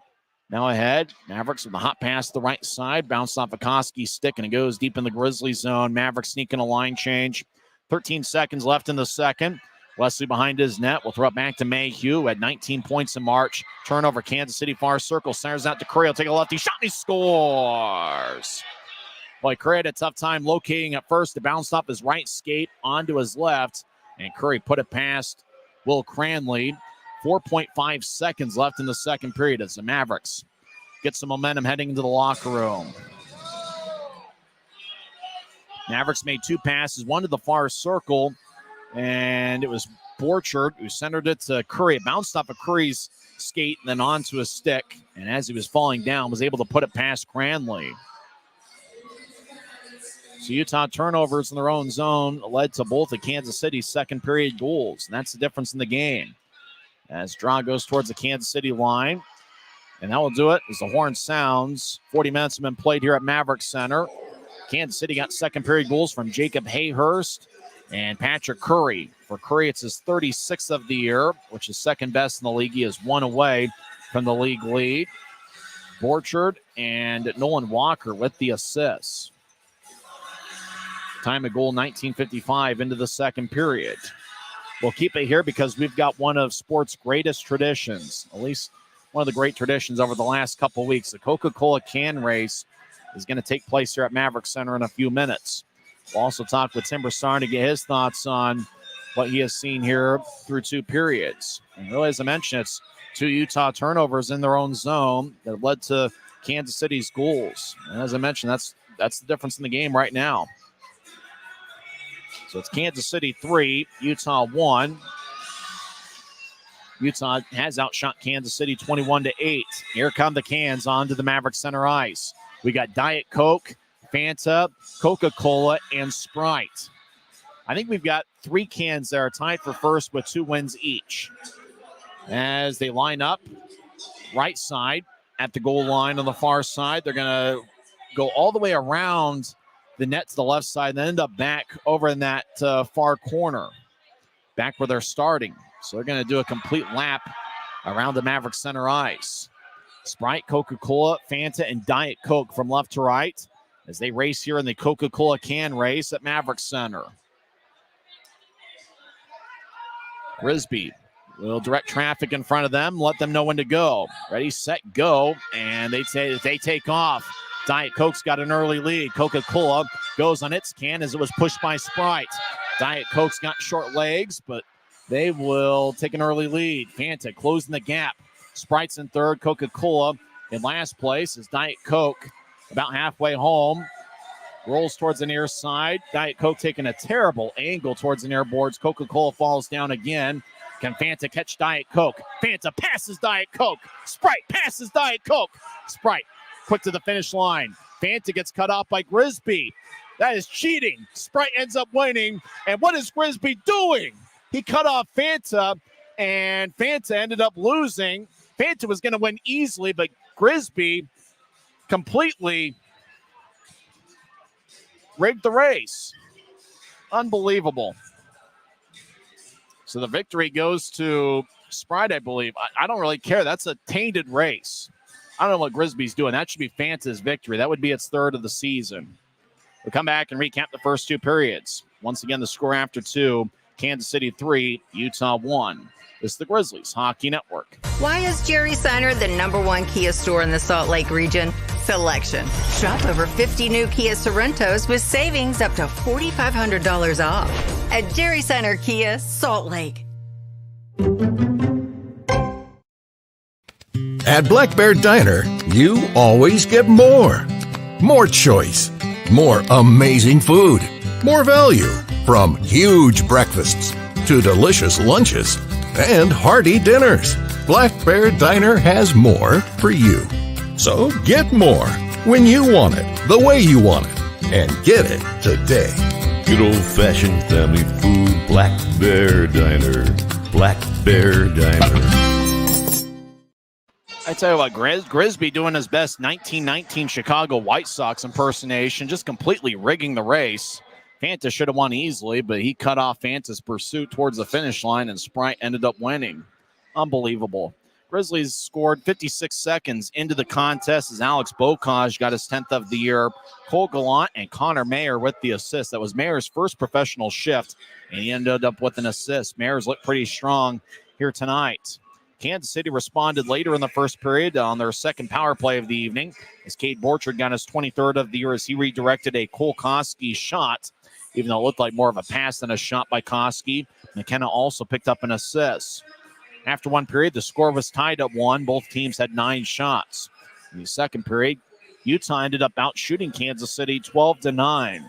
Now ahead, Mavericks with a hot pass to the right side. Bounced off a Koski's stick, and it goes deep in the Grizzly zone. Mavericks sneaking a line change. 13 seconds left in the second. Wesley behind his net. We'll throw it back to Mayhew at 19 points in March. Turnover, Kansas City far circle. Centers out to Curry. He'll take a lefty shot, and he scores. Boy, Curry had a tough time locating at first. It bounced off his right skate onto his left, and Curry put it past Will Cranley. 4.5 seconds left in the second period as the Mavericks get some momentum heading into the locker room. Mavericks made two passes, one to the far circle, and it was Borchard who centered it to Curry. It bounced off of Curry's skate and then onto a stick, and as he was falling down, was able to put it past Cranley. So Utah turnovers in their own zone led to both of Kansas City's second period goals, and that's the difference in the game. As draw goes towards the Kansas City line, and that will do it as the horn sounds. 40 minutes have been played here at Maverick Center. Kansas City got second period goals from Jacob Hayhurst and Patrick Curry. For Curry, it's his 36th of the year, which is second best in the league. He is one away from the league lead. Borchard and Nolan Walker with the assists. Time of goal 19:55 into the second period. We'll keep it here because we've got one of sports' greatest traditions, at least one of the great traditions over the last couple weeks. The Coca-Cola can race is going to take place here at Maverick Center in a few minutes. We'll also talk with Tim Broussard to get his thoughts on what he has seen here through two periods. And really, as I mentioned, it's two Utah turnovers in their own zone that led to Kansas City's goals. And as I mentioned, that's the difference in the game right now. So it's Kansas City 3, Utah 1. Utah has outshot Kansas City 21-8. Here come the cans onto the Maverick Center ice. We got Diet Coke, Fanta, Coca-Cola, and Sprite. I think we've got three cans that are tied for first with 2 wins each. As they line up, right side at the goal line on the far side, they're going to go all the way around the net to the left side and then end up back over in that far corner, back where they're starting. So they're going to do a complete lap around the Maverick Center ice. Sprite, Coca-Cola, Fanta, and Diet Coke from left to right as they race here in the Coca-Cola can race at Maverick Center. Grisby will direct traffic in front of them, let them know when to go. Ready, set, go, and they take off. Diet Coke's got an early lead. Coca-Cola goes on its can as it was pushed by Sprite. Diet Coke's got short legs, but they will take an early lead. Fanta closing the gap. Sprite's in third. Coca-Cola in last place as Diet Coke about halfway home. Rolls towards the near side. Diet Coke taking a terrible angle towards the near boards. Coca-Cola falls down again. Can Fanta catch Diet Coke? Fanta passes Diet Coke. Sprite passes Diet Coke. Sprite quick to the finish line. Fanta gets cut off by Grisby. That is cheating. Sprite ends up winning. And what is Grisby doing? He cut off Fanta, and Fanta ended up losing. Fanta was going to win easily, but Grisby completely rigged the race. Unbelievable. So the victory goes to Sprite, I believe. I don't really care. That's a tainted race. I don't know what Grisby's doing. That should be Fanta's victory. That would be its third of the season. We'll come back and recap the first two periods. Once again, the score after two, Kansas City 3, Utah 1. This is the Grizzlies Hockey Network. Why is Jerry Seiner the #1 Kia store in the Salt Lake region? Selection. Shop over 50 new Kia Sorentos with savings up to $4,500 off at Jerry Seiner Kia, Salt Lake. At Black Bear Diner, you always get more. More choice, more amazing food, more value, from huge breakfasts to delicious lunches and hearty dinners. Black Bear Diner has more for you. So get more when you want it, the way you want it, and get it today. Good old-fashioned family food, Black Bear Diner. Black Bear Diner. I tell you what, Grisby doing his best 1919 Chicago White Sox impersonation, just completely rigging the race. Fanta should have won easily, but he cut off Fanta's pursuit towards the finish line, and Sprite ended up winning. Unbelievable. Grizzlies scored 56 seconds into the contest as Alex Bocage got his 10th of the year. Cole Gallant and Connor Mayer with the assist. That was Mayer's first professional shift, and he ended up with an assist. Mayer's looked pretty strong here tonight. Kansas City responded later in the first period on their second power play of the evening as Cade Borchard got his 23rd of the year as he redirected a Cole Koski shot, even though it looked like more of a pass than a shot by Koski. McKenna also picked up an assist. After one period, the score was tied at 1. Both teams had 9 shots. In the second period, Utah ended up out-shooting Kansas City 12-9.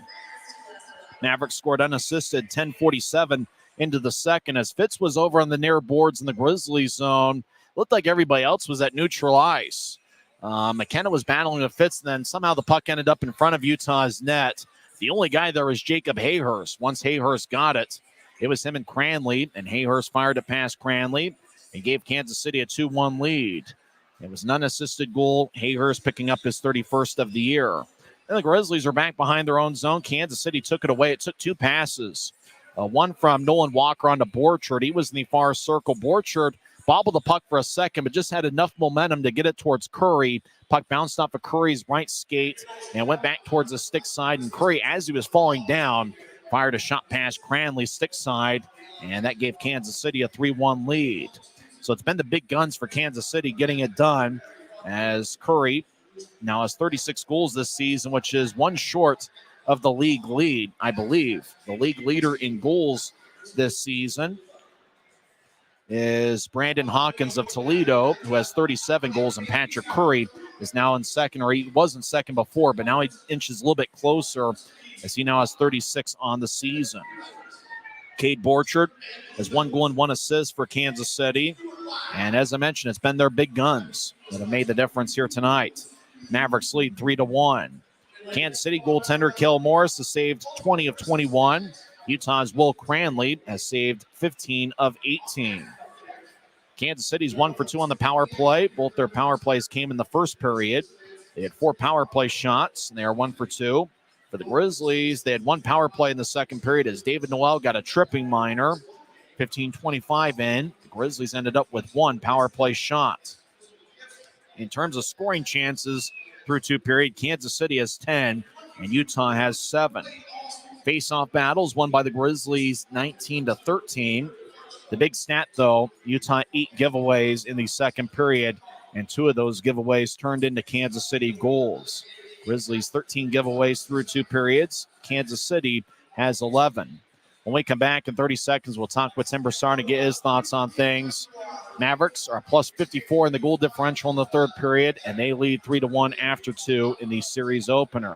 Mavericks scored unassisted 10:47 into the second as Fitz was over on the near boards in the Grizzlies zone. Looked like everybody else was at neutral ice. McKenna was battling with Fitz, and then somehow the puck ended up in front of Utah's net. The only guy there was Jacob Hayhurst. Once Hayhurst got it, it was him and Cranley, and Hayhurst fired it past Cranley and gave Kansas City a 2-1 lead. It was an unassisted goal. Hayhurst picking up his 31st of the year. And the Grizzlies are back behind their own zone. Kansas City took it away. It took 2 passes. One from Nolan Walker onto Borchard. He was in the far circle. Borchard bobbled the puck for a second, but just had enough momentum to get it towards Curry. Puck bounced off of Curry's right skate and went back towards the stick side. And Curry, as he was falling down, fired a shot past Cranley's stick side, and that gave Kansas City a 3-1 lead. So it's been the big guns for Kansas City getting it done, as Curry now has 36 goals this season, which is one short of the league lead, I believe. The league leader in goals this season is Brandon Hawkins of Toledo, who has 37 goals, and Patrick Curry is now in second, or he was in second before, but now he inches a little bit closer as he now has 36 on the season. Cade Borchard has 1 goal and 1 assist for Kansas City. And as I mentioned, it's been their big guns that have made the difference here tonight. Mavericks lead 3-1. Kansas City goaltender Kel Morris has saved 20 of 21. Utah's Will Cranley has saved 15 of 18. Kansas City's 1 for 2 on the power play. Both their power plays came in the first period. They had 4 power play shots, and they are 1 for 2. For the Grizzlies, they had 1 power play in the second period as David Noel got a tripping minor. 15:25 in. The Grizzlies ended up with 1 power play shot. In terms of scoring chances through 2 period, Kansas City has 10 and Utah has 7. Face-off battles won by the Grizzlies 19-13. The big stat, though, Utah 8 giveaways in the second period, and 2 of those giveaways turned into Kansas City goals. Grizzlies 13 giveaways through 2 periods. Kansas City has 11. When we come back in 30 seconds, we'll talk with Tim Broussard and get his thoughts on things. Mavericks are plus 54 in the goal differential in the third period, and they lead 3-1 after 2 in the series opener.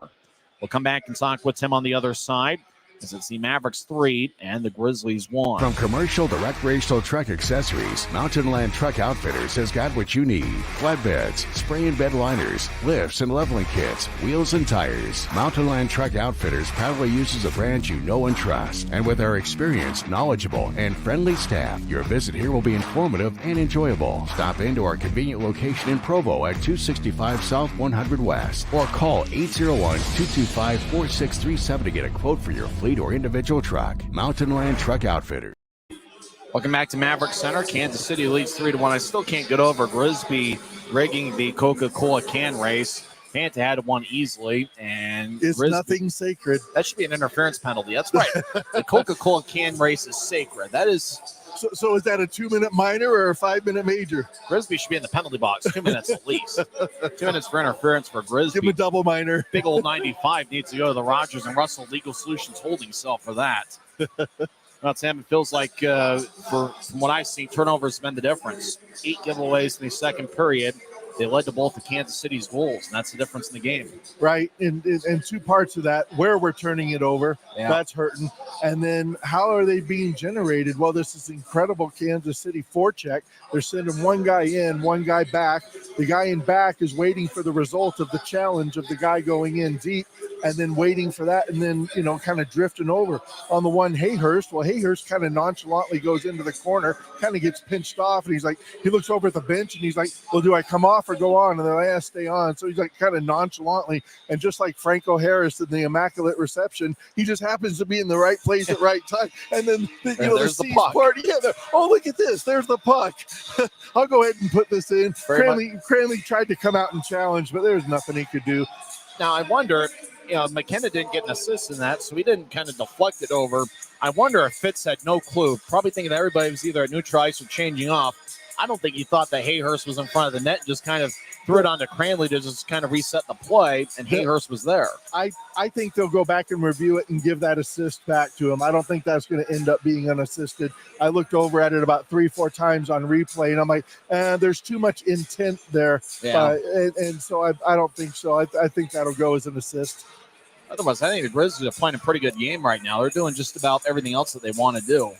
We'll come back and talk with Tim on the other side, as it's the Mavericks 3 and the Grizzlies 1. From commercial to recreational truck accessories, Mountain Land Truck Outfitters has got what you need. Flatbeds, spray and bed liners, lifts and leveling kits, wheels and tires. Mountain Land Truck Outfitters proudly uses a brand you know and trust. And with our experienced, knowledgeable, and friendly staff, your visit here will be informative and enjoyable. Stop into our convenient location in Provo at 265 South 100 West, or call 801-225-4637 to get a quote for your fleet or individual truck. Mountain Land Truck Outfitters. Welcome back to Maverick Center. Kansas City leads 3-1. I still can't get over Grisby rigging the Coca-Cola can race. Fanta had one easily, and it's Grisby, nothing sacred. That should be an interference penalty. That's right. The Coca-Cola can race is sacred. That is. So is that a 2-minute minor or a 5-minute major? Grisby should be in the penalty box. 2 minutes at least. 2 minutes for interference for Grisby. Give him a double minor. Big old 95 needs to go to the Rogers and Russell Legal Solutions holding cell for that. Well, Sam, it feels like, from what I've seen, turnovers have been the difference. 8 giveaways in the second period. they led to both of Kansas City's goals, and that's the difference in the game. Right, and two parts of that, where we're turning it over, that's hurting. And then how are they being generated? Well, this is incredible Kansas City forecheck. They're sending one guy in, one guy back. The guy in back is waiting for the result of the challenge of the guy going in deep, and then waiting for that, and then, kind of drifting over. On the one Hayhurst, well, Hayhurst kind of nonchalantly goes into the corner, kind of gets pinched off, and he looks over at the bench, and he's like, well, do I come off or go on? And they're like, stay on. So he's like kind of nonchalantly, and just like Franco Harris in the Immaculate Reception, he just happens to be in the right place at right time. And then, there's the puck. Party, look at this. There's the puck. I'll go ahead and put this in. Cranley tried to come out and challenge, but there's nothing he could do. Now, I wonder, McKenna didn't get an assist in that, so he didn't kind of deflect it over. I wonder if Fitz had no clue, probably thinking that everybody was either at neutral ice or changing off. I don't think he thought that Hayhurst was in front of the net and just kind of threw it on to Cranley to just kind of reset the play, and Hayhurst was there. I think they'll go back and review it and give that assist back to him. I don't think that's going to end up being unassisted. I looked over at it about 3-4 times on replay, and I'm like, there's too much intent there. Yeah. And so I don't think so. I think that'll go as an assist. Otherwise, I think the Grizzlies are playing a pretty good game right now. They're doing just about everything else that they want to do,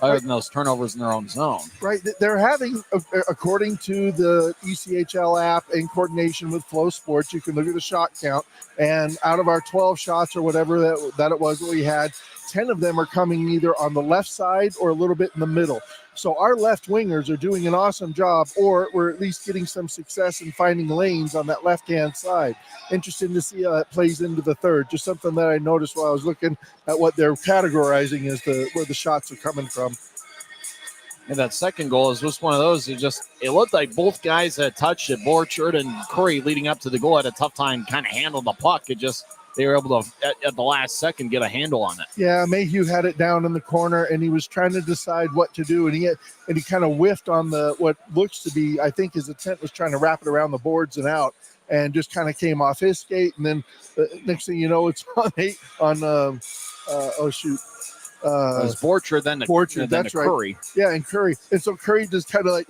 other than those turnovers in their own zone. Right. They're having, according to the ECHL app in coordination with Flow Sports, you can look at the shot count, and out of our 12 shots or whatever that it was that we had, 10 of them are coming either on the left side or a little bit in the middle. So our left wingers are doing an awesome job, or we're at least getting some success in finding lanes on that left-hand side. Interesting to see how that plays into the third. Just something that I noticed while I was looking at what they're categorizing as where the shots are coming from. And that second goal is just one of those. It looked like both guys that touched it, Borchard and Curry, leading up to the goal, had a tough time kind of handling the puck. They were able to, at the last second, get a handle on it. Yeah, Mayhew had it down in the corner, and he was trying to decide what to do, and he kind of whiffed on what looks to be, I think his intent was trying to wrap it around the boards and out, and just kind of came off his skate, and then next thing you know, it's on It was Borchard, then that's right. Curry. Yeah, and Curry. And so Curry just kind of like,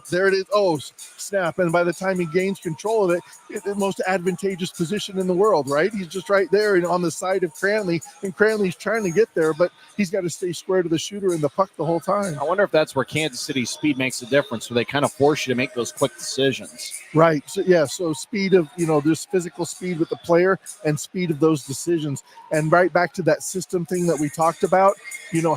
there it is. Oh, snap. And by the time he gains control of it, it's the most advantageous position in the world, right? He's just right there and on the side of Cranley, and Cranley's trying to get there, but he's got to stay square to the shooter and the puck the whole time. I wonder if that's where Kansas City's speed makes a difference, where they kind of force you to make those quick decisions. Right. So speed of, there's physical speed with the player and speed of those decisions. And right back to that system thing that we talked about,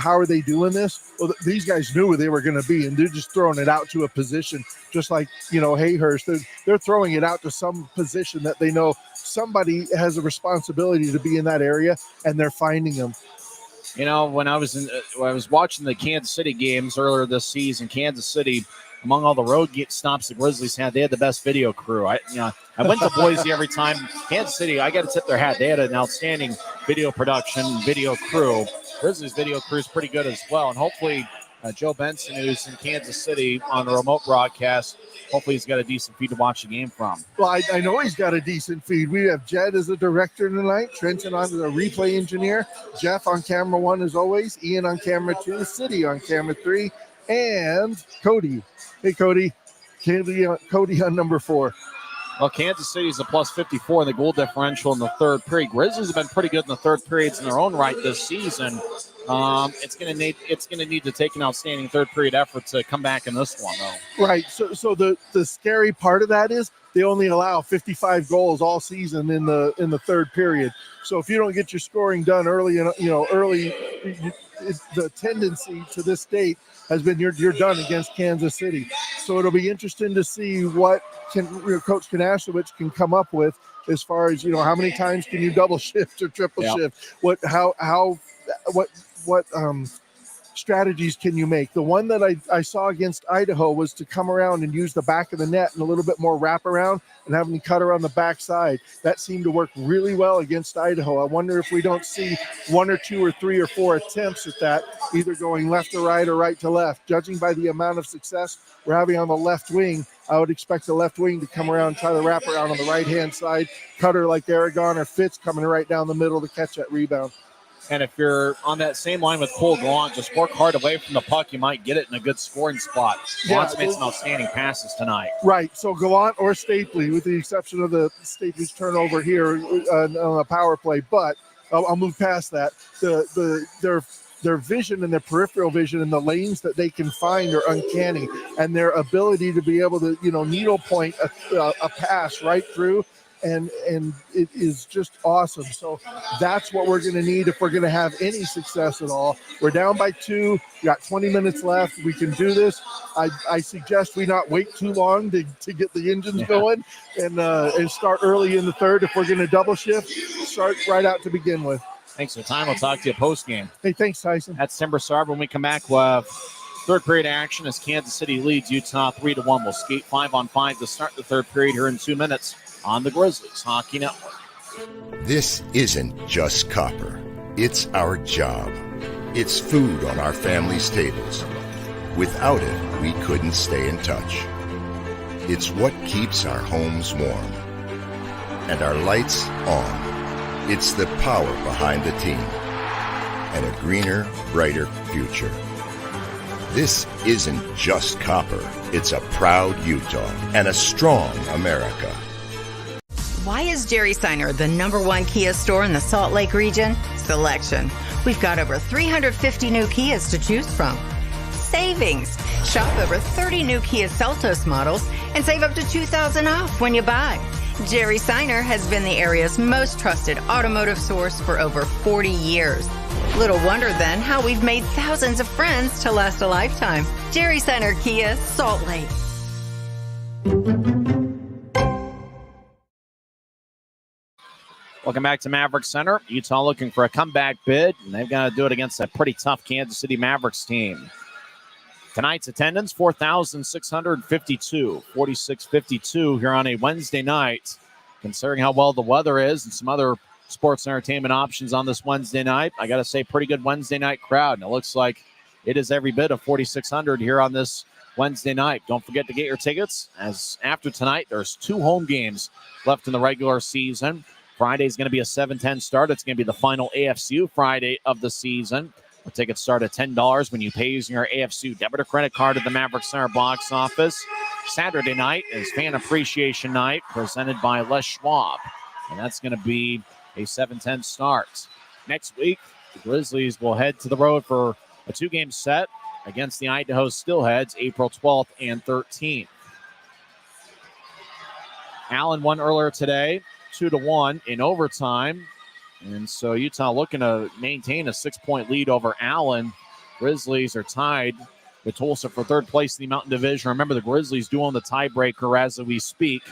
how are they doing this? Well, these guys knew where they were going to be, and they're just throwing it out to a position, just like, Hayhurst. They're throwing it out to some position that they know somebody has a responsibility to be in that area, and they're finding them. When I was watching the Kansas City games earlier this season, Kansas City, among all the road stops the Grizzlies had, they had the best video crew. I went to Boise every time. Kansas City, I got to tip their hat. They had an outstanding video production, video crew. Grizzlies video crew is pretty good as well. And hopefully Joe Benson, who's in Kansas City on the remote broadcast, hopefully he's got a decent feed to watch the game from. Well, I know he's got a decent feed. We have Jed as a director tonight, Trenton on as a replay engineer, Jeff on camera 1 as always, Ian on camera 2, City on camera 3, and Cody. Hey, Cody. Cody on number 4. Well, Kansas City's a plus 54 in the goal differential in the third period. Grizzlies have been pretty good in the third periods in their own right this season. It's going to need to take an outstanding third period effort to come back in this one, though. Right. So the scary part of that is they only allow 55 goals all season in the third period. So if you don't get your scoring done early, the tendency to this date has been you're done against Kansas City. So it'll be interesting to see what Coach Kanashevich can come up with as far as how many times can you double shift or triple shift? What strategies can you make? The one that I saw against Idaho was to come around and use the back of the net and a little bit more wraparound and have them cut around the backside. That seemed to work really well against Idaho. I wonder if we don't see 1 or 2 or 3 or 4 attempts at that, either going left to right or right to left. Judging by the amount of success we're having on the left wing, I would expect the left wing to come around and try to wrap around on the right-hand side, cutter like Aragon or Fitz coming right down the middle to catch that rebound. And if you're on that same line with Cole Gallant, just work hard away from the puck. You might get it in a good scoring spot. Gallant's made some outstanding passes tonight. Right. So Gallant or Stapley, with the exception of the Stapley's turnover here on a power play. But I'll move past that. Their vision and their peripheral vision and the lanes that they can find are uncanny, and their ability to be able to, needle point a pass right through. And it is just awesome. So that's what we're going to need if we're going to have any success at all. We're down by 2. We got 20 minutes left. We can do this. I suggest we not wait too long to get the engines going and start early in the third. If we're going to double shift, start right out to begin with. Thanks for the time. We'll talk to you post game. Hey, thanks, Tyson. That's Timber Sarb. When we come back, we'll have third period action as Kansas City leads Utah 3-1. We'll skate 5-on-5 to start the third period here in 2 minutes on the Grizzlies Hockey Network. This isn't just copper. It's our job. It's food on our family's tables. Without it, we couldn't stay in touch. It's what keeps our homes warm and our lights on. It's the power behind the team and a greener, brighter future. This isn't just copper. It's a proud Utah and a strong America. Why is Jerry Seiner the #1 Kia store in the Salt Lake region? Selection. We've got over 350 new Kias to choose from. Savings. Shop over 30 new Kia Seltos models and save up to $2,000 off when you buy. Jerry Seiner has been the area's most trusted automotive source for over 40 years. Little wonder then how we've made thousands of friends to last a lifetime. Jerry Seiner Kia, Salt Lake. Welcome back to Mavericks Center. Utah looking for a comeback bid, and they've got to do it against a pretty tough Kansas City Mavericks team. Tonight's attendance, 4,652, 4652 here on a Wednesday night. Considering how well the weather is and some other sports and entertainment options on this Wednesday night, I got to say, pretty good Wednesday night crowd. And it looks like it is every bit of 4,600 here on this Wednesday night. Don't forget to get your tickets, as after tonight, there's 2 home games left in the regular season. Friday is going to be a 7:10 start. It's going to be the final AFCU Friday of the season. The tickets start at $10 when you pay using your AFCU debit or credit card at the Mavericks Center box office. Saturday night is Fan Appreciation Night presented by Les Schwab, and that's going to be a 7:10 start. Next week, the Grizzlies will head to the road for a 2-game set against the Idaho Steelheads, April 12th and 13th. Allen won earlier today, 2-1 in overtime. And so Utah looking to maintain a 6-point lead over Allen. Grizzlies are tied with Tulsa for third place in the Mountain Division. Remember, the Grizzlies do own the tiebreaker as we speak,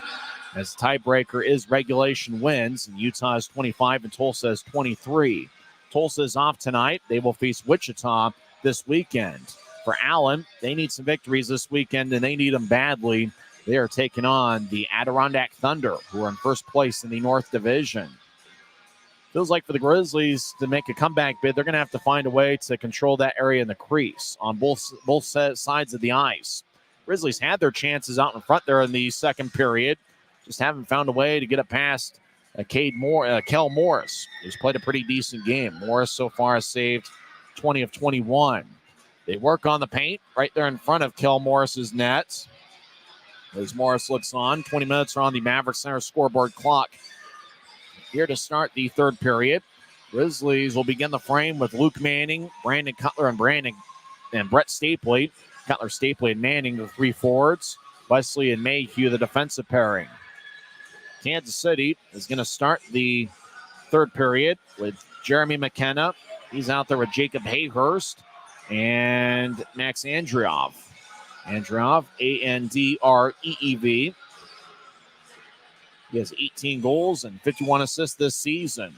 as the tiebreaker is regulation wins, and Utah is 25 and Tulsa is 23. Tulsa is off tonight. They will face Wichita this weekend. For Allen, they need some victories this weekend, and they need them badly. They are taking on the Adirondack Thunder, who are in first place in the North Division. Feels like for the Grizzlies to make a comeback bid, they're going to have to find a way to control that area in the crease on both sides of the ice. Grizzlies had their chances out in front there in the second period, just haven't found a way to get it past Kel Morris, who's played a pretty decent game. Morris so far has saved 20 of 21. They work on the paint right there in front of Kel Morris's net. As Morris looks on, 20 minutes are on the Mavericks Center scoreboard clock. Here to start the third period. Grizzlies will begin the frame with Luke Manning, Brandon Cutler, and Brett Stapley. Cutler, Stapley, and Manning, the 3 forwards. Wesley and Mayhew, the defensive pairing. Kansas City is going to start the third period with Jeremy McKenna. He's out there with Jacob Hayhurst and Max Andreev. Andreev, Andreev. He has 18 goals and 51 assists this season.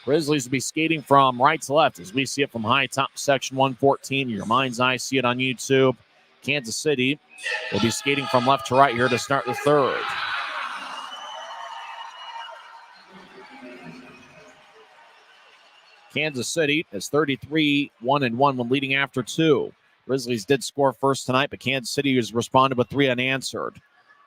Grizzlies will be skating from right to left as we see it from high top section 114. Your mind's eye, see it on YouTube. Kansas City will be skating from left to right here to start the third. Kansas City is 33-1-1 when leading after 2. Grizzlies did score first tonight, but Kansas City has responded with 3 unanswered.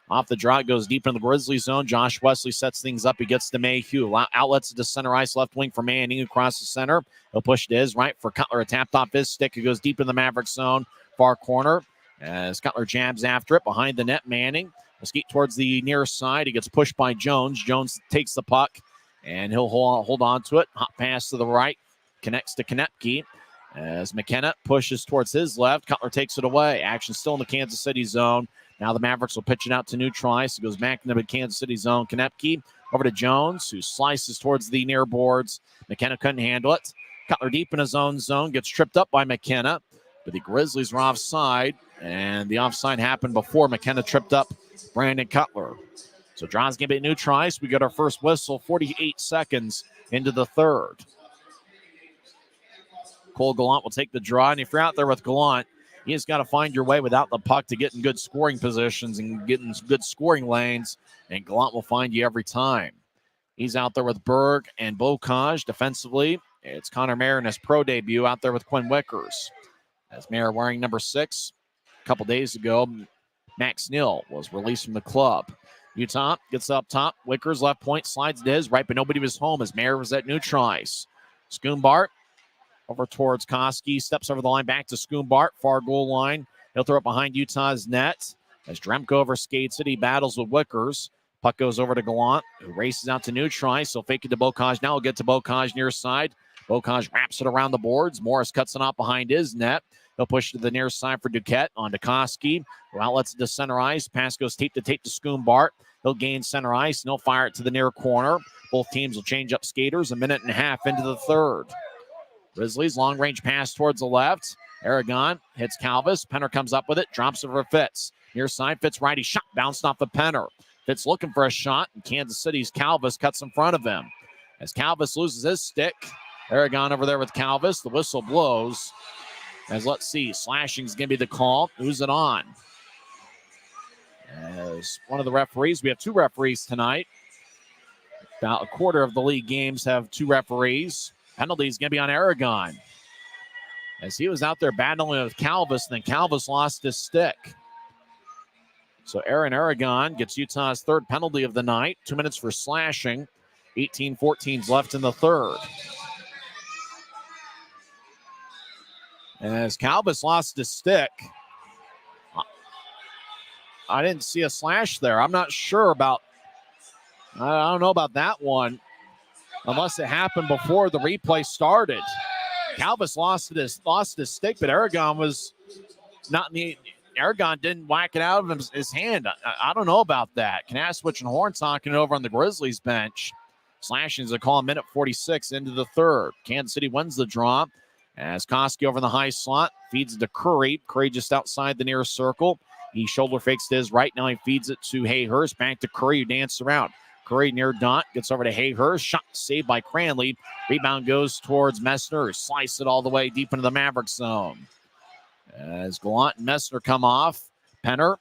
Off the draw, it goes deep in the Grizzlies zone. Josh Wesley sets things up. He gets to Mayhew. Outlets to center ice, left wing for Manning across the center. He'll push to his right for Cutler. It tapped off his stick. It goes deep in the Mavericks zone. Far corner. As Cutler jabs after it. Behind the net, Manning will skate towards the near side. He gets pushed by Jones. Jones takes the puck, and he'll hold on to it. Hot pass to the right. Connects to Konepke. As McKenna pushes towards his left, Cutler takes it away. Action still in the Kansas City zone. Now the Mavericks will pitch it out to Neutrice. It goes back into the Kansas City zone. Konepke over to Jones, who slices towards the near boards. McKenna couldn't handle it. Cutler deep in his own zone, gets tripped up by McKenna. But the Grizzlies were offside, and the offside happened before McKenna tripped up Brandon Cutler. So draws going to be Neutrice. We got our first whistle, 48 seconds into the third. Cole Gallant will take the draw, and if you're out there with Gallant, you just got to find your way without the puck to get in good scoring positions and get in good scoring lanes, and Gallant will find you every time. He's out there with Berg and Bocage defensively. It's Connor Mayer in his pro debut out there with Quinn Wickers. As Mayer wearing number 6, a couple days ago, Max Neal was released from the club. Utah gets up top. Wickers left point, slides to his right, but nobody was home as Mayer was at Neutrice. Schoombart over towards Koski, steps over the line back to Schoombart, far goal line. He'll throw it behind Utah's net. As Dremko overskates it, he battles with Wickers. Puck goes over to Gallant, who races out to Neutrice. He'll fake it to Bocage. Now he'll get to Bocage near side. Bocage wraps it around the boards. Morris cuts it off behind his net. He'll push to the near side for Duquette on to Koski. Who outlets it to center ice. Pass goes tape to Schoombart. He'll gain center ice, and he'll fire it to the near corner. Both teams will change up skaters a minute and a half into the third. Grizzlies, long-range pass towards the left. Aragon hits Calvis. Penner comes up with it, drops it for Fitz. Near side, Fitz righty shot, bounced off of Penner. Fitz looking for a shot, and Kansas City's Calvis cuts in front of him. As Calvis loses his stick, Aragon over there with Calvis. The whistle blows. As let's see, slashing's going to be the call. Who's it on? As one of the referees, we have 2 referees tonight. About a quarter of the league games have 2 referees. Penalty is going to be on Aragon. As he was out there battling with Calvis, and then Calvis lost his stick. So Aaron Aragon gets Utah's 3rd penalty of the night. 2 minutes for slashing. 18-14 left in the third. As Calvis lost his stick, I didn't see a slash there. I'm not sure about, I don't know about that one. Unless it happened before the replay started. Calvis lost his stick, but Aragon was not in the. Aragon didn't whack it out of his hand. I don't know about that. Kanaswich and Horn talking it over on the Grizzlies bench. Slashing is a call, minute 46 into the third. Kansas City wins the draw as Koski over in the high slot feeds it to Curry. Curry just outside the near circle. He shoulder fakes to his right. Now he feeds it to Hayhurst. Back to Curry, who danced around. Curry near dot, gets over to Hayhurst. Shot saved by Cranley. Rebound goes towards Messner, who sliced it all the way deep into the Mavericks zone. As Gallant and Messner come off, Penner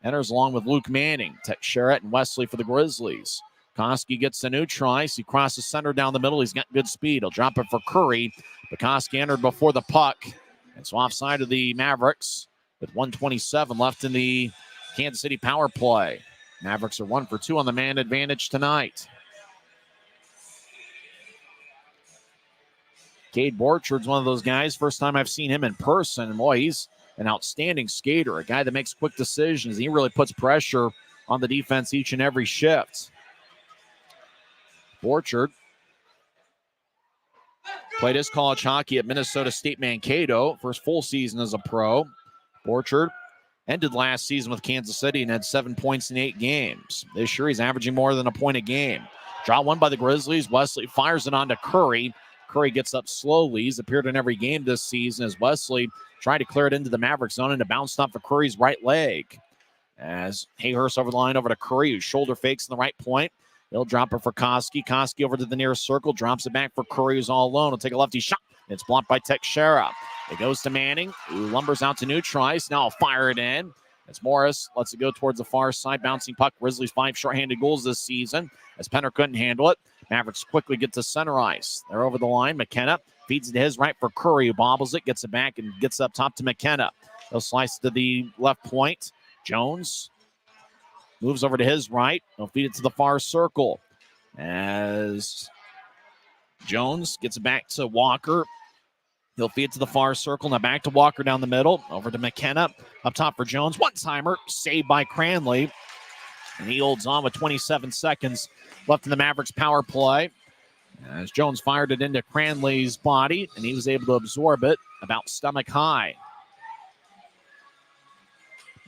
enters along with Luke Manning. Sherratt and Wesley for the Grizzlies. Koski gets a new try. He crosses center down the middle. He's got good speed. He'll drop it for Curry. But Koski entered before the puck. It's offside of the Mavericks with 1:27 left in the Kansas City power play. Mavericks are 1 for 2 on the man advantage tonight. Cade Borchard's one of those guys. First time I've seen him in person. And boy, he's an outstanding skater, a guy that makes quick decisions. He really puts pressure on the defense each and every shift. Borchard played his college hockey at Minnesota State Mankato, first full season as a pro. Borchard ended last season with Kansas City and had 7 points in 8 games. This year he's averaging more than a point a game. Draw one by the Grizzlies. Wesley fires it on to Curry. Curry gets up slowly. He's appeared in every game this season as Wesley tried to clear it into the Maverick zone and it bounced off of Curry's right leg. As Hayhurst over the line over to Curry, who shoulder fakes in the right point. He'll drop it for Koski. Koski over to the near circle, drops it back for Curry, who's all alone. He'll take a lefty shot. It's blocked by Teixeira. It goes to Manning, who lumbers out to Neutrice. Now I'll fire it in. It's Morris. Lets it go towards the far side. Bouncing puck. Grizzlies 5 shorthanded goals this season as Penner couldn't handle it. Mavericks quickly get to center ice. They're over the line. McKenna feeds it to his right for Curry, who bobbles it, gets it back, and gets up top to McKenna. He'll slice to the left point. Jones Moves over to his right. He'll feed it to the far circle as Jones gets it back to Walker. He'll feed it to the far circle. Now back to Walker down the middle. Over to McKenna. Up top for Jones. One-timer. Saved by Cranley. And he holds on with 27 seconds left in the Mavericks power play. As Jones fired it into Cranley's body, and he was able to absorb it about stomach high.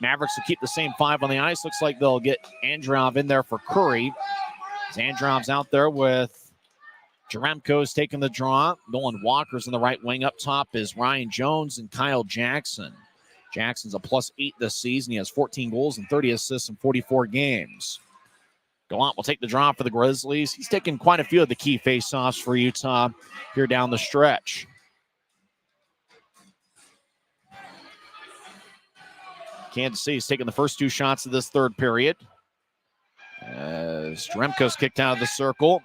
Mavericks will keep the same five on the ice. Looks like they'll get Androv in there for Curry. As Androv's out there with Jaremko's taking the draw. Nolan Walker's in the right wing. Up top is Ryan Jones and Kyle Jackson. Jackson's a +8 this season. He has 14 goals and 30 assists in 44 games. Gallant will take the draw for the Grizzlies. He's taken quite a few of the key faceoffs for Utah here down the stretch. Kansas City's taking the first two shots of this third period. As Jaremko's kicked out of the circle.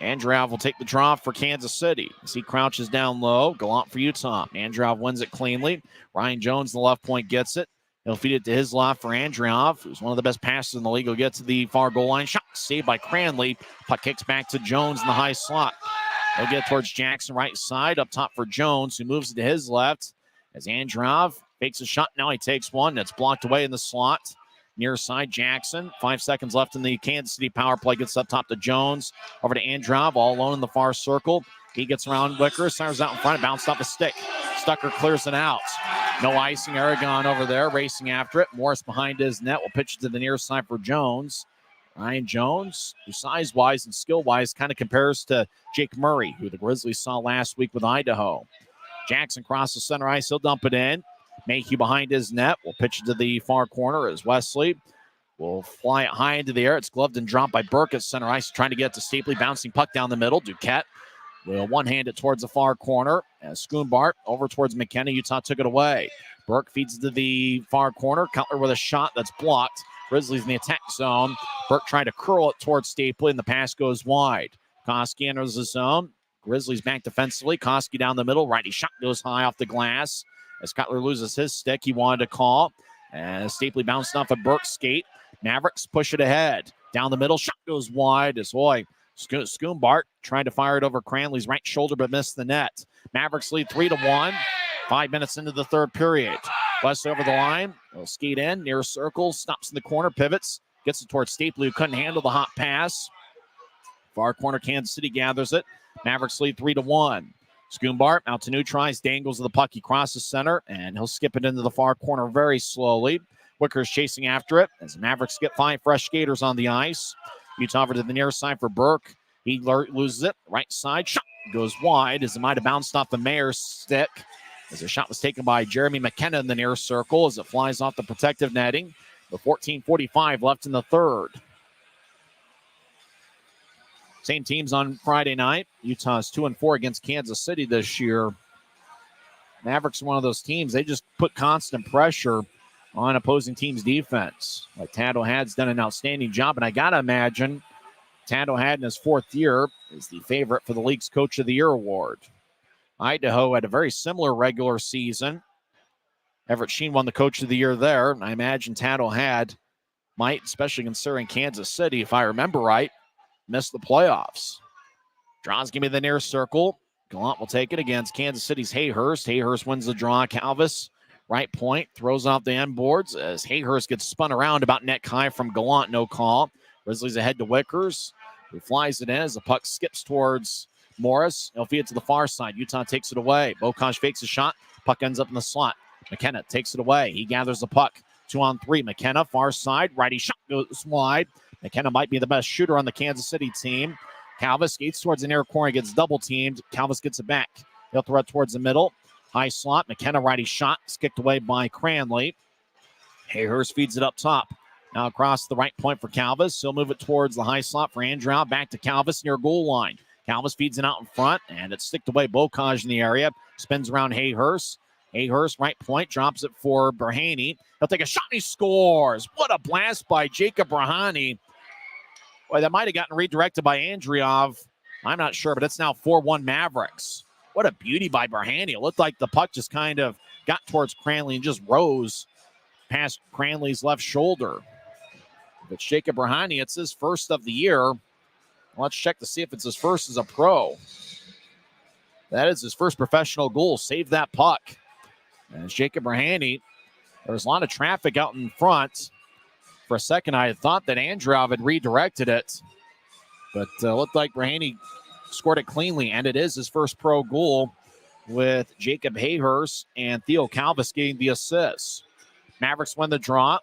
Androv will take the draw for Kansas City as he crouches down low. Gallant for Utah. Androv wins it cleanly. Ryan Jones, the left point, gets it. He'll feed it to his left for Androv, who's one of the best passers in the league. He'll get to the far goal line. Shot saved by Cranley. Puck kicks back to Jones in the high slot. He'll get towards Jackson right side. Up top for Jones, who moves it to his left. As Androv fakes a shot. Now he takes one. That's blocked away in the slot. Near side, Jackson. 5 seconds left in the Kansas City power play. Gets up top to Jones. Over to Androv, all alone in the far circle. He gets around Wicker. Cyrus out in front. Bounced off a stick. Stucker clears it out. No icing. Aragon over there racing after it. Morris behind his net will pitch it to the near side for Jones. Ryan Jones, who size-wise and skill-wise kind of compares to Jake Murray, who the Grizzlies saw last week with Idaho. Jackson crosses center ice. He'll dump it in. Mayhew behind his net will pitch it to the far corner as Wesley will fly it high into the air. It's gloved and dropped by Burke at center ice, trying to get to Stapley. Bouncing puck down the middle. Duquette will one-hand it towards the far corner. As Schoonbart over towards McKenna. Utah took it away. Burke feeds it to the far corner. Cutler with a shot that's blocked. Grizzlies in the attack zone. Burke trying to curl it towards Stapley, and the pass goes wide. Koski enters the zone. Grizzlies back defensively. Koski down the middle. Righty shot goes high off the glass. As Cutler loses his stick, he wanted to call. As Stapley bounced off a Burke skate. Mavericks push it ahead. Down the middle. Shot goes wide as Schoonbart tried to fire it over Cranley's right shoulder, but missed the net. Mavericks lead 3-1. 5 minutes into the third period. West over the line. He'll skate in. Near circle. Stops in the corner. Pivots. Gets it towards Stapley, who couldn't handle the hot pass. Far corner. Kansas City gathers it. Mavericks lead 3-1. Schoonbart out to neutralize, dangles of the puck. He crosses center, and he'll skip it into the far corner very slowly. Wicker's chasing after it as the Mavericks get 5 fresh skaters on the ice. Utah over to the near side for Burke. He loses it. Right side. Shot goes wide as it might have bounced off the Mayor's stick. As the shot was taken by Jeremy McKenna in the near circle as it flies off the protective netting. With 14:45 left in the third. Same teams on Friday night. Utah's 2-4 against Kansas City this year. Mavericks are one of those teams. They just put constant pressure on opposing teams' defense. Like Tad O'Had's done an outstanding job, and I got to imagine Tad O'Had in his 4th year is the favorite for the league's Coach of the Year award. Idaho had a very similar regular season. Everett Sheen won the Coach of the Year there, and I imagine Tad O'Had might, especially considering Kansas City, if I remember right, miss the playoffs. Draws give me the near circle. Gallant will take it against Kansas City's Hayhurst. Hayhurst wins the draw. Calvis, right point, throws off the end boards as Hayhurst gets spun around about neck high from Gallant. No call. Grizzlies ahead to Wickers, who flies it in as the puck skips towards Morris. He'll feed it to the far side. Utah takes it away. Bokash fakes a shot. Puck ends up in the slot. McKenna takes it away. He gathers the puck. 2-on-3. McKenna, far side. Righty shot goes wide. McKenna might be the best shooter on the Kansas City team. Calvis skates towards the near corner, gets double-teamed. Calvis gets it back. He'll throw it towards the middle. High slot. McKenna righty shot. It's kicked away by Cranley. Hayhurst feeds it up top. Now across the right point for Calvis. He'll move it towards the high slot for Androv. Back to Calvis near goal line. Calvis feeds it out in front, and it's sticked away. Bocage in the area. Spins around Hayhurst. Hayhurst, right point, drops it for Brahani. He'll take a shot and he scores. What a blast by Jacob Brahani. Boy, that might have gotten redirected by Andriov. I'm not sure, but it's now 4-1 Mavericks. What a beauty by Brahani. It looked like the puck just kind of got towards Cranley and just rose past Cranley's left shoulder. If it's Jacob Rahani, it's his first of the year. Let's check to see if it's his first as a pro. That is his first professional goal. Save that puck. And it's Jacob Rahani. There was a lot of traffic out in front. For a second, I thought that Androv had redirected it. But looked like Rahani scored it cleanly, and it is his first pro goal with Jacob Hayhurst and Theo Calvis getting the assists. Mavericks win the draw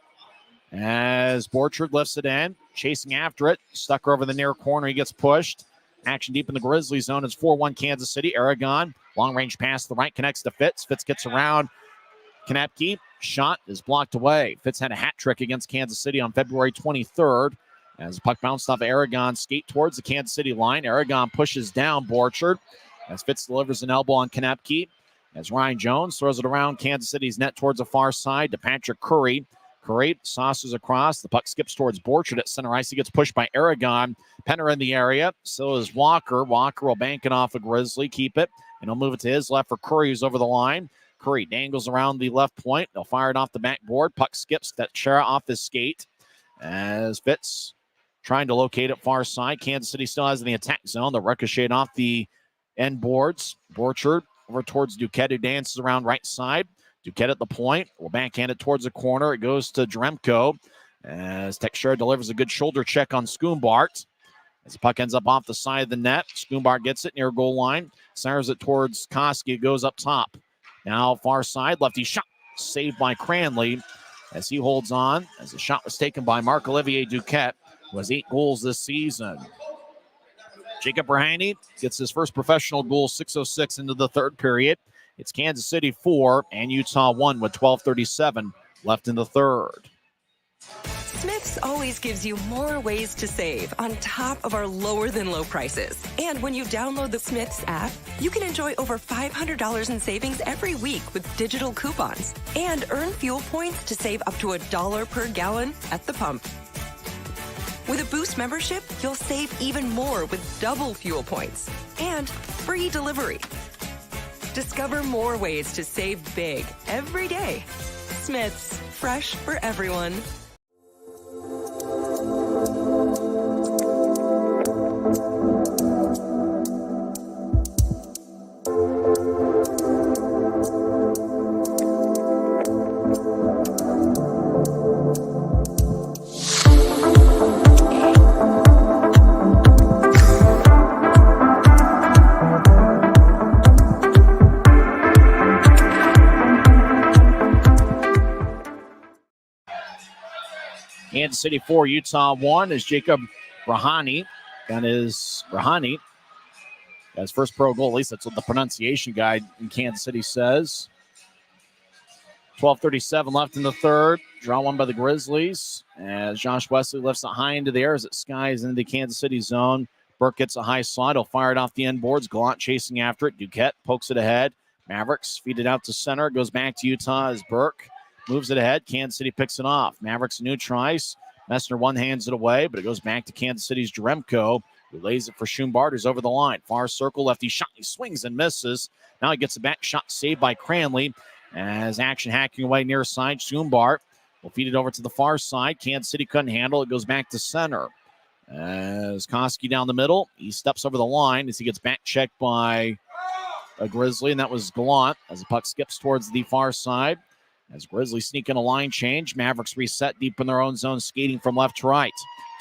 as Borchard lifts it in, chasing after it, stuck over the near corner. He gets pushed. Action deep in the Grizzlies zone. It's 4-1 Kansas City. Aragon, long-range pass to the right, connects to Fitz. Fitz gets around Konepke. Shot is blocked away. Fitz had a hat trick against Kansas City on February 23rd. As the puck bounced off of Aragon, skate towards the Kansas City line. Aragon pushes down Borchard as Fitz delivers an elbow on Konepke. As Ryan Jones throws it around Kansas City's net towards the far side to Patrick Curry. Curry saucers across. The puck skips towards Borchard at center ice. He gets pushed by Aragon. Penner in the area. So is Walker. Walker will bank it off a Grizzly. Keep it. And he'll move it to his left for Curry, who's over the line. Curry dangles around the left point. They'll fire it off the backboard. Puck skips that Chara off his skate. As Fitz trying to locate it far side. Kansas City still has in the attack zone. The ricochet off the end boards. Borchard over towards Duquette, who dances around right side. Duquette at the point. Will backhand it towards the corner. It goes to Dremko. As Teixeira delivers a good shoulder check on Schoonbart. As the puck ends up off the side of the net. Schoonbart gets it near goal line. Centers it towards Koski. It goes up top. Now far side. Lefty shot. Saved by Cranley. As he holds on. As the shot was taken by Marc-Olivier Duquette. Who has 8 goals this season. Jacob Rahani gets his first professional goal, 6:06 into the third period. It's Kansas City 4 and Utah 1 with 12:37 left in the third. Smith's always gives you more ways to save on top of our lower than low prices. And when you download the Smith's app, you can enjoy over $500 in savings every week with digital coupons and earn fuel points to save up to $1 per gallon at the pump. With a Boost membership, you'll save even more with double fuel points and free delivery. Discover more ways to save big every day. Smith's, fresh for everyone. Kansas City 4, Utah 1 is Jacob Rahani. Got his first pro goal. At least that's what the pronunciation guide in Kansas City says. 12:37 left in the third. Draw one by the Grizzlies. As Josh Wesley lifts it high into the air as it skies into the Kansas City zone. Burke gets a high slide. He'll fire it off the end boards. Gallant chasing after it. Duquette pokes it ahead. Mavericks feed it out to center. It goes back to Utah as Burke moves it ahead. Kansas City picks it off. Mavericks new tries. Messner one-hands it away, but it goes back to Kansas City's Dremko, who lays it for Schoonbart, who's over the line. Far circle, lefty shot. He swings and misses. Now he gets a back shot saved by Cranley. As action hacking away near side, Schoonbart will feed it over to the far side. Kansas City couldn't handle it. Goes back to center. As Koski down the middle, he steps over the line as he gets back checked by a Grizzly, and that was Gallant as the puck skips towards the far side. As Grizzlies sneak in a line change, Mavericks reset deep in their own zone, skating from left to right.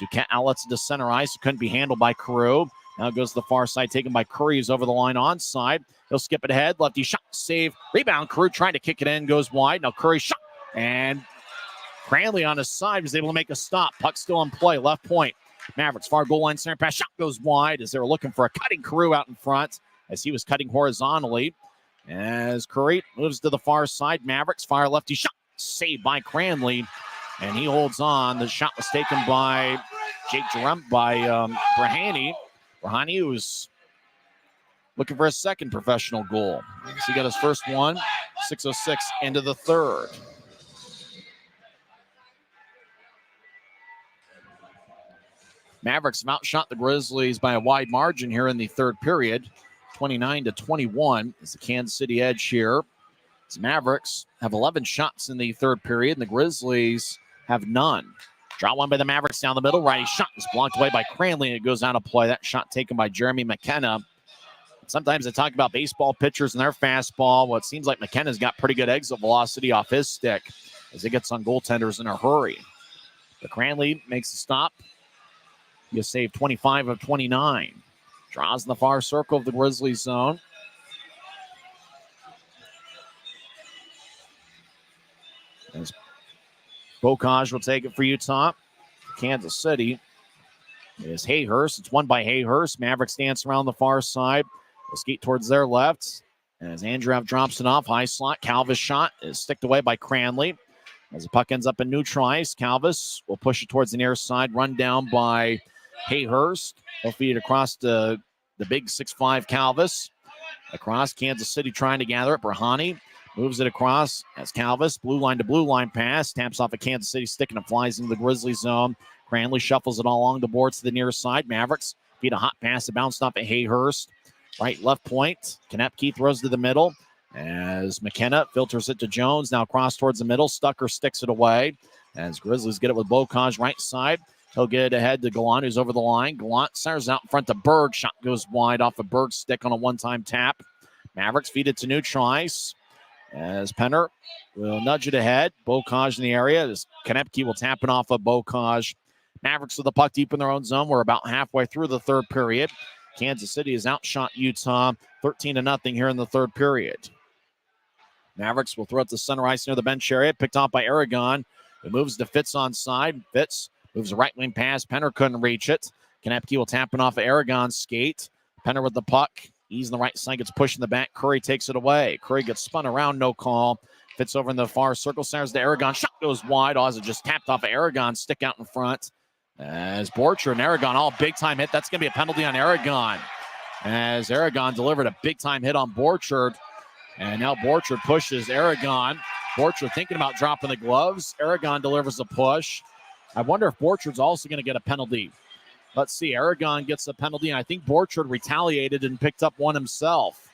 Duquette outlets it to center ice. It couldn't be handled by Carew. Now it goes to the far side, taken by Curry, who's over the line onside. He'll skip it ahead. Lefty shot, save, rebound. Carew trying to kick it in, goes wide. Now Curry shot, and Cranley on his side was able to make a stop. Puck still in play, left point. Mavericks far goal line center pass. Shot goes wide as they were looking for a cutting Carew out in front as he was cutting horizontally. As Curry moves to the far side, Mavericks fire lefty shot, saved by Cranley, and he holds on. The shot was taken by Rahani. Rahani, who's looking for a second professional goal. So he got his first one, 6:06 into the third. Mavericks have outshot the Grizzlies by a wide margin here in the third period. 29-21 is the Kansas City edge here. The Mavericks have 11 shots in the third period, and the Grizzlies have none. Draw one by the Mavericks down the middle. Righty shot is blocked away by Cranley, and it goes out of play. That shot taken by Jeremy McKenna. Sometimes they talk about baseball pitchers and their fastball. Well, it seems like McKenna's got pretty good exit velocity off his stick as he gets on goaltenders in a hurry. But Cranley makes the stop. He has saved 25 of 29. Draws in the far circle of the Grizzlies zone. As Bocage will take it for Utah. Kansas City is Hayhurst. It's won by Hayhurst. Mavericks dance around the far side. They'll skate towards their left. As Andreev drops it off, high slot. Calvis' shot is sticked away by Cranley. As the puck ends up in neutral ice, Calvis will push it towards the near side. Run down by Hayhurst. They'll feed it across the big 6'5" Calvis. Across, Kansas City trying to gather it. Brahani moves it across as Calvis. Blue line to blue line pass. Taps off a Kansas City stick and it flies into the Grizzlies zone. Cranley shuffles it all along the boards to the near side. Mavericks feed a hot pass. It bounced off at Hayhurst. Right, left point. Konepke throws to the middle as McKenna filters it to Jones. Now across towards the middle. Stucker sticks it away as Grizzlies get it with Bocage right side. He'll get it ahead to Gallant, who's over the line. Gallant centers out in front to Berg. Shot goes wide off of Berg's stick on a one-time tap. Mavericks feed it to neutral ice as Penner will nudge it ahead. Bocage in the area. As Konepke will tap it off of Bocage. Mavericks with the puck deep in their own zone. We're about halfway through the third period. Kansas City has outshot Utah 13-0 here in the third period. Mavericks will throw it to center ice near the bench area. Picked off by Aragon. It moves to Fitz on side. Fitz moves a right wing pass. Penner couldn't reach it. Konepke will tap it off of Aragon's skate. Penner with the puck. He's on the right side. Gets pushed in the back. Curry takes it away. Curry gets spun around. No call. Fitz over in the far circle. Centers to Aragon. Shot goes wide. Oz just tapped off of Aragon's stick out in front. As Borcher and Aragon all big-time hit. That's going to be a penalty on Aragon. As Aragon delivered a big-time hit on Borcher. And now Borcher pushes Aragon. Borcher thinking about dropping the gloves. Aragon delivers a push. I wonder if Borchard's also going to get a penalty. Let's see. Aragon gets a penalty, and I think Borchard retaliated and picked up one himself.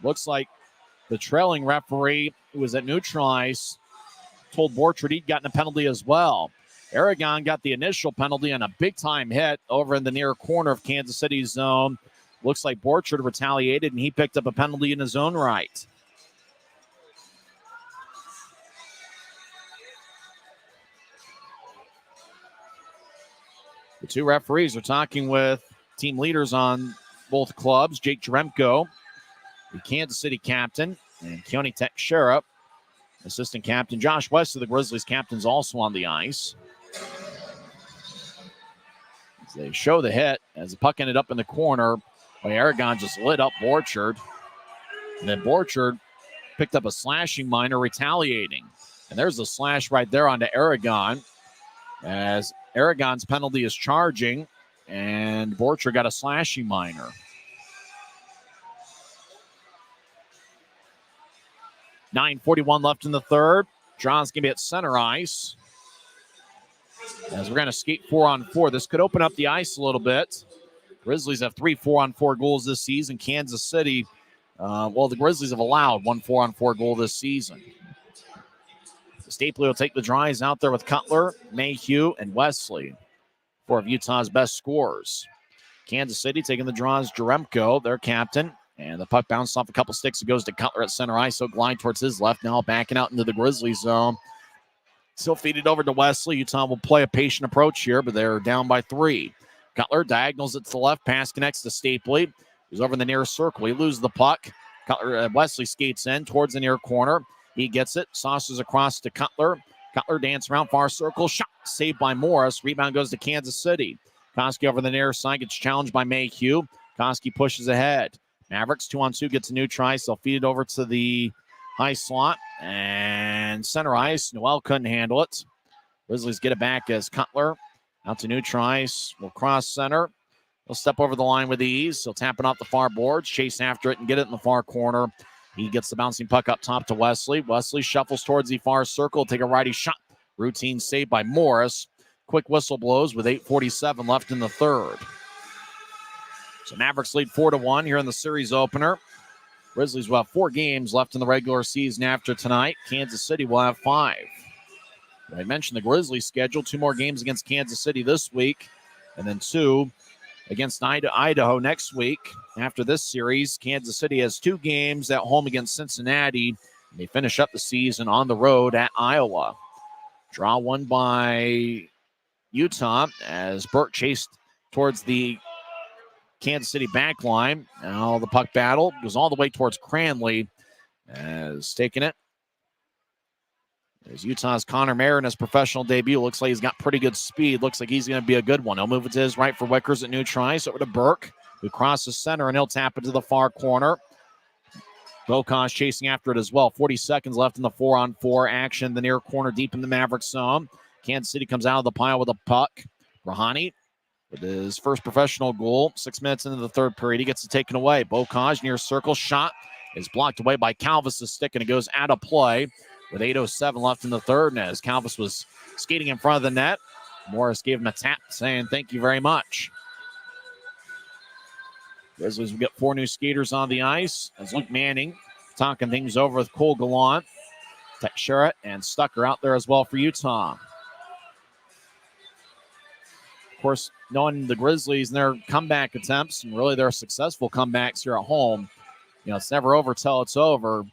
Looks like the trailing referee, who was at neutral ice, told Borchard he'd gotten a penalty as well. Aragon got the initial penalty on a big-time hit over in the near corner of Kansas City's zone. Looks like Borchard retaliated, and he picked up a penalty in his own right. The two referees are talking with team leaders on both clubs. Jake Jeremko, the Kansas City captain, and Keone Teixeira, assistant captain. Josh West of the Grizzlies captain's also on the ice. As they show the hit as the puck ended up in the corner. Aragon just lit up Borchard. And then Borchard picked up a slashing minor, retaliating. And there's a slash right there onto Aragon. As Aragon's penalty is charging. And Borchard got a slashing minor. .9:41 left in the third. John's going to be at center ice. As we're going to skate 4-on-4. This could open up the ice a little bit. Grizzlies have 3 4-on-4 goals this season. Kansas City, the Grizzlies have allowed 1 4-on-4 goal this season. Stapley will take the drives out there with Cutler, Mayhew, and Wesley. 4 of Utah's best scorers. Kansas City taking the draws, Jeremko, their captain. And the puck bounced off a couple sticks. It goes to Cutler at center ice. So glide towards his left. Now backing out into the Grizzlies zone. Still feed it over to Wesley. Utah will play a patient approach here, but they're down by 3. Cutler diagonals it to the left. Pass connects to Stapley. He's over in the near circle. He loses the puck. Wesley skates in towards the near corner. He gets it. Saucers across to Cutler. Cutler dance around far circle. Shot saved by Morris. Rebound goes to Kansas City. Koski over the near side gets challenged by Mayhew. Koski pushes ahead. Mavericks 2-on-2 gets a new try. So they'll feed it over to the high slot. And center ice. Noel couldn't handle it. Grizzlies get it back as Cutler. Out to neutral ice. Will cross center. He'll step over the line with ease. He'll tap it off the far boards. Chase after it and get it in the far corner. He gets the bouncing puck up top to Wesley. Wesley shuffles towards the far circle. Take a righty shot. Routine save by Morris. Quick whistle blows with 8:47 left in the third. So Mavericks lead 4-1 here in the series opener. Grizzlies will have 4 games left in the regular season after tonight. Kansas City will have 5. I mentioned the Grizzlies schedule. 2 more games against Kansas City this week, and then 2 against Idaho next week. After this series, Kansas City has 2 games at home against Cincinnati. And they finish up the season on the road at Iowa. Draw one by Utah as Burke chased towards the Kansas City back line. Now the puck battle goes all the way towards Cranley as taking it. As Utah's Connor Mayer in his professional debut. Looks like he's got pretty good speed. Looks like he's going to be a good one. He'll move it to his right for Wickers at new tries. Over to Burke, who crosses center, and he'll tap it to the far corner. Bokas chasing after it as well. 40 seconds left in the 4-on-4 action. The near corner deep in the Mavericks zone. Kansas City comes out of the pile with a puck. Rahani with his first professional goal. 6 minutes into the third period. He gets it taken away. Bokas near circle. Shot is blocked away by Calvis' stick, and it goes out of play with 8:07 left in the third. And as Calvis was skating in front of the net, Morris gave him a tap saying thank you very much. Grizzlies will get 4 new skaters on the ice as Luke Manning talking things over with Cole Gallant, Teixeira, and Stucker out there as well for Utah. Of course, knowing the Grizzlies and their comeback attempts and really their successful comebacks here at home, it's never over till it's over.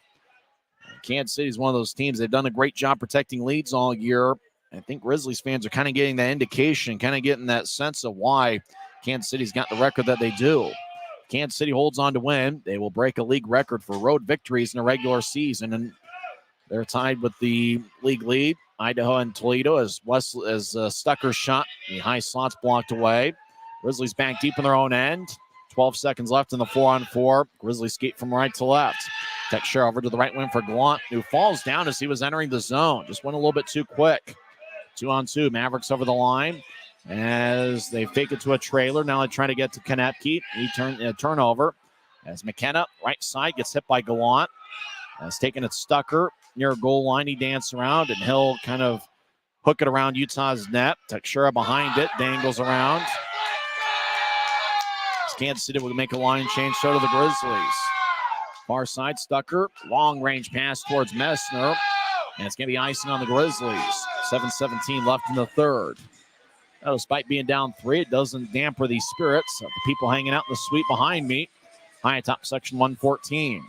Kansas City is one of those teams. They've done a great job protecting leads all year. I think Grizzlies fans are kind of getting that indication, kind of getting that sense of why Kansas City's got the record that they do. Kansas City holds on to win. They will break a league record for road victories in a regular season, and they're tied with the league lead, Idaho and Toledo, as Stucker's shot, the high slot's blocked away. Grizzlies back deep in their own end. 12 seconds left in the 4-on-4. Grizzlies skate from right to left. Teixeira over to the right wing for Gallant, who falls down as he was entering the zone. Just went a little bit too quick. 2-on-2. Mavericks over the line as they fake it to a trailer. Now they try to get to Konepke. He turnover as McKenna, right side, gets hit by Gallant. Has taken it Stucker near goal line. He dances around, and he'll kind of hook it around Utah's net. Teixeira behind it, dangles around. Kansas City will make a line change, so do the Grizzlies. Far side, Stucker, long range pass towards Messner, and it's going to be icing on the Grizzlies. 7:17 left in the third. Now, despite being down 3, it doesn't damper the spirits of the people hanging out in the suite behind me. High atop section 114.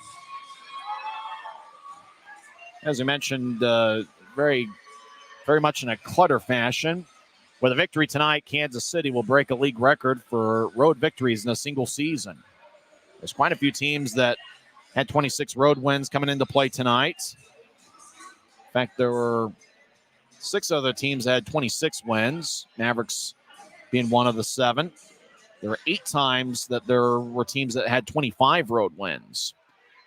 As we mentioned, very, very much in a clutter fashion. With a victory tonight, Kansas City will break a league record for road victories in a single season. There's quite a few teams that had 26 road wins coming into play tonight. In fact, there were 6 other teams that had 26 wins, Mavericks being one of the 7. There were 8 times that there were teams that had 25 road wins.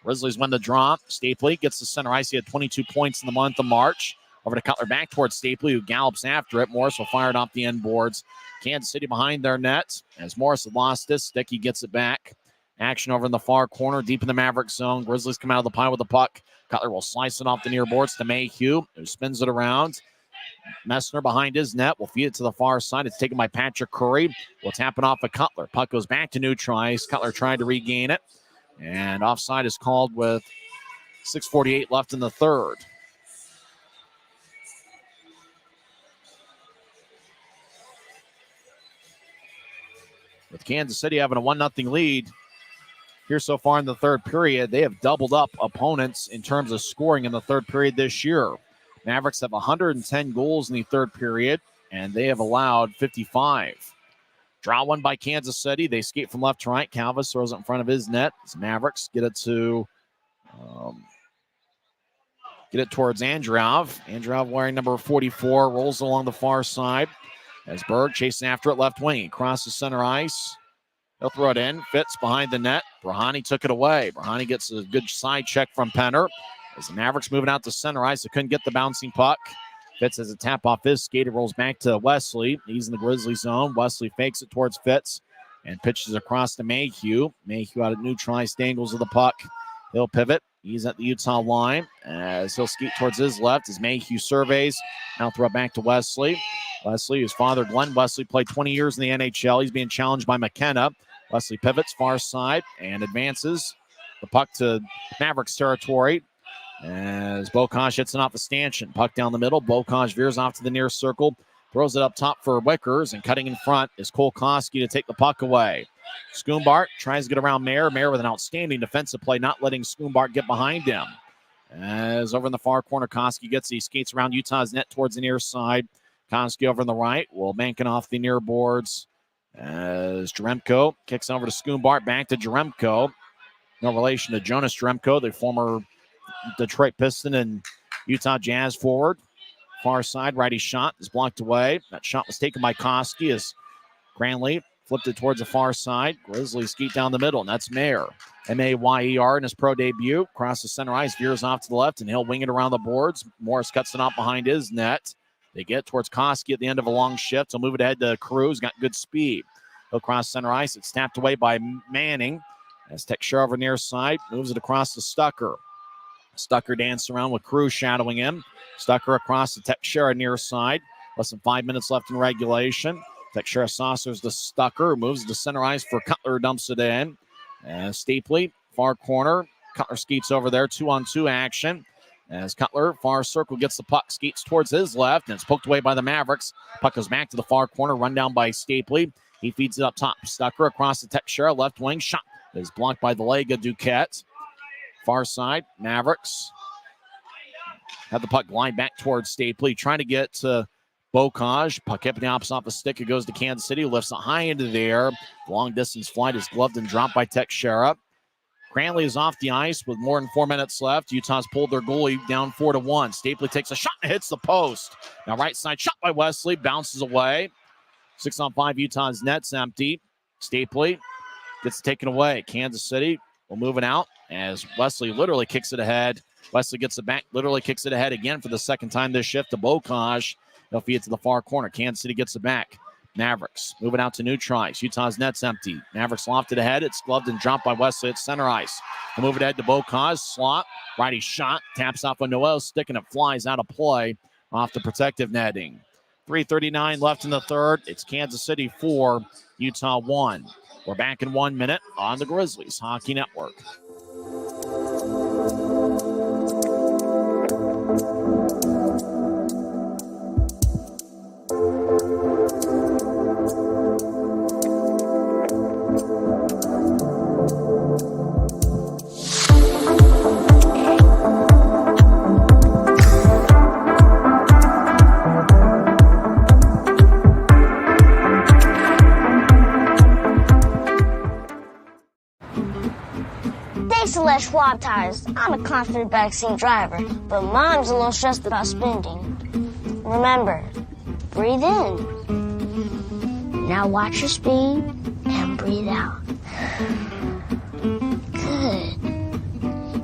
Grizzlies win the draw. Stapley gets the center ice. He had 22 points in the month of March. Over to Cutler, back towards Stapley, who gallops after it. Morris will fire it off the end boards. Kansas City behind their net. As Morris had lost his stick, he gets it back. Action over in the far corner, deep in the Maverick zone. Grizzlies come out of the pile with the puck. Cutler will slice it off the near boards to Mayhew, who spins it around. Messner behind his net will feed it to the far side. It's taken by Patrick Curry. Will tap it off of Cutler. Puck goes back to new tries. Cutler tried to regain it. And offside is called with 6:48 left in the third. With Kansas City having a 1-0 lead here so far in the third period, they have doubled up opponents in terms of scoring in the third period this year. Mavericks have 110 goals in the third period, and they have allowed 55. Draw one by Kansas City. They skate from left to right. Calvis throws it in front of his net. As Mavericks get it towards Androv. Androv wearing number 44, rolls along the far side. As Berg chasing after it left wing. He crosses center ice. He'll throw it in. Fitz behind the net. Brahani took it away. Brahani gets a good side check from Penner. As the Mavericks moving out to center ice, they couldn't get the bouncing puck. Fitz has a tap off his skate. It rolls back to Wesley. He's in the Grizzly zone. Wesley fakes it towards Fitz and pitches across to Mayhew. Mayhew out of neutral ice, dangles of the puck. He'll pivot. He's at the Utah line as he'll skate towards his left as Mayhew surveys. Now throw it back to Wesley. Wesley, his father, Glenn Wesley, played 20 years in the NHL. He's being challenged by McKenna. Wesley pivots far side and advances the puck to Mavericks territory as Bocage hits it off the stanchion. Puck down the middle. Bocage veers off to the near circle, throws it up top for Wickers, and cutting in front is Cole Koski to take the puck away. Schoombart tries to get around Mayer. Mayer with an outstanding defensive play, not letting Schoombart get behind him. As over in the far corner, Koski he skates around Utah's net towards the near side. Koski over on the right, will banking off the near boards as Jaremko kicks over to Schoombart, back to Jaremko. No relation to Jonas Jaremko, the former Detroit Piston and Utah Jazz forward. Far side, righty shot is blocked away. That shot was taken by Koski as Cranley flipped it towards the far side. Grizzlies skate down the middle, and that's Mayer. Mayer in his pro debut. Across the center ice, veers off to the left, and he'll wing it around the boards. Morris cuts it off behind his net. They get towards Koski at the end of a long shift. He'll move it ahead to Cruz. Got good speed. He'll cross center ice. It's tapped away by Manning. As Tekshire over near side, moves it across to Stucker. Stucker danced around with Cruz shadowing him. Stucker across to Tekshire near side. Less than 5 minutes left in regulation. Tekshire saucers to Stucker, moves to center ice for Cutler, dumps it in. And Stapley, far corner. Cutler skates over there, 2-on-2 action. As Cutler, far circle, gets the puck, skates towards his left, and it's poked away by the Mavericks. Puck goes back to the far corner, run down by Stapley. He feeds it up top. Stucker across the Tekshire, left wing shot is blocked by the leg of Duquette. Far side, Mavericks have the puck line back towards Stapley, trying to get to Bocage. Puck up and opposite off the stick. It goes to Kansas City, lifts it high into the air. Long distance flight is gloved and dropped by Tekshire. Cranley is off the ice with more than 4 minutes left. Utah's pulled their goalie down 4-1. Stapley takes a shot and hits the post. Now right side shot by Wesley, bounces away. 6-on-5, Utah's net's empty. Stapley gets it taken away. Kansas City will move it out as Wesley literally kicks it ahead. Wesley gets it back, literally kicks it ahead again for the second time this shift to Bocage. They'll feed it to the far corner. Kansas City gets it back. Mavericks moving out to neutral ice. Utah's net's empty. Mavericks lofted ahead. It's gloved and dropped by Wesley at center ice. They'll move it ahead to Bocage. Slot. Righty shot. Taps off on Noel's stick and it flies out of play off the protective netting. 3:39 left in the third. It's Kansas City 4, Utah 1. We're back in 1 minute on the Grizzlies Hockey Network. Schwab tires. I'm a confident backseat driver, but Mom's a little stressed about spending. Remember, breathe in. Now watch your speed and breathe out. Good.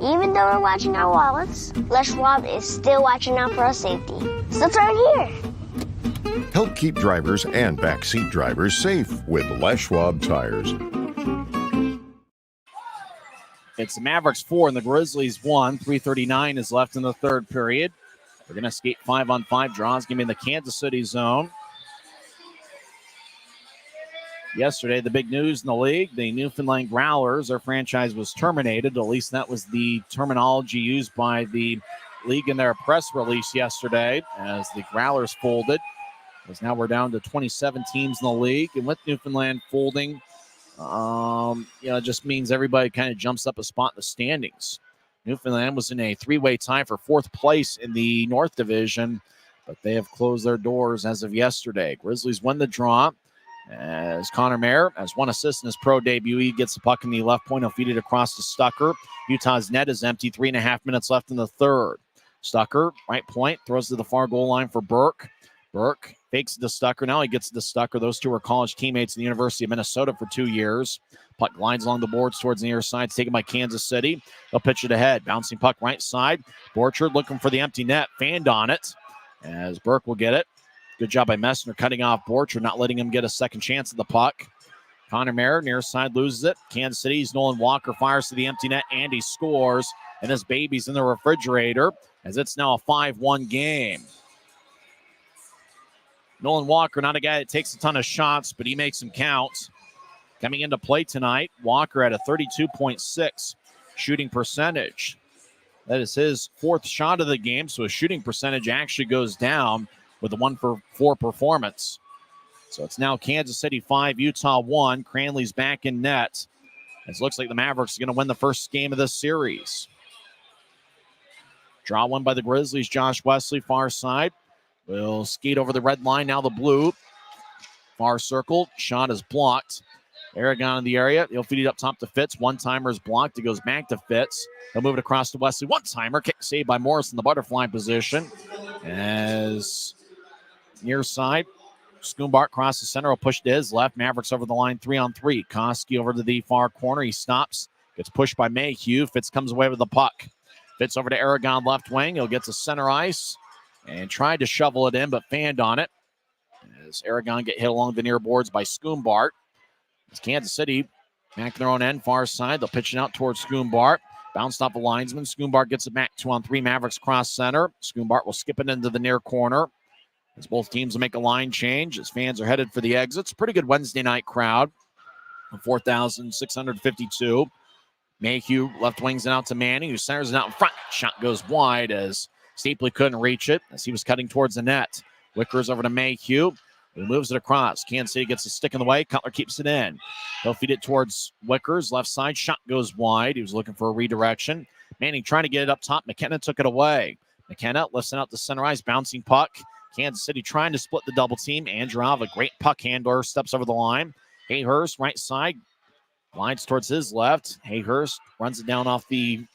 Even though we're watching our wallets, Les Schwab is still watching out for our safety. So turn here. Help keep drivers and backseat drivers safe with Les Schwab tires. It's the Mavericks 4 and the Grizzlies 1. 3:39 is left in the third period. We're going to skate 5-on-5 draws. Give me in the Kansas City zone. Yesterday, the big news in the league, the Newfoundland Growlers, their franchise was terminated. At least that was the terminology used by the league in their press release yesterday as the Growlers folded. Because now we're down to 27 teams in the league. And with Newfoundland folding, it just means everybody kind of jumps up a spot in the standings. Newfoundland was in a three-way tie for fourth place in the North Division, but they have closed their doors as of yesterday. Grizzlies win the draw as Connor Mayer has one assist in his pro debut. He gets the puck in the left point. He'll feed it across to Stucker. Utah's net is empty. 3.5 minutes left in the third. Stucker, right point, throws to the far goal line for Burke. Burke fakes it to Stucker. Now he gets it to Stucker. Those two were college teammates at the University of Minnesota for 2 years. Puck glides along the boards towards the near side. It's taken by Kansas City. They'll pitch it ahead. Bouncing puck right side. Borchard looking for the empty net. Fanned on it as Burke will get it. Good job by Messner cutting off Borchard, not letting him get a second chance at the puck. Connor Mayer, near side, loses it. Kansas City's Nolan Walker fires to the empty net, and he scores. And his baby's in the refrigerator as it's now a 5-1 game. Nolan Walker, not a guy that takes a ton of shots, but he makes them count. Coming into play tonight, Walker at a 32.6 shooting percentage. That is his 4th shot of the game, so his shooting percentage actually goes down with a 1-for-4 performance. So it's now Kansas City 5, Utah 1. Cranley's back in net. It looks like the Mavericks are going to win the first game of this series. Draw one by the Grizzlies. Josh Wesley, far side. Will skate over the red line. Now the blue. Far circle. Shot is blocked. Aragon in the area. He'll feed it up top to Fitz. One-timer is blocked. It goes back to Fitz. He'll move it across to Wesley. One-timer. Kick saved by Morris in the butterfly position. As near side. Schoombart across the center. Will push to his left. Mavericks over the line 3-on-3. Koski over to the far corner. He stops. Gets pushed by Mayhew. Fitz comes away with the puck. Fitz over to Aragon left wing. He'll get to center ice and tried to shovel it in, but fanned on it. As Aragon get hit along the near boards by Schoombart. It's Kansas City back to their own end, far side. They'll pitch it out towards Schoombart. Bounced off the linesman. Schoombart gets it back 2-on-3. Mavericks cross center. Schoombart will skip it into the near corner. As both teams will make a line change, as fans are headed for the exits. Pretty good Wednesday night crowd. 4,652. Mayhew left wings it out to Manning, who centers it out in front. Shot goes wide as Stapley couldn't reach it as he was cutting towards the net. Wickers over to Mayhew, who moves it across. Kansas City gets a stick in the way. Cutler keeps it in. He'll feed it towards Wickers. Left side. Shot goes wide. He was looking for a redirection. Manning trying to get it up top. McKenna took it away. McKenna lifts it out to center ice. Bouncing puck. Kansas City trying to split the double team. Androv, a great puck handler, steps over the line. Hayhurst, right side. Lines towards his left. Hayhurst runs it down off the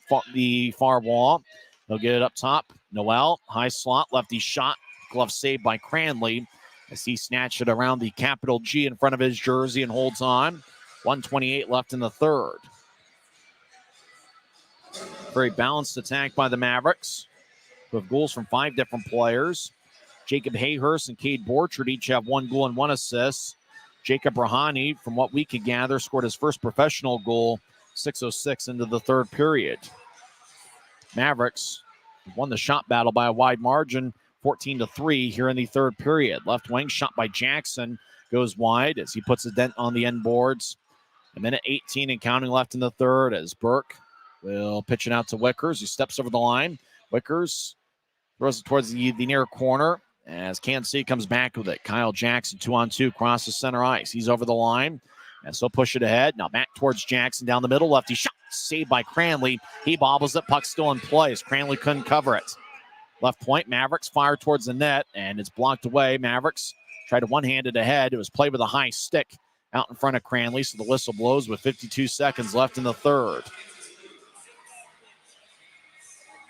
far wall. He'll get it up top. Noel, high slot, lefty shot. Glove saved by Cranley as he snatched it around the capital G in front of his jersey and holds on. 1:28 left in the third. Very balanced attack by the Mavericks, who have goals from 5 different players. Jacob Hayhurst and Cade Borchard each have 1 goal and 1 assist. Jacob Rahani, from what we could gather, scored his first professional goal, 6:06 into the third period. Mavericks won the shot battle by a wide margin, 14-3 here in the third period. Left wing shot by Jackson goes wide as he puts a dent on the end boards. A minute 18 and counting left in the third as Burke will pitch it out to Wickers, who steps over the line. Wickers throws it towards the near corner as Kansas City comes back with it. Kyle Jackson 2-on-2 crosses center ice. He's over the line. And so push it ahead. Now back towards Jackson down the middle. Lefty shot saved by Cranley. He bobbles it. Puck still in play as Cranley couldn't cover it. Left point. Mavericks fire towards the net and it's blocked away. Mavericks try to one-hand it ahead. It was played with a high stick out in front of Cranley. So the whistle blows with 52 seconds left in the third.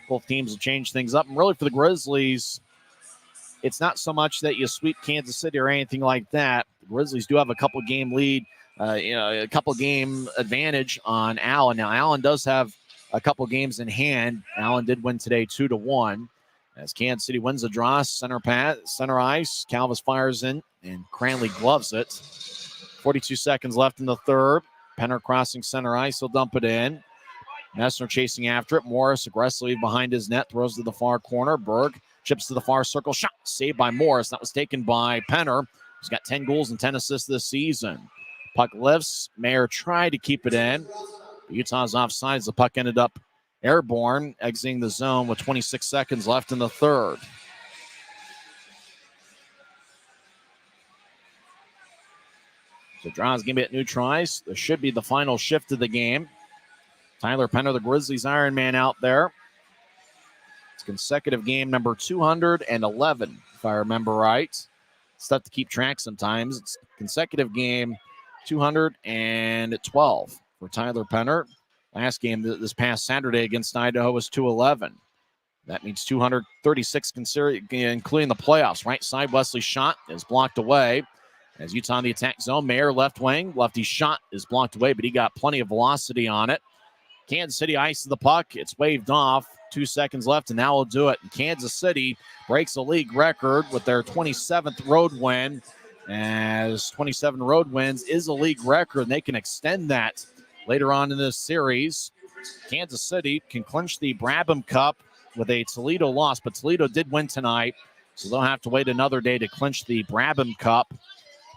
Both teams will change things up. And really for the Grizzlies, it's not so much that you sweep Kansas City or anything like that. The Grizzlies do have a couple game lead, a couple game advantage on Allen. Now, Allen does have a couple games in hand. Allen did win today 2-1. As Kansas City wins the draw, center ice. Calvis fires in, and Cranley gloves it. 42 seconds left in the third. Penner crossing center ice. He'll dump it in. Messner chasing after it. Morris aggressively behind his net. Throws to the far corner. Berg chips to the far circle. Shot saved by Morris. That was taken by Penner, who's got 10 goals and 10 assists this season. Puck lifts. Mayer tried to keep it in. Utah's offsides. The puck ended up airborne, exiting the zone with 26 seconds left in the third. So Draw's going to be at neutral ice. This should be the final shift of the game. Tyler Penner, the Grizzlies Iron Man, out there. It's consecutive game number 211, if I remember right. It's tough to keep track sometimes. It's consecutive game 212 for Tyler Penner. Last game this past Saturday against Idaho was 211. That means 236, including the playoffs. Right side, Wesley shot is blocked away. As Utah in the attack zone, Mayer left wing. Lefty shot is blocked away, but he got plenty of velocity on it. Kansas City ices the puck. It's waved off. 2 seconds left, and now we'll do it. Kansas City breaks a league record with their 27th road win, as 27 road wins is a league record, and they can extend that later on in this series. Kansas City can clinch the Brabham Cup with a Toledo loss, but Toledo did win tonight, so they'll have to wait another day to clinch the Brabham Cup.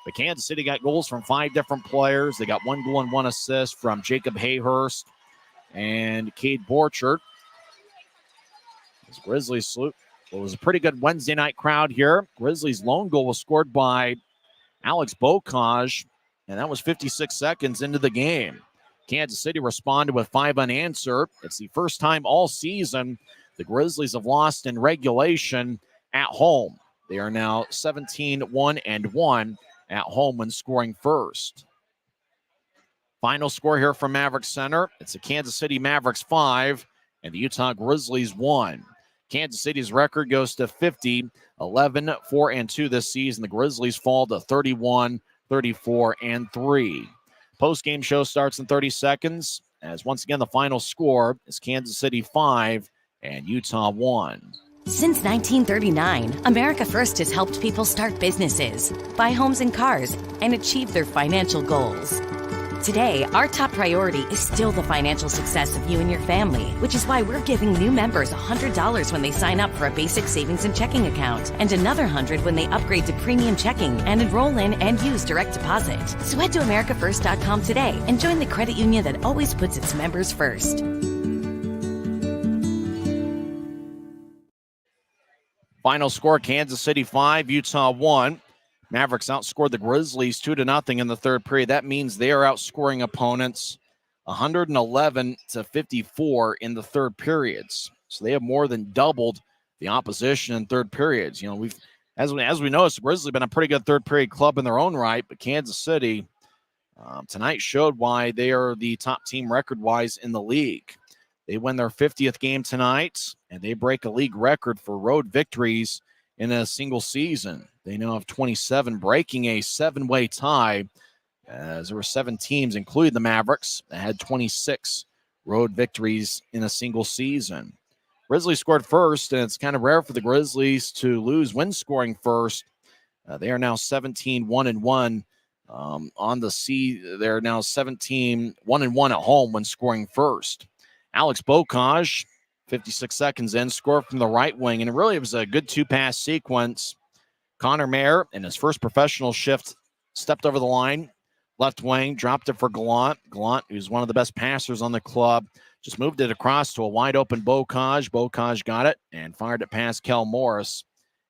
But Kansas City got goals from 5 different players. They got 1 goal and 1 assist from Jacob Hayhurst. and Cade Borchert. As Grizzlies salute. Well, it was a pretty good Wednesday night crowd here. Grizzlies' lone goal was scored by Alex Bocage, and that was 56 seconds into the game. Kansas City responded with 5 unanswered. It's the first time all season the Grizzlies have lost in regulation at home. They are now 17-1-1 at home when scoring first. Final score here from Mavericks Center. It's the Kansas City Mavericks 5 and the Utah Grizzlies 1. Kansas City's record goes to 50, 11-4-2 this season. The Grizzlies fall to 31, 34-3. Post-game show starts in 30 seconds, as once again the final score is Kansas City 5 and Utah 1. Since 1939, America First has helped people start businesses, buy homes and cars, and achieve their financial goals. Today, our top priority is still the financial success of you and your family, which is why we're giving new members $100 when they sign up for a basic savings and checking account, and another $100 when they upgrade to premium checking and enroll in and use direct deposit. So head to americafirst.com today and join the credit union that always puts its members first. Final score, Kansas City 5, Utah 1. Mavericks outscored the Grizzlies 2-0 in the third period. That means they are outscoring opponents 111-54 in the third periods. So they have more than doubled the opposition in third periods. You know, we've as we noticed, the Grizzlies have been a pretty good third period club in their own right, but Kansas City tonight showed why they are the top team record-wise in the league. They win their 50th game tonight, and they break a league record for road victories in a single season. They now have 27, breaking a 7-way tie, as there were 7 teams, including the Mavericks, that had 26 road victories in a single season. Grizzlies scored first, and it's kind of rare for the Grizzlies to lose when scoring first. They are now 17-1-1 on the sea. They're now 17-1-1 at home when scoring first. Alex Bocage, 56 seconds in, scored from the right wing, and it was a good 2-pass sequence. Connor Mayer, in his first professional shift, stepped over the line, left wing, dropped it for Gallant. Gallant, who's one of the best passers on the club, just moved it across to a wide-open Bocage. Bocage got it and fired it past Kel Morris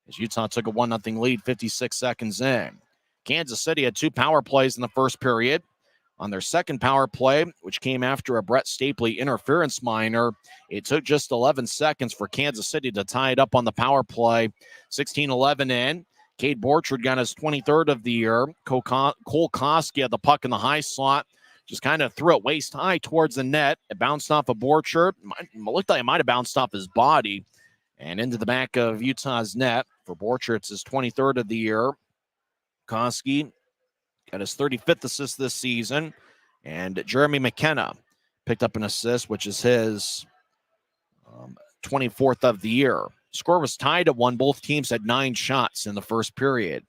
as Utah took a 1-0 lead 56 seconds in. Kansas City had 2 power plays in the first period. On their second power play, which came after a Brett Stapley interference minor, it took just 11 seconds for Kansas City to tie it up on the power play. 16-11 in. Cade Borchert got his 23rd of the year. Cole Koski had the puck in the high slot. Just kind of threw it waist high towards the net. It bounced off of Borchert. It looked like it might have bounced off his body and into the back of Utah's net. For Borchert, it's his 23rd of the year. Koski got his 35th assist this season. And Jeremy McKenna picked up an assist, which is his 24th of the year. Score was tied at 1. Both teams had 9 shots in the first period.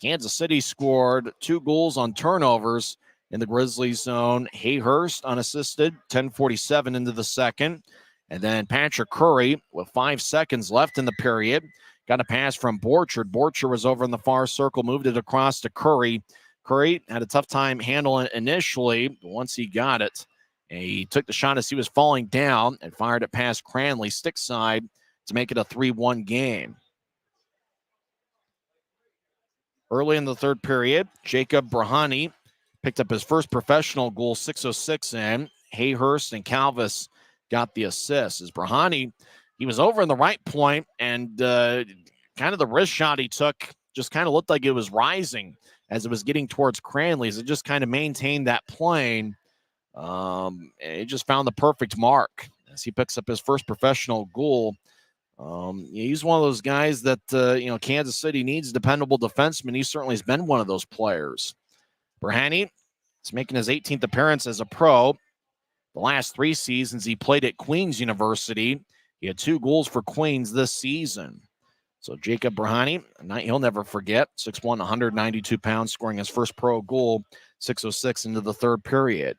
Kansas City scored 2 goals on turnovers in the Grizzlies zone. Hayhurst unassisted, 10:47 into the second. And then Patrick Curry, with 5 seconds left in the period, got a pass from Borchert. Borchert was over in the far circle, moved it across to Curry. Curry had a tough time handling it initially, but once he got it, he took the shot as he was falling down and fired it past Cranley, stick side, to make it a 3-1 game. Early in the third period, Jacob Brahani picked up his first professional goal, 6:06 in. Hayhurst and Calvis got the assist. As Brahani, he was over in the right point, and kind of the wrist shot he took just kind of looked like it was rising as it was getting towards Cranley. As it just kind of maintained that plane. It just found the perfect mark as he picks up his first professional goal. He's one of those guys that, Kansas City needs dependable defensemen. He certainly has been one of those players. Brahani is making his 18th appearance as a pro. The last 3 seasons he played at Queens University. He had 2 goals for Queens this season. So Jacob Brahani, a night he'll never forget, 6'1", 192 pounds, scoring his first pro goal, 6:06 into the third period.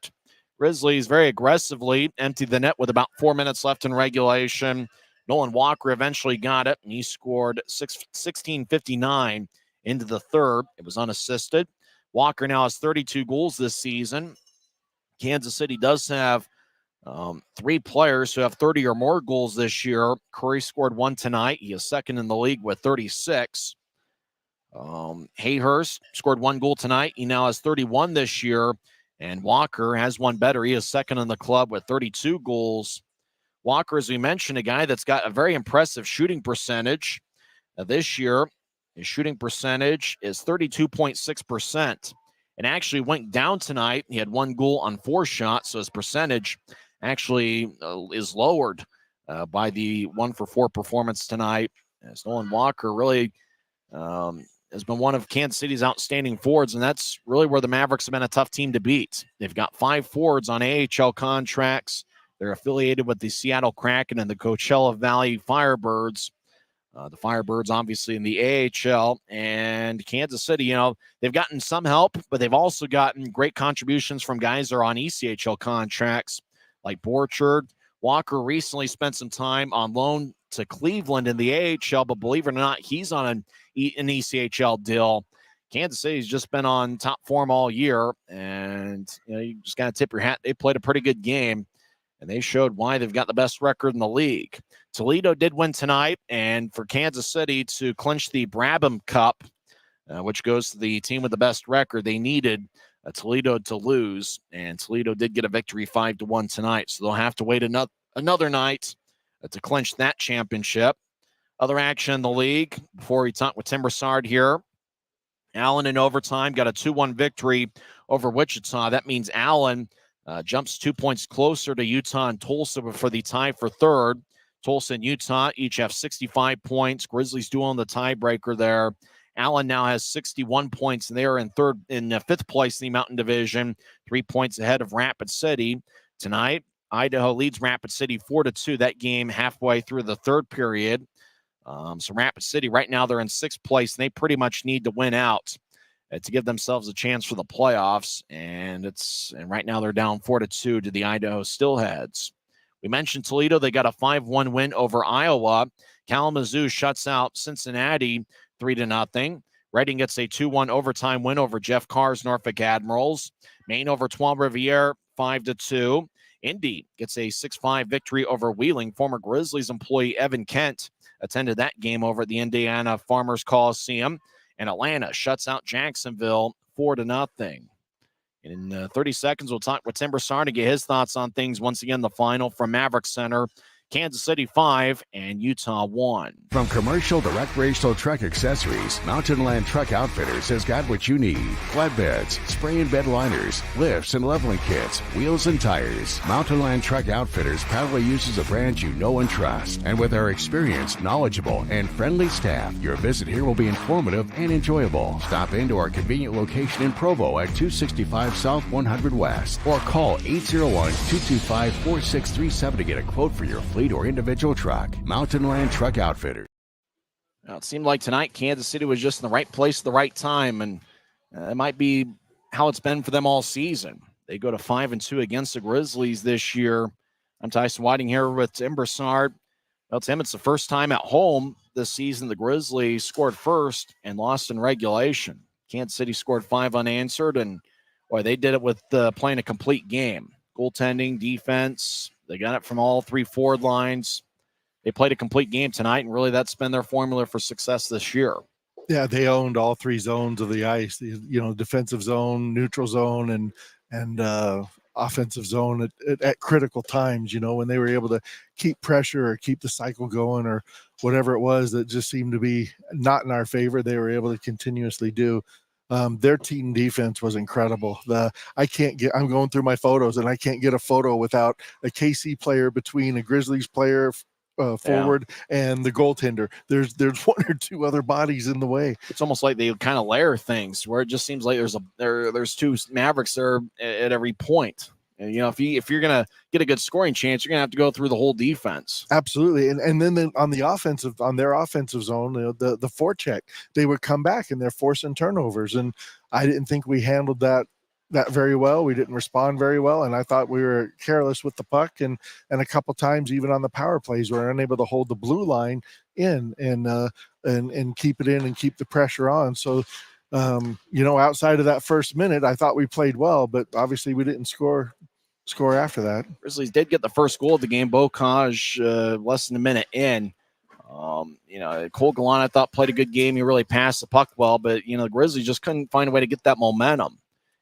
Grizzlies very aggressively emptied the net with about 4 minutes left in regulation. Nolan Walker eventually got it, and he scored 16:59 into the third. It was unassisted. Walker now has 32 goals this season. Kansas City does have Three players who have 30 or more goals this year. Curry scored 1 tonight. He is second in the league with 36. Hayhurst scored 1 goal tonight. He now has 31 this year. And Walker has one better. He is second in the club with 32 goals. Walker, as we mentioned, a guy that's got a very impressive shooting percentage. This year, his shooting percentage is 32.6%. And actually went down tonight. He had 1 goal on 4 shots, so his percentage actually is lowered by the 1 for 4 performance tonight. As Nolan Walker really has been one of Kansas City's outstanding forwards, and that's really where the Mavericks have been a tough team to beat. They've got 5 forwards on AHL contracts. They're affiliated with the Seattle Kraken and the Coachella Valley Firebirds. The Firebirds, obviously, in the AHL. And Kansas City, they've gotten some help, but they've also gotten great contributions from guys that are on ECHL contracts, like Borchard. Walker recently spent some time on loan to Cleveland in the AHL, but believe it or not, he's on an ECHL deal. Kansas City's just been on top form all year, and you just got to tip your hat. They played a pretty good game, and they showed why they've got the best record in the league. Toledo did win tonight, and for Kansas City to clinch the Brabham Cup, which goes to the team with the best record, they needed Toledo to lose, and Toledo did get a victory 5-1 tonight, so they'll have to wait another night to clinch that championship. Other action in the league before we talk with Tim Broussard here. Allen in overtime got a 2-1 victory over Wichita. That means Allen jumps 2 points closer to Utah and Tulsa for the tie for third. Tulsa and Utah each have 65 points. Grizzlies do own the tiebreaker there. Allen now has 61 points, and they're in fifth place in the Mountain Division, 3 points ahead of Rapid City. Tonight, Idaho leads Rapid City 4-2. That game halfway through the third period. So Rapid City right now they're in sixth place, and they pretty much need to win out to give themselves a chance for the playoffs. And right now they're down 4-2 to the Idaho Steelheads. We mentioned Toledo. They got a 5-1 win over Iowa. Kalamazoo shuts out Cincinnati 3-0. Reading gets a 2-1 overtime win over Jeff Carr's Norfolk Admirals. Maine over Trois Rivières 5-2. Indy gets a 6-5 victory over Wheeling. Former Grizzlies employee Evan Kent attended that game over at the Indiana Farmers Coliseum. And Atlanta shuts out Jacksonville 4-0. In 30 seconds, we'll talk with Tim Broussard to get his thoughts on things. Once again, the final from Mavericks Center. Kansas City 5 and Utah 1. From commercial to recreational truck accessories, Mountain Land Truck Outfitters has got what you need. Flatbeds, spray and bed liners, lifts and leveling kits, wheels and tires. Mountain Land Truck Outfitters proudly uses a brand you know and trust. And with our experienced, knowledgeable, and friendly staff, your visit here will be informative and enjoyable. Stop into our convenient location in Provo at 265 South 100 West or call 801-225-4637 to get a quote for your fleet or individual truck. Mountain Land Truck Outfitters. Now, it seemed like tonight Kansas City was just in the right place at the right time, and it might be how it's been for them all season. They go to 5-2 against the Grizzlies this year. I'm Tyson Whiting here with Tim Broussard. Well, Tim, it's the first time at home this season the Grizzlies scored first and lost in regulation. Kansas City scored 5 unanswered, and they did it with playing a complete game. Goaltending, defense. They got it from all 3 forward lines. They played a complete game tonight, and really that's been their formula for success this year. Yeah, they owned all 3 zones of the ice, defensive zone, neutral zone, and offensive zone at critical times, when they were able to keep pressure or keep the cycle going or whatever it was that just seemed to be not in our favor, they were able to continuously do. Their team defense was incredible. I'm going through my photos and I can't get a photo without a KC player between a Grizzlies player forward and the goaltender. There's 1 or 2 other bodies in the way. It's almost like they kind of layer things where it just seems like there's 2 Mavericks there at every point. And, if you're going to get a good scoring chance, you're going to have to go through the whole defense. Absolutely. And then on their offensive zone, the forecheck, they would come back and they're forcing turnovers. And I didn't think we handled that very well. We didn't respond very well. And I thought we were careless with the puck. And a couple times, even on the power plays, we were unable to hold the blue line in and keep it in and keep the pressure on. So, outside of that first minute, I thought we played well, but obviously we didn't score score after that. Grizzlies did get the first goal of the game. Bocage less than a minute in. Cole Gallant, I thought, played a good game. He really passed the puck well, but, the Grizzlies just couldn't find a way to get that momentum.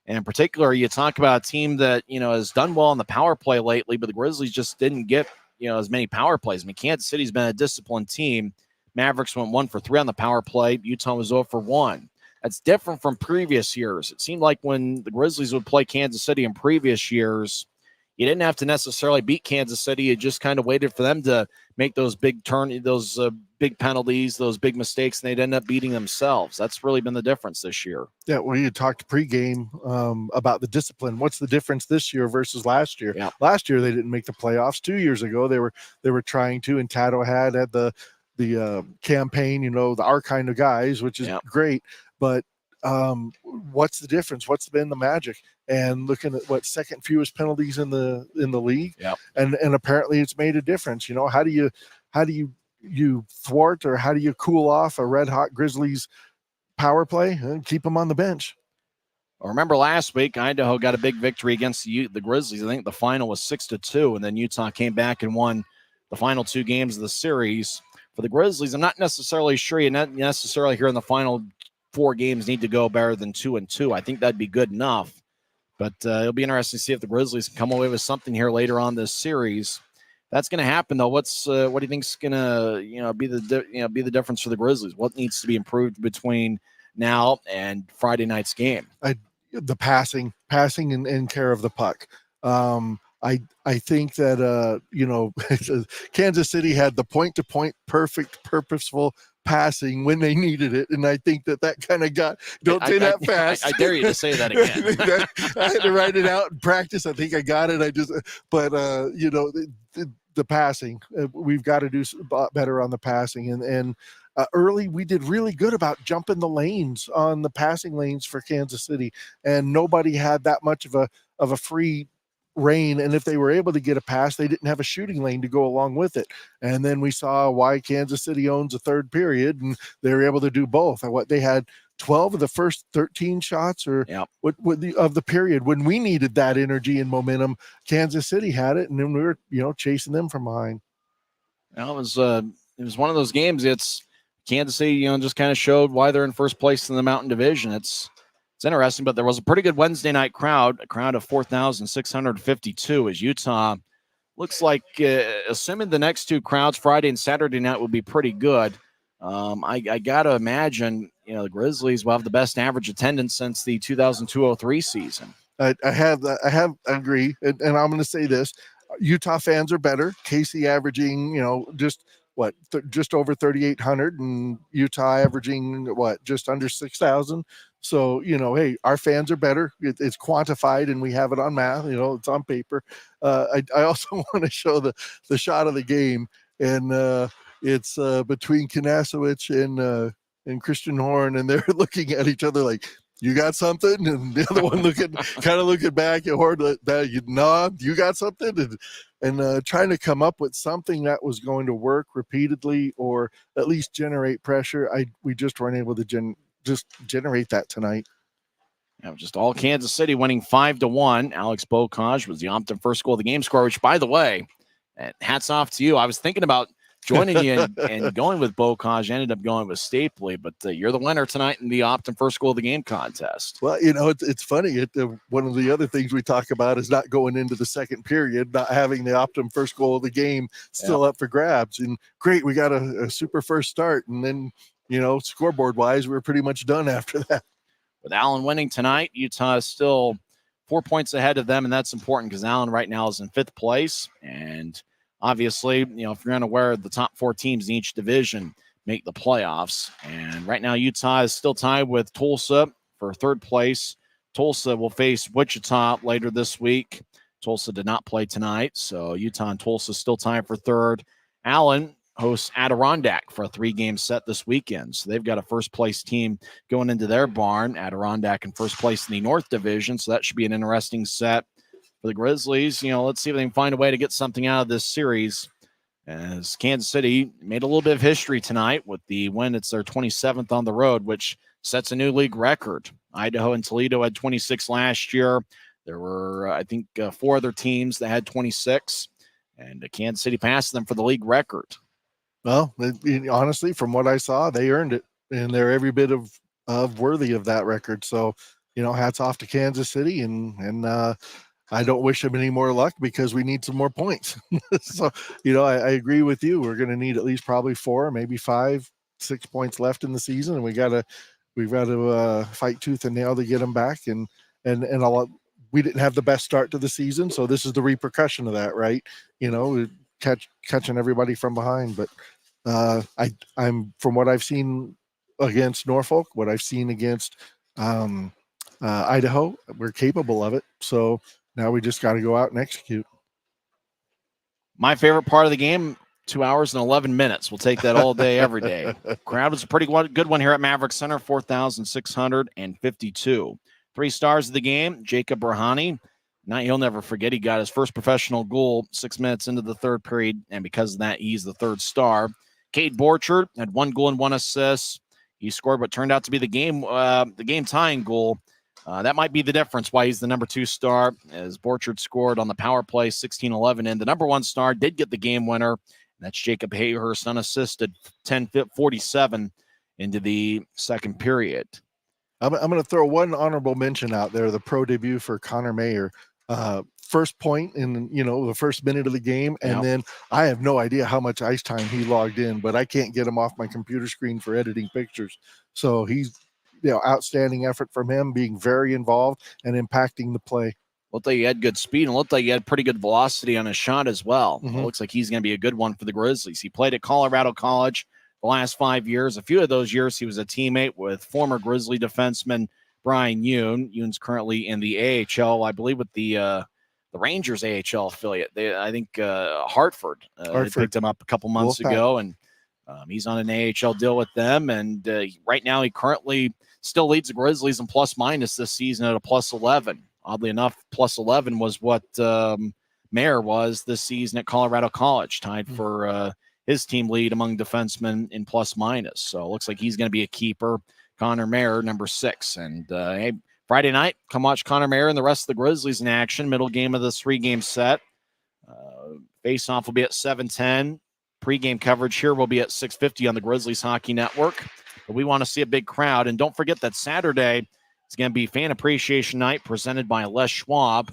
And in particular, you talk about a team that, has done well on the power play lately, but the Grizzlies just didn't get, as many power plays. I mean, Kansas City's been a disciplined team. Mavericks went 1 for 3 on the power play. Utah was 0 for 1. That's different from previous years. It seemed like when the Grizzlies would play Kansas City in previous years, you didn't have to necessarily beat Kansas City. You just kind of waited for them to make those big big penalties, those big mistakes, and they'd end up beating themselves. That's really been the difference this year. Yeah, well, you talked pregame about the discipline. What's the difference this year versus last year? Yeah. Last year they didn't make the playoffs. 2 years ago they were trying to, and Tato had the campaign, our kind of guys, which is great. But what's the difference? What's been the magic? And looking at what second fewest penalties in the league, and apparently it's made a difference. How do you thwart, or how do you cool off a red hot Grizzlies power play and keep them on the bench? Well, remember last week, Idaho got a big victory against the Grizzlies. I think the final was 6-2, and then Utah came back and won the final 2 games of the series. For the Grizzlies, I'm not necessarily sure you necessarily here in the final 4 games need to go better than 2-2. I think that'd be good enough. But it'll be interesting to see if the Grizzlies can come away with something here later on this series. That's going to happen, though. What do you think's going to be the difference for the Grizzlies? What needs to be improved between now and Friday night's game? The passing and care of the puck. I think that Kansas City had the point-to-point perfect, purposeful passing when they needed it, and I think that kind of got. Don't say that fast. I dare you to say that again. I had to write it out in practice. I think I got it. The passing. We've got to do better on the passing, and early we did really good about jumping the lanes on the passing lanes for Kansas City, and nobody had that much of a free rein, and if they were able to get a pass, they didn't have a shooting lane to go along with it. And then we saw why Kansas City owns a third period, and they were able to do both. What they had 12 of the first 13 shots, or of the period when we needed that energy and momentum. Kansas City had it, and then we were chasing them from behind. Well, it was one of those games. It's Kansas City, just kind of showed why they're in first place in the Mountain Division. It's interesting, but there was a pretty good Wednesday night crowd, a crowd of 4,652, as Utah looks like, assuming the next 2 crowds, Friday and Saturday night, will be pretty good. I got to imagine, the Grizzlies will have the best average attendance since the 2002-03 season. I agree. And I'm going to say this. Utah fans are better. Casey averaging, just over 3,800, and Utah averaging just under 6,000. So, hey, our fans are better. It's quantified, and we have it on math. It's on paper. I also want to show the shot of the game, and it's between Kanasowicz and Christian Horn, and they're looking at each other like, "You got something?" And the other one looking back at Horn, you got something? And trying to come up with something that was going to work repeatedly, or at least generate pressure. We just weren't able to generate that tonight. Just all Kansas City winning 5-1. Alex Bocage was the Optum first goal of the game scorer, which, by the way, hats off to you. I was thinking about joining you and going with Bocage. Ended up going with Stapley, but you're the winner tonight in the Optum first goal of the game contest. Well, it's funny. One of the other things we talk about is not going into the second period, not having the Optum first goal of the game still up for grabs. And great, we got a super first start, and then scoreboard wise, we're pretty much done after that. With Allen winning tonight, Utah is still 4 points ahead of them, and that's important because Allen right now is in 5th place. And obviously, if you're unaware, the top 4 teams in each division make the playoffs. And right now, Utah is still tied with Tulsa for 3rd place. Tulsa will face Wichita later this week. Tulsa did not play tonight, so Utah and Tulsa still tied for 3rd. Allen hosts Adirondack for a 3-game set this weekend. So they've got a first-place team going into their barn. Adirondack in first place in the North Division, so that should be an interesting set for the Grizzlies. Let's see if they can find a way to get something out of this series, as Kansas City made a little bit of history tonight with the win. It's their 27th on the road, which sets a new league record. Idaho and Toledo had 26 last year. There were, I think, 4 other teams that had 26, and Kansas City passed them for the league record. Well, honestly, from what I saw, they earned it, and they're every bit of worthy of that record. So, hats off to Kansas City, and I don't wish them any more luck because we need some more points. So, I agree with you. We're going to need at least probably 4, maybe 5, 6 points left in the season, and we've got to fight tooth and nail to get them back. And we didn't have the best start to the season, so this is the repercussion of that, right? Catching everybody from behind. But I'm from what I've seen against Norfolk, what I've seen against Idaho, we're capable of it. So now we just got to go out and execute. My favorite part of the game, 2 hours and 11 minutes. We'll take that all day, every day. Crowd was a pretty good one here at Maverick Center, 4,652. 3 stars of the game, Jacob Rahani. Now he'll never forget, he got his first professional goal 6 minutes into the third period, and because of that, he's the 3rd star. Cade Borchert had 1 goal and 1 assist. He scored what turned out to be the game-tying goal. That might be the difference why he's the number 2 star, as Borchert scored on the power play 16-11, and the number 1 star did get the game winner, and that's Jacob Hayhurst, unassisted, 10:47 into the second period. I'm going to throw one honorable mention out there, the pro debut for Connor Mayer. First point in, the first minute of the game. And then I have no idea how much ice time he logged in, but I can't get him off my computer screen for editing pictures. So he's, outstanding effort from him, being very involved and impacting the play. Looked like he had good speed and looked like he had pretty good velocity on his shot as well. Mm-hmm. It looks like he's going to be a good one for the Grizzlies. He played at Colorado College the last 5 years. A few of those years he was a teammate with former Grizzly defenseman Brian Yoon. Yoon's currently in the AHL, I believe, with the Rangers AHL affiliate. I think Hartford. They picked him up a couple months ago, and he's on an AHL deal with them. And right now he currently still leads the Grizzlies in plus-minus this season at a +11. Oddly enough, +11 was what Mayer was this season at Colorado College, tied for his team lead among defensemen in plus-minus. So it looks like he's going to be a keeper. Connor Mayer, number 6. And hey, Friday night, come watch Connor Mayer and the rest of the Grizzlies in action. Middle game of this 3-game set. Face-off will be at 7:10. Pre-game coverage here will be at 6:50 on the Grizzlies Hockey Network. But we want to see a big crowd. And don't forget that Saturday is going to be Fan Appreciation Night presented by Les Schwab.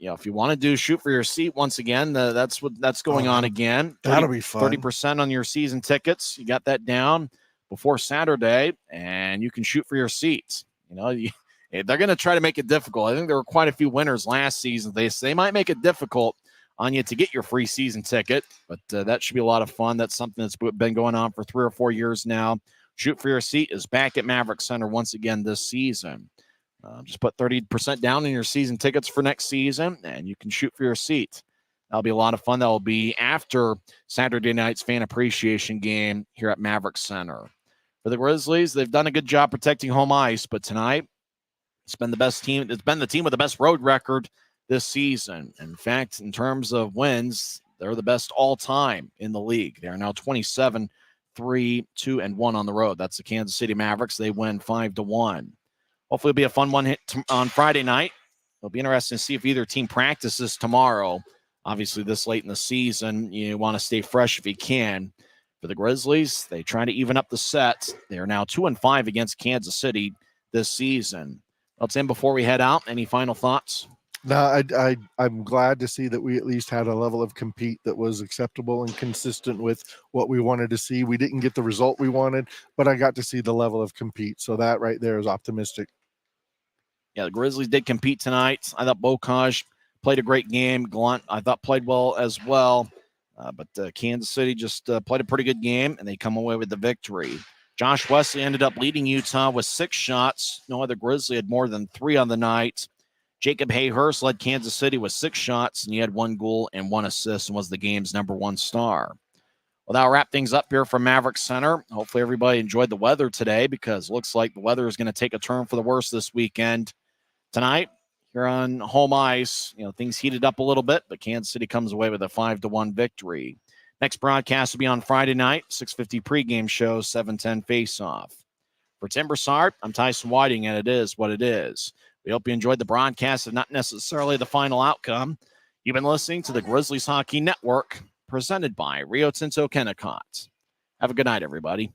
If you want to shoot for your seat once again, that's going on again. That'll be fun. 30% on your season tickets. You got that down before Saturday, and you can shoot for your seats. They're going to try to make it difficult. I think there were quite a few winners last season. They might make it difficult on you to get your free season ticket, but that should be a lot of fun. That's something that's been going on for 3 or 4 years now. Shoot for your seat is back at Maverick Center once again this season. Just put 30% down in your season tickets for next season, and you can shoot for your seat. That'll be a lot of fun. That will be after Saturday night's fan appreciation game here at Maverick Center. For the Grizzlies, they've done a good job protecting home ice, but tonight it's been the best team. It's been the team with the best road record this season. In fact, in terms of wins, they're the best all time in the league. They are now 27-3-2-1 on the road. That's the Kansas City Mavericks. They win 5-1. Hopefully it'll be a fun one on Friday night. It'll be interesting to see if either team practices tomorrow. Obviously, this late in the season, you want to stay fresh if you can. For the Grizzlies, they try to even up the sets. They are now 2-5 against Kansas City this season. Well, Tim, before we head out, any final thoughts? No, I'm glad to see that we at least had a level of compete that was acceptable and consistent with what we wanted to see. We didn't get the result we wanted, but I got to see the level of compete. So that right there is optimistic. Yeah, the Grizzlies did compete tonight. I thought Bocage played a great game. Glunt, I thought, played well as well. But Kansas City just played a pretty good game, and they come away with the victory. Josh Wesley ended up leading Utah with 6 shots. No other Grizzly had more than 3 on the night. Jacob Hayhurst led Kansas City with 6 shots, and he had 1 goal and 1 assist and was the game's number 1 star. Well, that'll wrap things up here from Maverick Center. Hopefully everybody enjoyed the weather today, because it looks like the weather is going to take a turn for the worse this weekend. Tonight, here on home ice, things heated up a little bit, but Kansas City comes away with a 5-1 victory. Next broadcast will be on Friday night, 6:50 pregame show, 7:10 face-off. For Tim Broussard, I'm Tyson Whiting, and it is what it is. We hope you enjoyed the broadcast and not necessarily the final outcome. You've been listening to the Grizzlies Hockey Network, presented by Rio Tinto Kennecott. Have a good night, everybody.